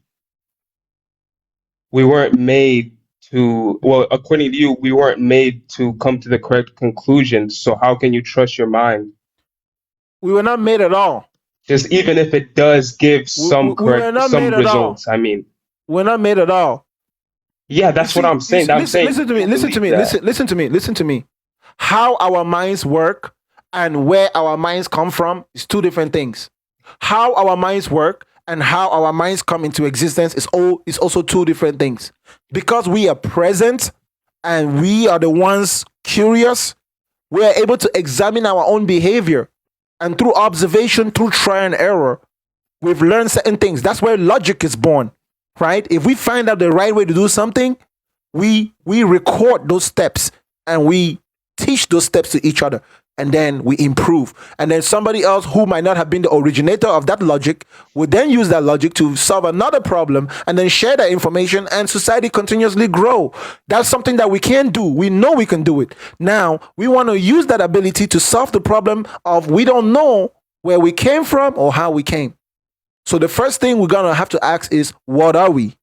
we weren't made to, well, according to you, we weren't made to come to the correct conclusion. So how can you trust your mind? We were not made at all. Just even if it does give some We were not made at all. results. I mean, we're not made at all. Yeah, that's what I'm saying. Listen to me. How our minds work and where our minds come from is two different things. How our minds work and how our minds come into existence is also two different things. Because we are present and we are the ones curious, we are able to examine our own behavior. And through observation, through trial and error, we've learned certain things. That's where logic is born, right? If we find out the right way to do something, we record those steps and we teach those steps to each other, and then we improve. And then somebody else who might not have been the originator of that logic would then use that logic to solve another problem and then share that information, and society continuously grow. That's something that we can do. We know we can do it. Now, we want to use that ability to solve the problem of we don't know where we came from or how we came. So the first thing we're going to have to ask is, what are we?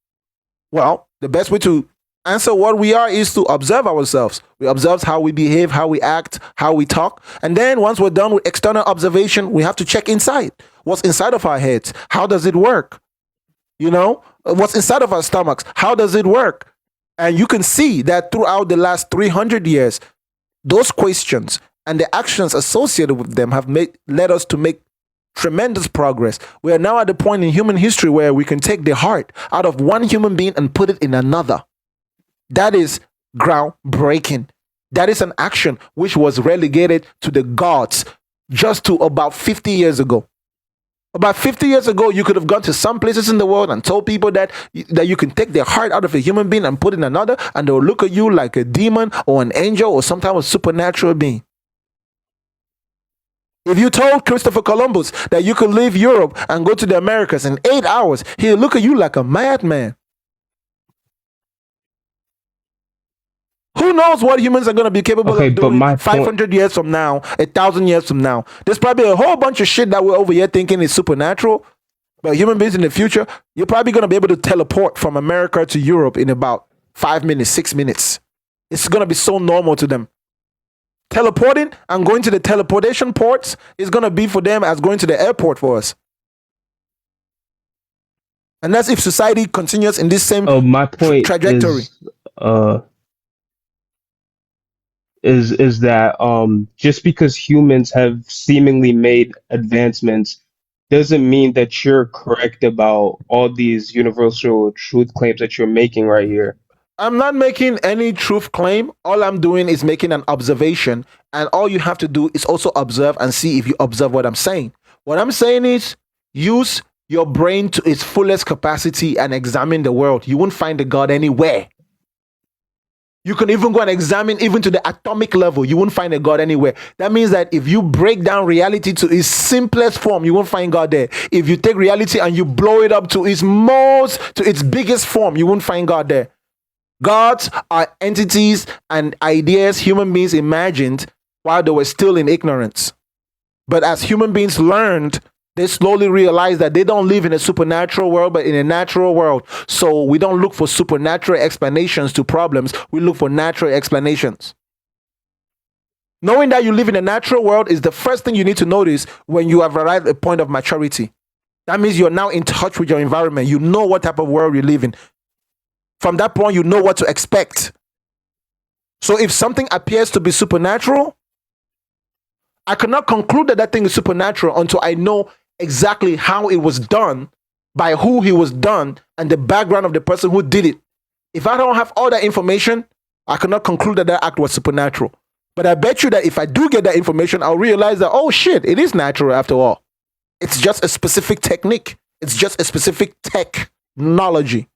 Well, the best way to answer what we are is to observe ourselves. We observe how we behave, how we act, how we talk. And then once we're done with external observation, we have to check inside. What's inside of our heads? How does it work? You know, what's inside of our stomachs? How does it work? And you can see that throughout the last 300 years, those questions and the actions associated with them have led us to make tremendous progress. We are now at the point in human history where we can take the heart out of one human being and put it in another. That is groundbreaking. That is an action which was relegated to the gods just to about 50 years ago. About 50 years ago, you could have gone to some places in the world and told people that you can take their heart out of a human being and put it in another, and they'll look at you like a demon or an angel or some type of supernatural being. If you told Christopher Columbus that you could leave Europe and go to the Americas in 8 hours, he'll look at you like a madman. Who knows what humans are going to be capable of doing 500 years from now, 1,000 years from now? There's probably a whole bunch of shit that we're over here thinking is supernatural. But human beings in the future, you're probably going to be able to teleport from America to Europe in about 5 minutes, 6 minutes. It's going to be so normal to them. Teleporting and going to the teleportation ports is going to be for them as going to the airport for us. And that's if society continues in this same my point trajectory. Is that just because humans have seemingly made advancements doesn't mean that you're correct about all these universal truth claims that you're making right here. I'm not making any truth claim. All I'm doing is making an observation, and all you have to do is also observe and see if you observe what I'm saying. What I'm saying is use your brain to its fullest capacity and examine the world. You won't find a God anywhere. You can even go and examine even to the atomic level. You won't find a God anywhere. That means that if you break down reality to its simplest form, you won't find God there. If you take reality and you blow it up to its biggest form, you won't find God there. Gods are entities and ideas human beings imagined while they were still in ignorance. But as human beings learned, they slowly realized that they don't live in a supernatural world, but in a natural world. So we don't look for supernatural explanations to problems. We look for natural explanations. Knowing that you live in a natural world is the first thing you need to notice when you have arrived at a point of maturity. That means you're now in touch with your environment. You know what type of world you live in. From that point, you know what to expect. So if something appears to be supernatural, I cannot conclude that that thing is supernatural until I know exactly how it was done, by who it was done, and the background of the person who did it. If I don't have all that information, I cannot conclude that that act was supernatural. But I bet you that if I do get that information, I'll realize that, oh shit, it is natural after all. It's just a specific technique. It's just a specific technology.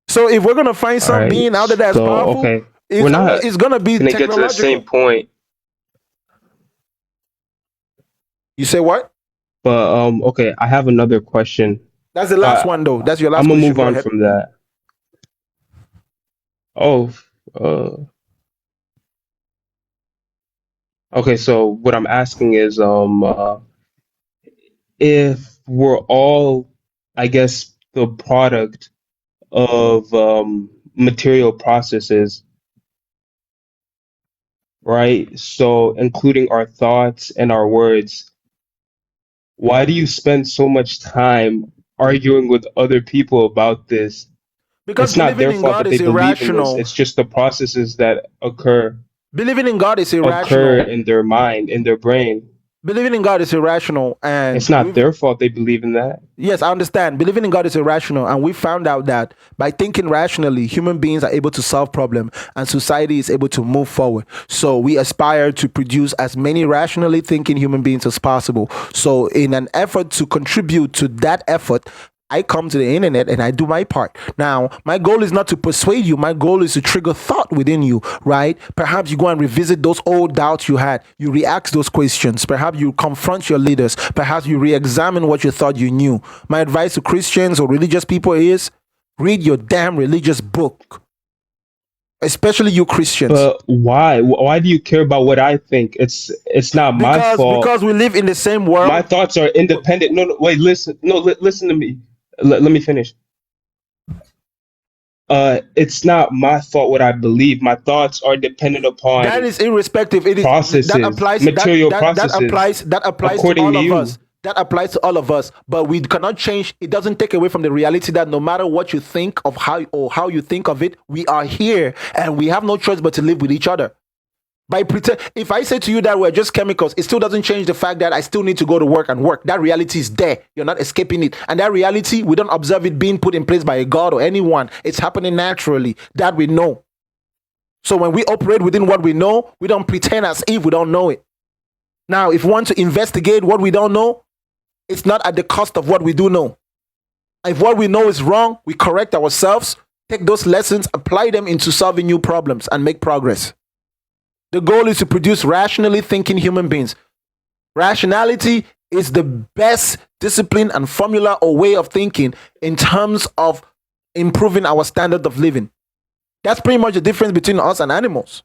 So if we're going to find some being out there that's powerful, okay, it's going to be gonna get to the same point. You say what? But okay, I have another question. That's the last one though. That's your last I'm gonna question. move on from that. Okay, so what I'm asking is if we're all, I guess, the product of material processes, right? So including our thoughts and our words, why do you spend so much time arguing with other people about this? Because it's not their fault God that they is believe in this. irrational. It's just the processes that occur Believing in God is irrational. in their mind, in their brain. Believing in God is irrational, and it's not their fault they believe in that. Yes, I understand. Believing in God is irrational, and we found out that by thinking rationally, human beings are able to solve problems, and society is able to move forward. So we aspire to produce as many rationally thinking human beings as possible. So in an effort to contribute to that effort, I come to the internet and I do my part. Now, my goal is not to persuade you. My goal is to trigger thought within you, right? Perhaps you go and revisit those old doubts you had. You re-ask those questions. Perhaps you confront your leaders. Perhaps you re-examine what you thought you knew. My advice to Christians or religious people is read your damn religious book. Especially you Christians. But why? Why do you care about what I think? It's not my fault. Because we live in the same world. My thoughts are independent. No, wait, listen. No, listen to me. Let me finish. It's not my fault what I believe. My thoughts are dependent upon that is irrespective. It is processes, that applies material processes. That applies to all of us. That applies to all of us, but we cannot change. It doesn't take away from the reality that no matter what you think of how you think of it, we are here and we have no choice but to live with each other. If I say to you that we're just chemicals, it still doesn't change the fact that I still need to go to work and work. That reality is there. You're not escaping it. And that reality, we don't observe it being put in place by a God or anyone. It's happening naturally. That we know. So when we operate within what we know, we don't pretend as if we don't know it. Now, if we want to investigate what we don't know, it's not at the cost of what we do know. If what we know is wrong, we correct ourselves, take those lessons, apply them into solving new problems, and make progress. The goal is to produce rationally thinking human beings. Rationality is the best discipline and formula or way of thinking in terms of improving our standard of living. That's pretty much the difference between us and animals.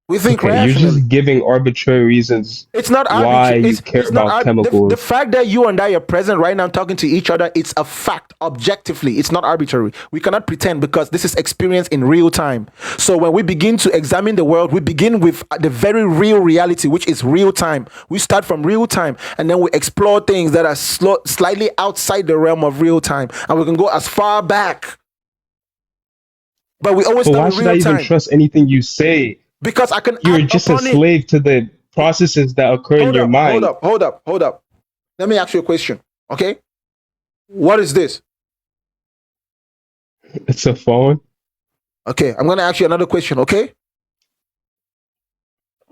We think rationally. You're just giving arbitrary reasons. It's not why you care about chemicals. The fact that you and I are present right now talking to each other, it's a fact objectively. It's not arbitrary. We cannot pretend because this is experience in real time. So when we begin to examine the world, we begin with the very real reality, which is real time. We start from real time and then we explore things that are slightly outside the realm of real time. And we can go as far back. But we always start in real time. Why should I even trust anything you say? Because I can. You're just a slave to the processes that occur in your mind. Hold up. Let me ask you a question, okay? What is this? It's a phone. Okay, I'm going to ask you another question, okay?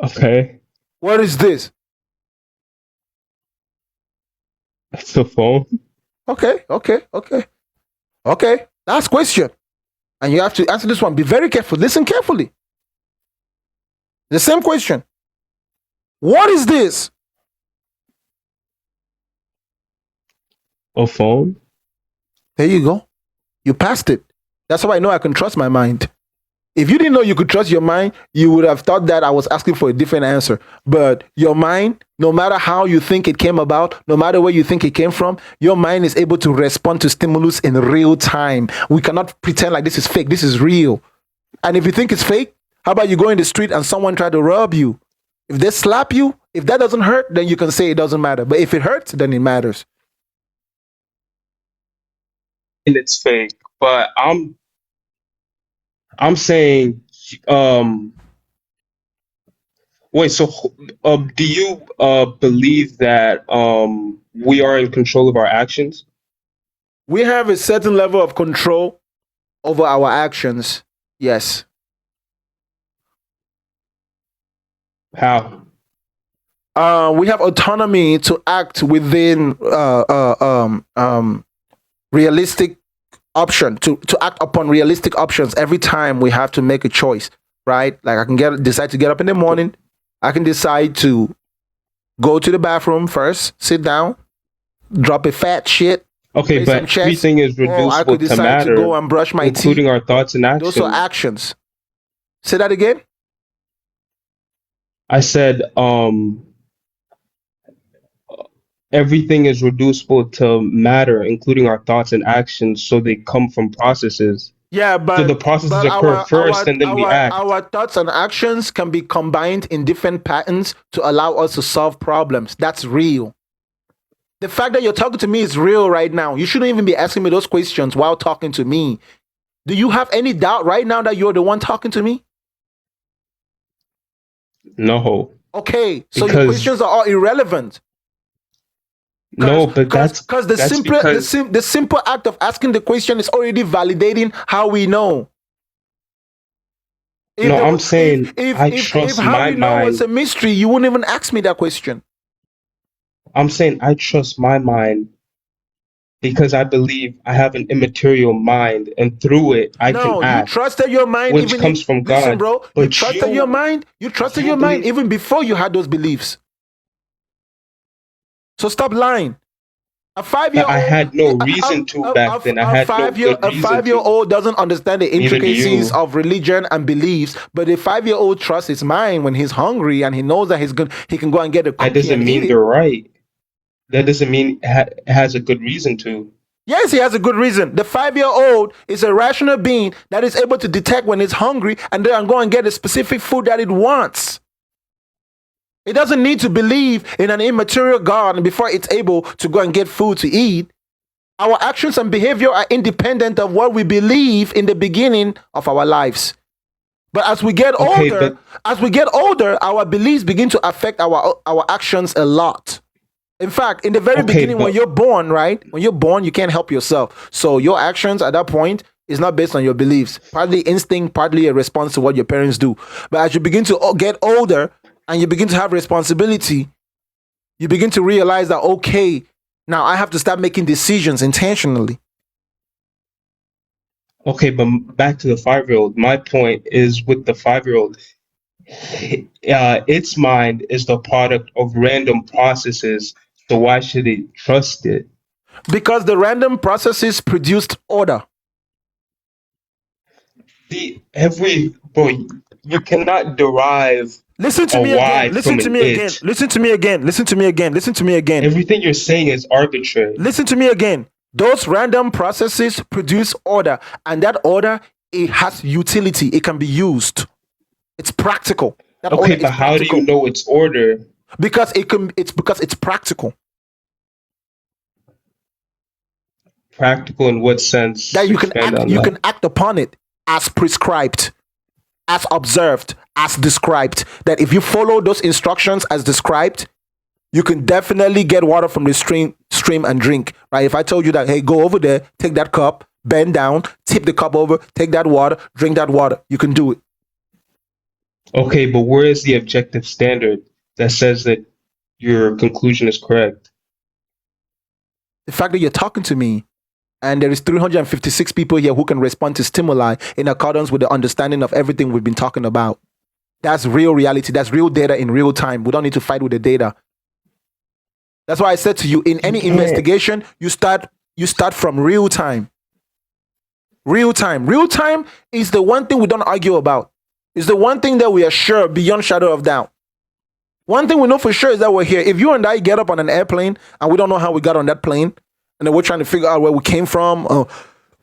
Okay. What is this? It's a phone. Okay. Last question. And you have to answer this one. Be very careful. Listen carefully. The same question. What is this? A phone? There you go. You passed it. That's how I know I can trust my mind. If you didn't know you could trust your mind, you would have thought that I was asking for a different answer. But your mind, no matter how you think it came about, no matter where you think it came from, your mind is able to respond to stimulus in real time. We cannot pretend like this is fake. This is real. And if you think it's fake, how about you go in the street and someone try to rob you? If they slap you, if that doesn't hurt, then you can say it doesn't matter. But if it hurts, then it matters. And it's fake. But I'm saying, wait, so do you believe that we are in control of our actions? We have a certain level of control over our actions. Yes. How? We have autonomy to act within realistic option to act upon realistic options every time we have to make a choice, right? Like I can decide to get up in the morning. I can decide to go to the bathroom first, sit down, drop a fat shit. Okay, but everything is reducible I could decide to matter, to go and brush my including teeth. our thoughts and actions. Those are actions. Say that again. I said everything is reducible to matter, including our thoughts and actions, so they come from processes. Yeah, but so the processes occur first, and then we act. Our thoughts and actions can be combined in different patterns to allow us to solve problems. That's real. The fact that you're talking to me is real right now. You shouldn't even be asking me those questions while talking to me. Do you have any doubt right now that you're the one talking to me? No. Okay, so your questions are all irrelevant. No, but that's because the simple act of asking the question is already validating how we know. I'm saying I trust my mind. If how we know it's a mystery, you wouldn't even ask me that question. I'm saying I trust my mind because I believe I have an immaterial mind, and through it I can act. No, you trusted your mind, which comes from God. Listen, bro, you trusted your mind. You trusted your mind even before you had those beliefs. So stop lying. A 5-year-old. I had no reason to back then. I had no good reason. A 5-year-old doesn't understand the intricacies of religion and beliefs, but a 5-year-old trusts his mind when he's hungry and he knows that he can go and get a cookie. That doesn't mean they're right. That doesn't mean it has a good reason to. Yes, he has a good reason. The 5-year-old is a rational being that is able to detect when it's hungry and then go and get a specific food that it wants. It doesn't need to believe in an immaterial God before it's able to go and get food to eat. Our actions and behavior are independent of what we believe in the beginning of our lives. But as we get older, our beliefs begin to affect our actions a lot. In fact, in the very beginning, when you're born, right? When you're born, you can't help yourself. So your actions at that point is not based on your beliefs. Partly instinct, partly a response to what your parents do. But as you begin to get older and you begin to have responsibility, you begin to realize that, okay, now I have to start making decisions intentionally. Okay, but back to the 5-year-old. My point is with the 5-year-old, its mind is the product of random processes. So why should it trust it? Because the random processes produced order. You cannot derive Listen to me again. Listen to me again. Listen to me again. Listen to me again. Listen to me again. Everything you're saying is arbitrary. Listen to me again. Those random processes produce order, and that order, it has utility. It can be used. It's practical. Okay, but how do you know it's order? Because it's practical. Practical in what sense? That you can act upon it as prescribed, as observed, as described. That if you follow those instructions as described, you can definitely get water from the stream and drink. Right? If I told you that, hey, go over there, take that cup, bend down, tip the cup over, take that water, drink that water, you can do it. Okay, but where is the objective standard that says that your conclusion is correct? The fact that you're talking to me and there is 356 people here who can respond to stimuli in accordance with the understanding of everything we've been talking about. That's real reality. That's real data in real time. We don't need to fight with the data. That's why I said to you, in any investigation, you start from real time. Real time. Real time is the one thing we don't argue about. It's the one thing that we are sure beyond shadow of doubt. One thing we know for sure is that we're here. If you and I get up on an airplane and we don't know how we got on that plane, and then we're trying to figure out where we came from,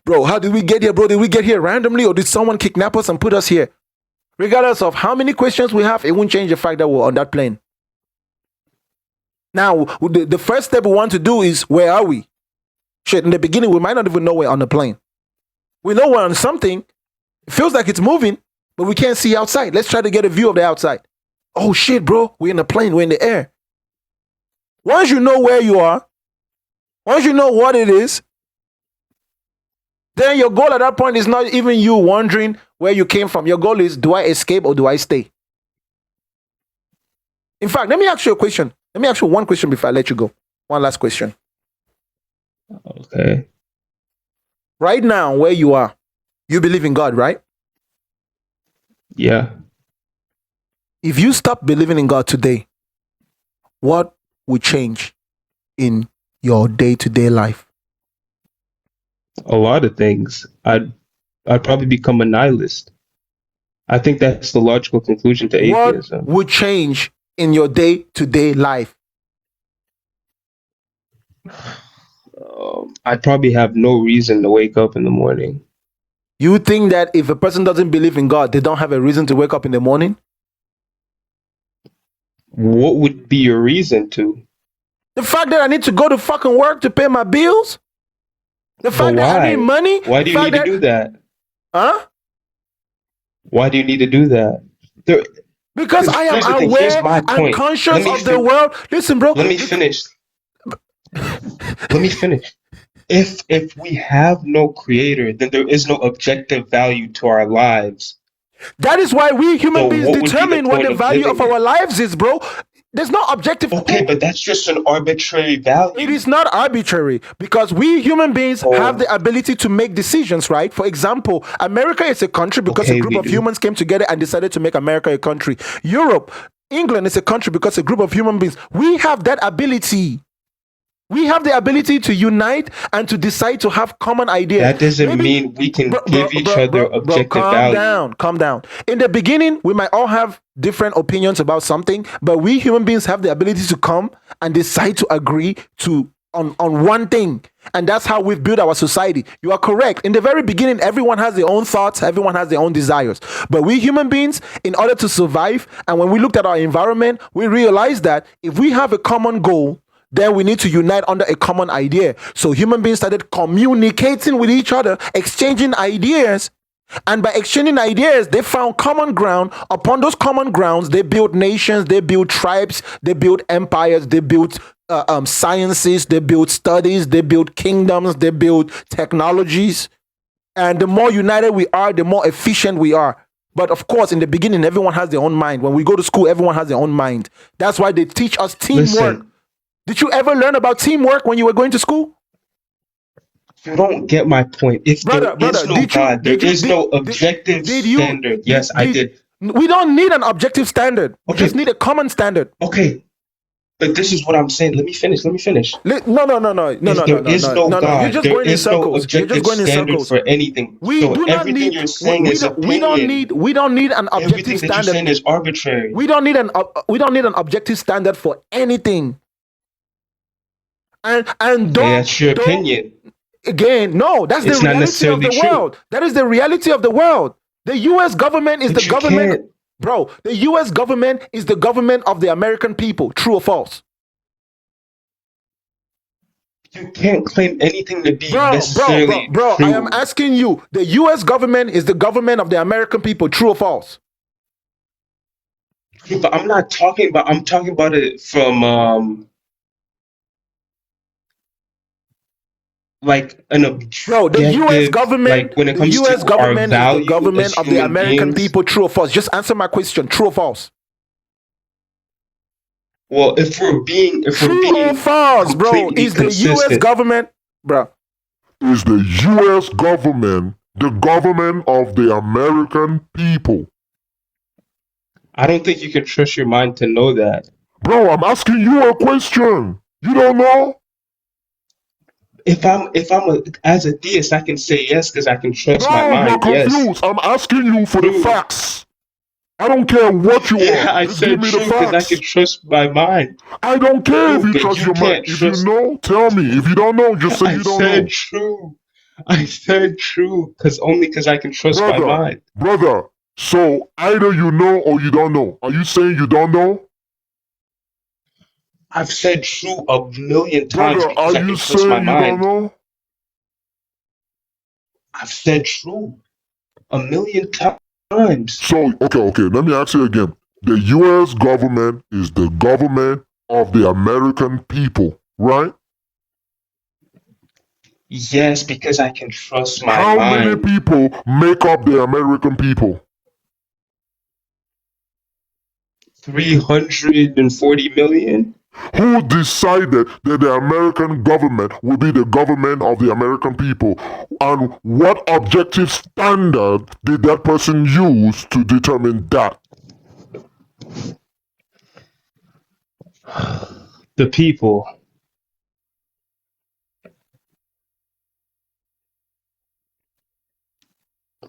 bro, how did we get here, bro? Did we get here randomly, or did someone kidnap us and put us here? Regardless of how many questions we have, it won't change the fact that we're on that plane. Now, the first step we want to do is, where are we? Shit, in the beginning, we might not even know we're on the plane. We know we're on something. It feels like it's moving, but we can't see outside. Let's try to get a view of the outside. Oh shit, bro, we're in a plane, we're in the air. Once you know where you are, once you know what it is, then your goal at that point is not even you wondering where you came from. Your goal is, do I escape or do I stay? In fact, let me ask you a question. Let me ask you one question before I let you go. One last question. Okay. Right now, where you are, you believe in God, right? Yeah. If you stop believing in God today, what would change in your day-to-day life? A lot of things. I'd probably become a nihilist. I think that's the logical conclusion to atheism. What would change in your day-to-day life? I'd probably have no reason to wake up in the morning. You think that if a person doesn't believe in God, they don't have a reason to wake up in the morning? What would be your reason to? The fact that I need to go to fucking work to pay my bills? The fact that I need money? Why do you need to do that? Huh? Why do you need to do that? Because I am aware and conscious of the world. Listen, bro. Let me finish. Let me finish. If we have no creator, then there is no objective value to our lives. That is why we human beings determine what the value of our lives is, bro. There's no objective. Okay, but that's just an arbitrary value. It is not arbitrary because we human beings have the ability to make decisions, right? For example, America is a country because a group of humans came together and decided to make America a country. Europe, England is a country because a group of human beings. We have that ability. We have the ability to unite and to decide to have common ideas. That doesn't mean we can give each other objective value. Calm down. In the beginning, we might all have different opinions about something, but we human beings have the ability to come and decide to agree on one thing. And that's how we've built our society. You are correct. In the very beginning, everyone has their own thoughts, everyone has their own desires. But we human beings, in order to survive, and when we looked at our environment, we realized that if we have a common goal, then we need to unite under a common idea. So human beings started communicating with each other, exchanging ideas. And by exchanging ideas, they found common ground. Upon those common grounds, they built nations, they built tribes, they built empires, they built sciences, they built studies, they built kingdoms, they built technologies. And the more united we are, the more efficient we are. But of course, in the beginning, everyone has their own mind. When we go to school, everyone has their own mind. That's why they teach us teamwork. Listen. Did you ever learn about teamwork when you were going to school? You don't get my point. If there is no God, there is no objective standard. Yes, I did. We don't need an objective standard. We just need a common standard. Okay. But this is what I'm saying. Let me finish. No. If there is no God, there is no objective standard for anything. We don't need an objective everything standard. That you're saying is arbitrary. We don't need an objective standard for anything. And don't. That's your opinion. Again, no, that's the reality of the world. That is the reality of the world. The U.S. government is the government. Bro, the U.S. government is the government of the American people. True or false? You can't claim anything to be necessarily true. I am asking you. The U.S. government is the government of the American people. True or false? But I'm talking about it from like an objective, the U.S. government, like when it comes to our value is the government of the American beings. people. True or false? Just answer my question. True or false? Well, if we're being True or false, bro? completely Is the U.S. consistent, government, bro? Is the U.S. government the government of the American people? I don't think you can trust your mind to know that. Bro, I'm asking you a question. You don't know? If I'm as a theist, I can say yes because I can trust my No, you're mind. Yes. confused. I'm asking you for the facts. I don't care what you Yeah, are. I Just give said me the true because I can facts. trust my mind. I don't care if True, you but trust you your mind. can't If you trust. know, tell me. If you don't know, just say I you don't said know. true. I said true because I can trust my mind. Brother, so either you know or you don't know. Are you saying you don't know? I've said true a million times Brother, because are I you can trust my saying you don't mind. know? I've said true a million times. So, okay, let me ask you again. The U.S. government is the government of the American people, right? Yes, because I can trust my How many mind. people make up the American people? 340 million. Who decided that the American government will be the government of the American people? And what objective standard did that person use to determine that? The people.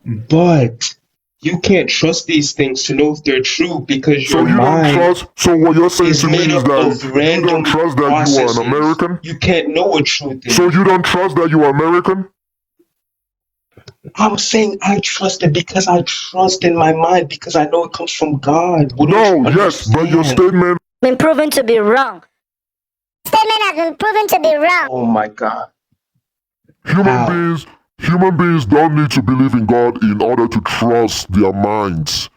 But you can't trust these things to know if they're true because So your you don't mind trust, so what you're saying is to me made is up that of you don't random trust that you are an processes. American? You can't know what truth is. So you don't trust that you are American? I'm saying I trust it because I trust in my mind because I know it comes from God. No, yes, but your statement Been proven to be wrong. Statement has been proven to be wrong. Oh my God. human beings don't need to believe in God in order to trust their minds.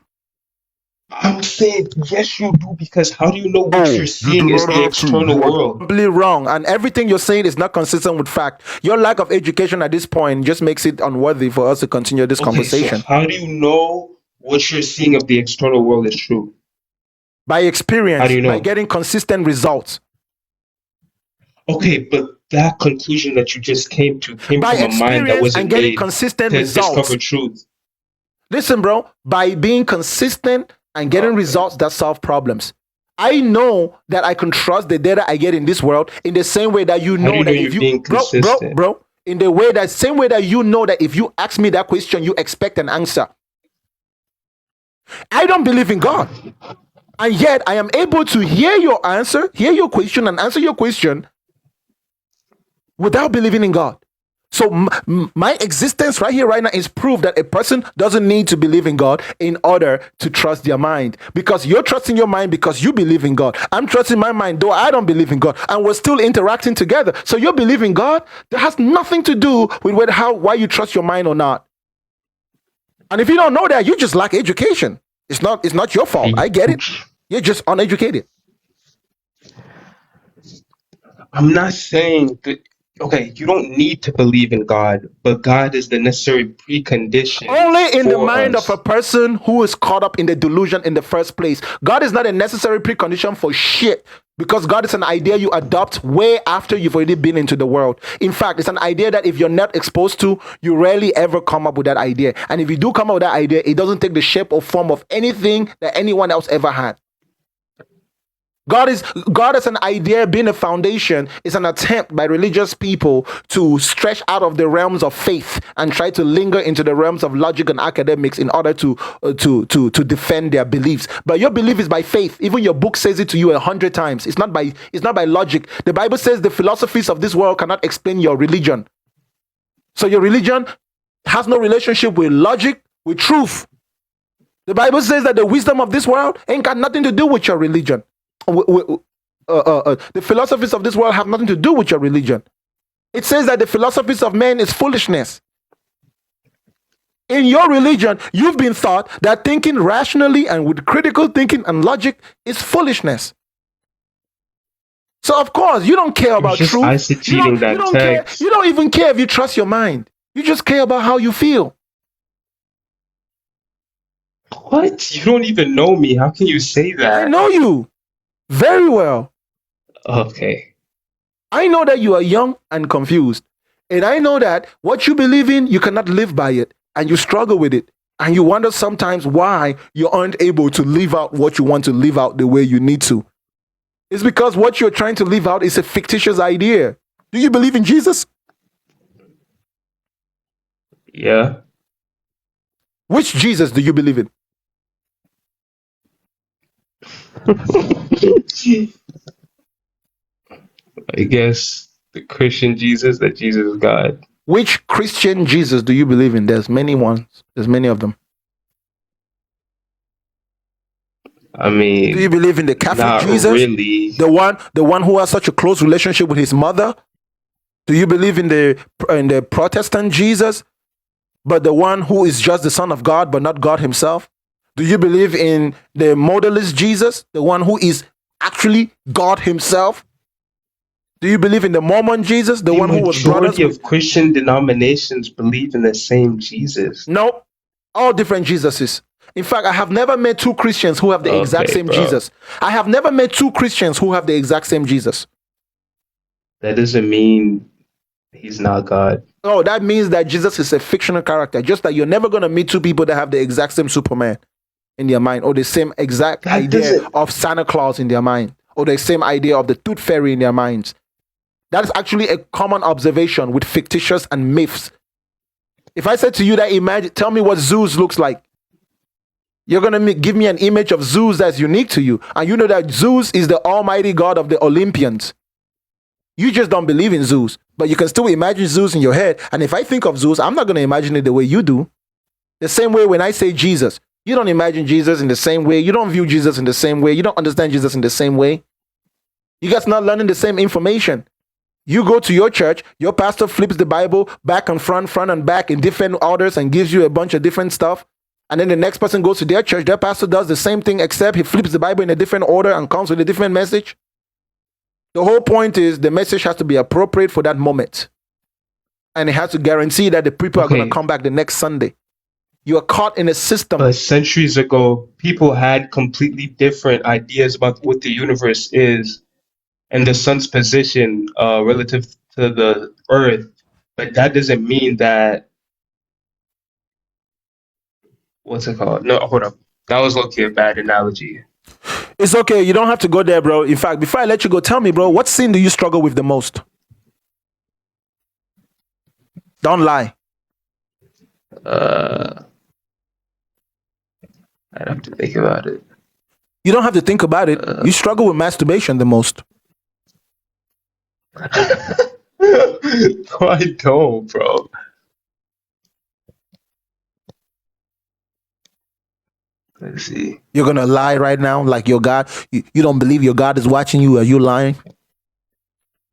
I'm saying yes, you do because how do you know what you're You seeing do is not the have to. external You are world? Completely wrong, and everything you're saying is not consistent with fact. Your lack of education at this point just makes it unworthy for us to continue this Okay, conversation. so how do you know what you're seeing of the external world is true? By experience, How do you know? by getting consistent results. Okay, but that conclusion that you just came to came By from a mind that experience wasn't and getting made consistent to results. discover truth. Listen, bro, by being consistent and getting results that solve problems. I know that I can trust the data I get in this world in the same way that you How do know you know that if you're you being consistent? bro, in the way that same way that you know that if you ask me that question, you expect an answer. I don't believe in God. And yet I am able to hear your answer, hear your question, and answer your question without believing in God. So my existence right here, right now, is proof that a person doesn't need to believe in God in order to trust their mind. Because you're trusting your mind because you believe in God. I'm trusting my mind, though I don't believe in God, and we're still interacting together. So you believe in God. That has nothing to do with why you trust your mind or not. And if you don't know that, you just lack education. It's not your fault. I get it. You're just uneducated. I'm not saying that, okay, you don't need to believe in God, but God is the necessary precondition Only in the for mind us. of a person who is caught up in the delusion in the first place. God is not a necessary precondition for shit, because God is an idea you adopt way after you've already been into the world. In fact, it's an idea that if you're not exposed to, you rarely ever come up with that idea. And if you do come up with that idea, it doesn't take the shape or form of anything that anyone else ever had. God is an idea being a foundation is an attempt by religious people to stretch out of the realms of faith and try to linger into the realms of logic and academics in order to defend their beliefs. But your belief is by faith. Even your book says it to you 100 times. It's not by logic. The Bible says the philosophies of this world cannot explain your religion. So your religion has no relationship with logic, with truth. The Bible says that the wisdom of this world ain't got nothing to do with your religion. The philosophies of this world have nothing to do with your religion. It says that the philosophies of men is foolishness. In your religion, you've been taught that thinking rationally and with critical thinking and logic is foolishness. So of course, you don't care about truth. Eisegeting that text. You don't even care if you trust your mind. You just care about how you feel. What? You don't even know me. How can you say that? I know you Very well. Okay. I know that you are young and confused. And I know that what you believe in, you cannot live by it. And you struggle with it. And you wonder sometimes why you aren't able to live out what you want to live out the way you need to. It's because what you're trying to live out is a fictitious idea. Do you believe in Jesus? Yeah. Which Jesus do you believe in? I guess the Christian Jesus, that Jesus is God. Which Christian Jesus do you believe in? There's many ones. There's many of them. I mean, do you believe in the Catholic not Jesus? really. The one who has such a close relationship with his mother? Do you believe in the Protestant Jesus, but the one who is just the Son of God, but not God himself? Do you believe in the modalist Jesus, the one who is actually God himself? Do you believe in the Mormon Jesus, the one who was brought us? Majority of Christian denominations believe in the same Jesus. Nope, all different Jesuses. In fact, I have never met two Christians who have the exact same Jesus. I have never met two Christians who have the exact same Jesus. That doesn't mean he's not God. No, that means that Jesus is a fictional character. Just that you're never going to meet two people that have the exact same Superman in their mind, or the same exact idea of Santa Claus in their mind, or the same idea of the Tooth Fairy in their minds. That is actually a common observation with fictitious and myths. If I said to you that tell me what Zeus looks like, you're going to give me an image of Zeus that's unique to you. And you know that Zeus is the almighty god of the Olympians. You just don't believe in Zeus, but you can still imagine Zeus in your head. And if I think of Zeus, I'm not going to imagine it the way you do. The same way when I say Jesus, you don't imagine Jesus in the same way. You don't view Jesus in the same way. You don't understand Jesus in the same way. You guys not learning the same information. You go to your church, your pastor flips the Bible back and front and back in different orders and gives you a bunch of different stuff. And then the next person goes to their church, their pastor does the same thing, except he flips the Bible in a different order and comes with a different message. The whole point is the message has to be appropriate for that moment. And it has to guarantee that the people are going to come back the next Sunday. You are caught in a system. But centuries ago, people had completely different ideas about what the universe is and the sun's position relative to the earth. But that doesn't mean that... What's it called? No, hold up. That was low-key a bad analogy. It's okay. You don't have to go there, bro. In fact, before I let you go, tell me, bro, what sin do you struggle with the most? Don't lie. I'd have to think about it. You don't have to think about it. You struggle with masturbation the most. No, I don't, bro. Let's see. You're going to lie right now like your God. You don't believe your God is watching you. Are you lying?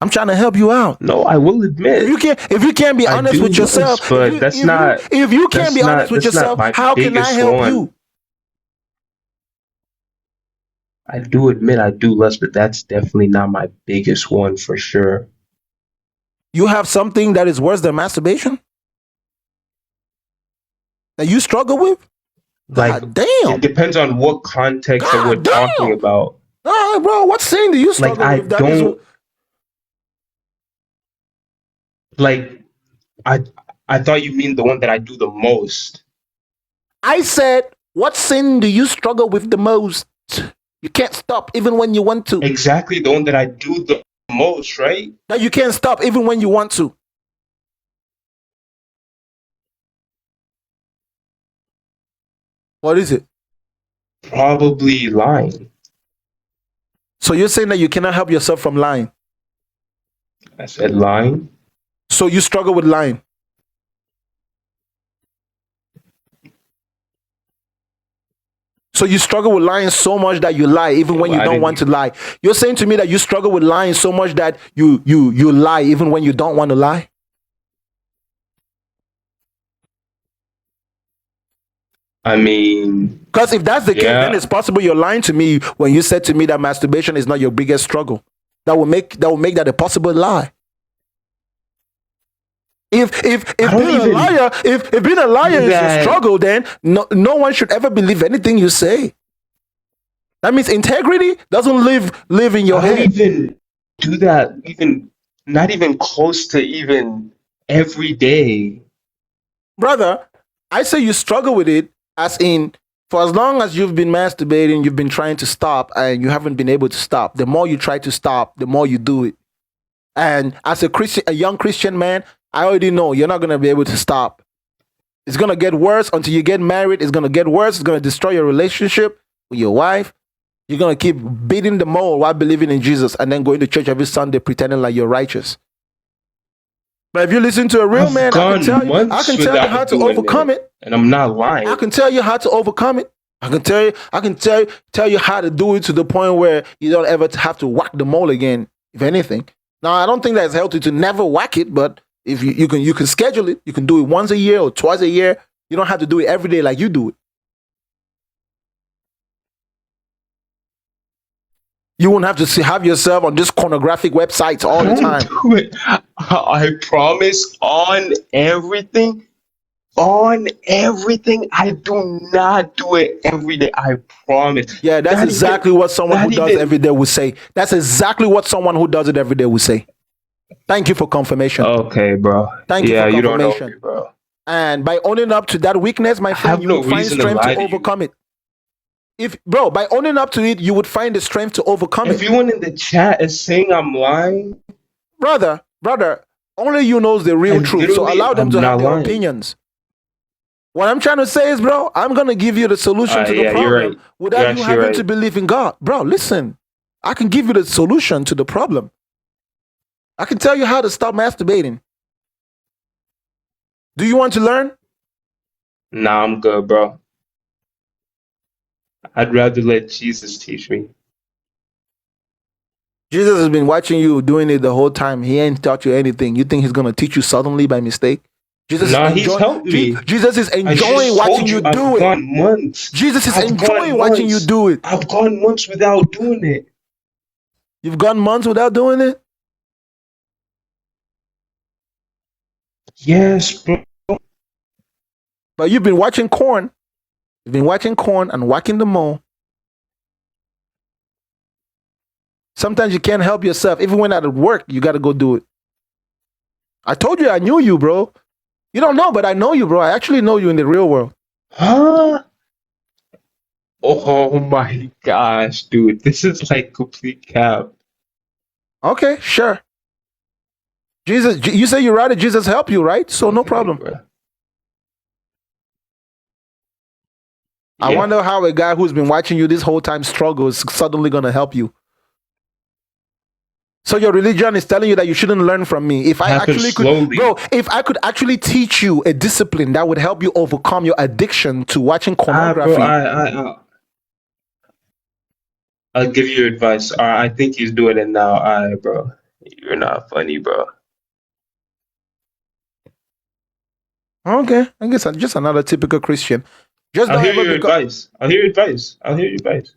I'm trying to help you out. No, I will admit. If you can't be honest with yourself, but if you can't be honest with yourself, how can I help you? I do admit I do lust, but that's definitely not my biggest one for sure. You have something that is worse than masturbation? That you struggle with? Like, God damn. It depends on what context that we're talking about. All right, bro. What sin do you struggle with? I thought you mean the one that I do the most. I said, what sin do you struggle with the most? You can't stop even when you want to. Exactly, the one that I do the most, right? That you can't stop even when you want to. What is it? Probably lying. So you're saying that you cannot help yourself from lying? I said lying. So you struggle with lying? So you struggle with lying so much that you lie even when you don't want to lie. You're saying to me that you struggle with lying so much that you lie even when you don't want to lie? I mean, because if that's the case, then it's possible you're lying to me when you said to me that masturbation is not your biggest struggle. That will make that a possible lie. If being a liar is a struggle, then no one should ever believe anything you say. That means integrity doesn't live in your I don't head. even do that, even not even close to even every day. Brother, I say you struggle with it as in for as long as you've been masturbating, you've been trying to stop and you haven't been able to stop. The more you try to stop, the more you do it. And as a young Christian man, I already know you're not going to be able to stop. It's going to get worse until you get married. It's going to get worse. It's going to destroy your relationship with your wife. You're going to keep beating the mole while believing in Jesus and then going to church every Sunday pretending like you're righteous. But if you listen to a real man, I can tell you how to overcome it. And I'm not lying. I can tell you how to overcome it. I can tell you how to do it to the point where you don't ever have to whack the mole again, if anything. Now, I don't think that's healthy to never whack it, but if you can schedule it. You can do it once a year or twice a year. You don't have to do it every day like you do it. You won't have to have yourself on this pornographic websites all the time. Do it. I promise on everything. On everything. I do not do it every day. I promise. Yeah, that's exactly what someone who does every day would say. That's exactly what someone who does it every day would say. Thank you for confirmation. Okay, bro. Thank you for confirmation. You don't know me, bro. And by owning up to that weakness, my friend, you will find strength to overcome it. By owning up to it, you would find the strength to overcome it. Everyone in the chat is saying I'm lying. Brother, only you knows the real truth. So allow them to have their opinions. What I'm trying to say is, bro, I'm going to give you the solution to the problem without you having to believe in God. Bro, listen, I can give you the solution to the problem. I can tell you how to stop masturbating. Do you want to learn? Nah, I'm good, bro. I'd rather let Jesus teach me. Jesus has been watching you doing it the whole time. He ain't taught you anything. You think he's going to teach you suddenly by mistake? He's helped me. Jesus is enjoying watching you do it. I've gone months. Jesus is enjoying watching you do it. I've gone months without doing it. You've gone months without doing it? Yes, bro. But you've been watching corn. You've been watching corn and whacking the mole. Sometimes you can't help yourself. Even when at work, you got to go do it. I told you I knew you, bro. You don't know, but I know you, bro. I actually know you in the real world. Huh? Oh my gosh, dude. This is like complete cap. Okay, sure. Jesus, you say you're right. Jesus helped you, right? So no problem. Yeah. I wonder how a guy who's been watching you this whole time struggle is suddenly going to help you. So your religion is telling you that you shouldn't learn from me. If I actually could, bro, if I could actually teach you a discipline that would help you overcome your addiction to watching pornography. I'll give you advice. I think he's doing it now. Bro, you're not funny, bro. Okay, I guess I'm just another typical Christian. I'll hear your advice. I'll hear your advice.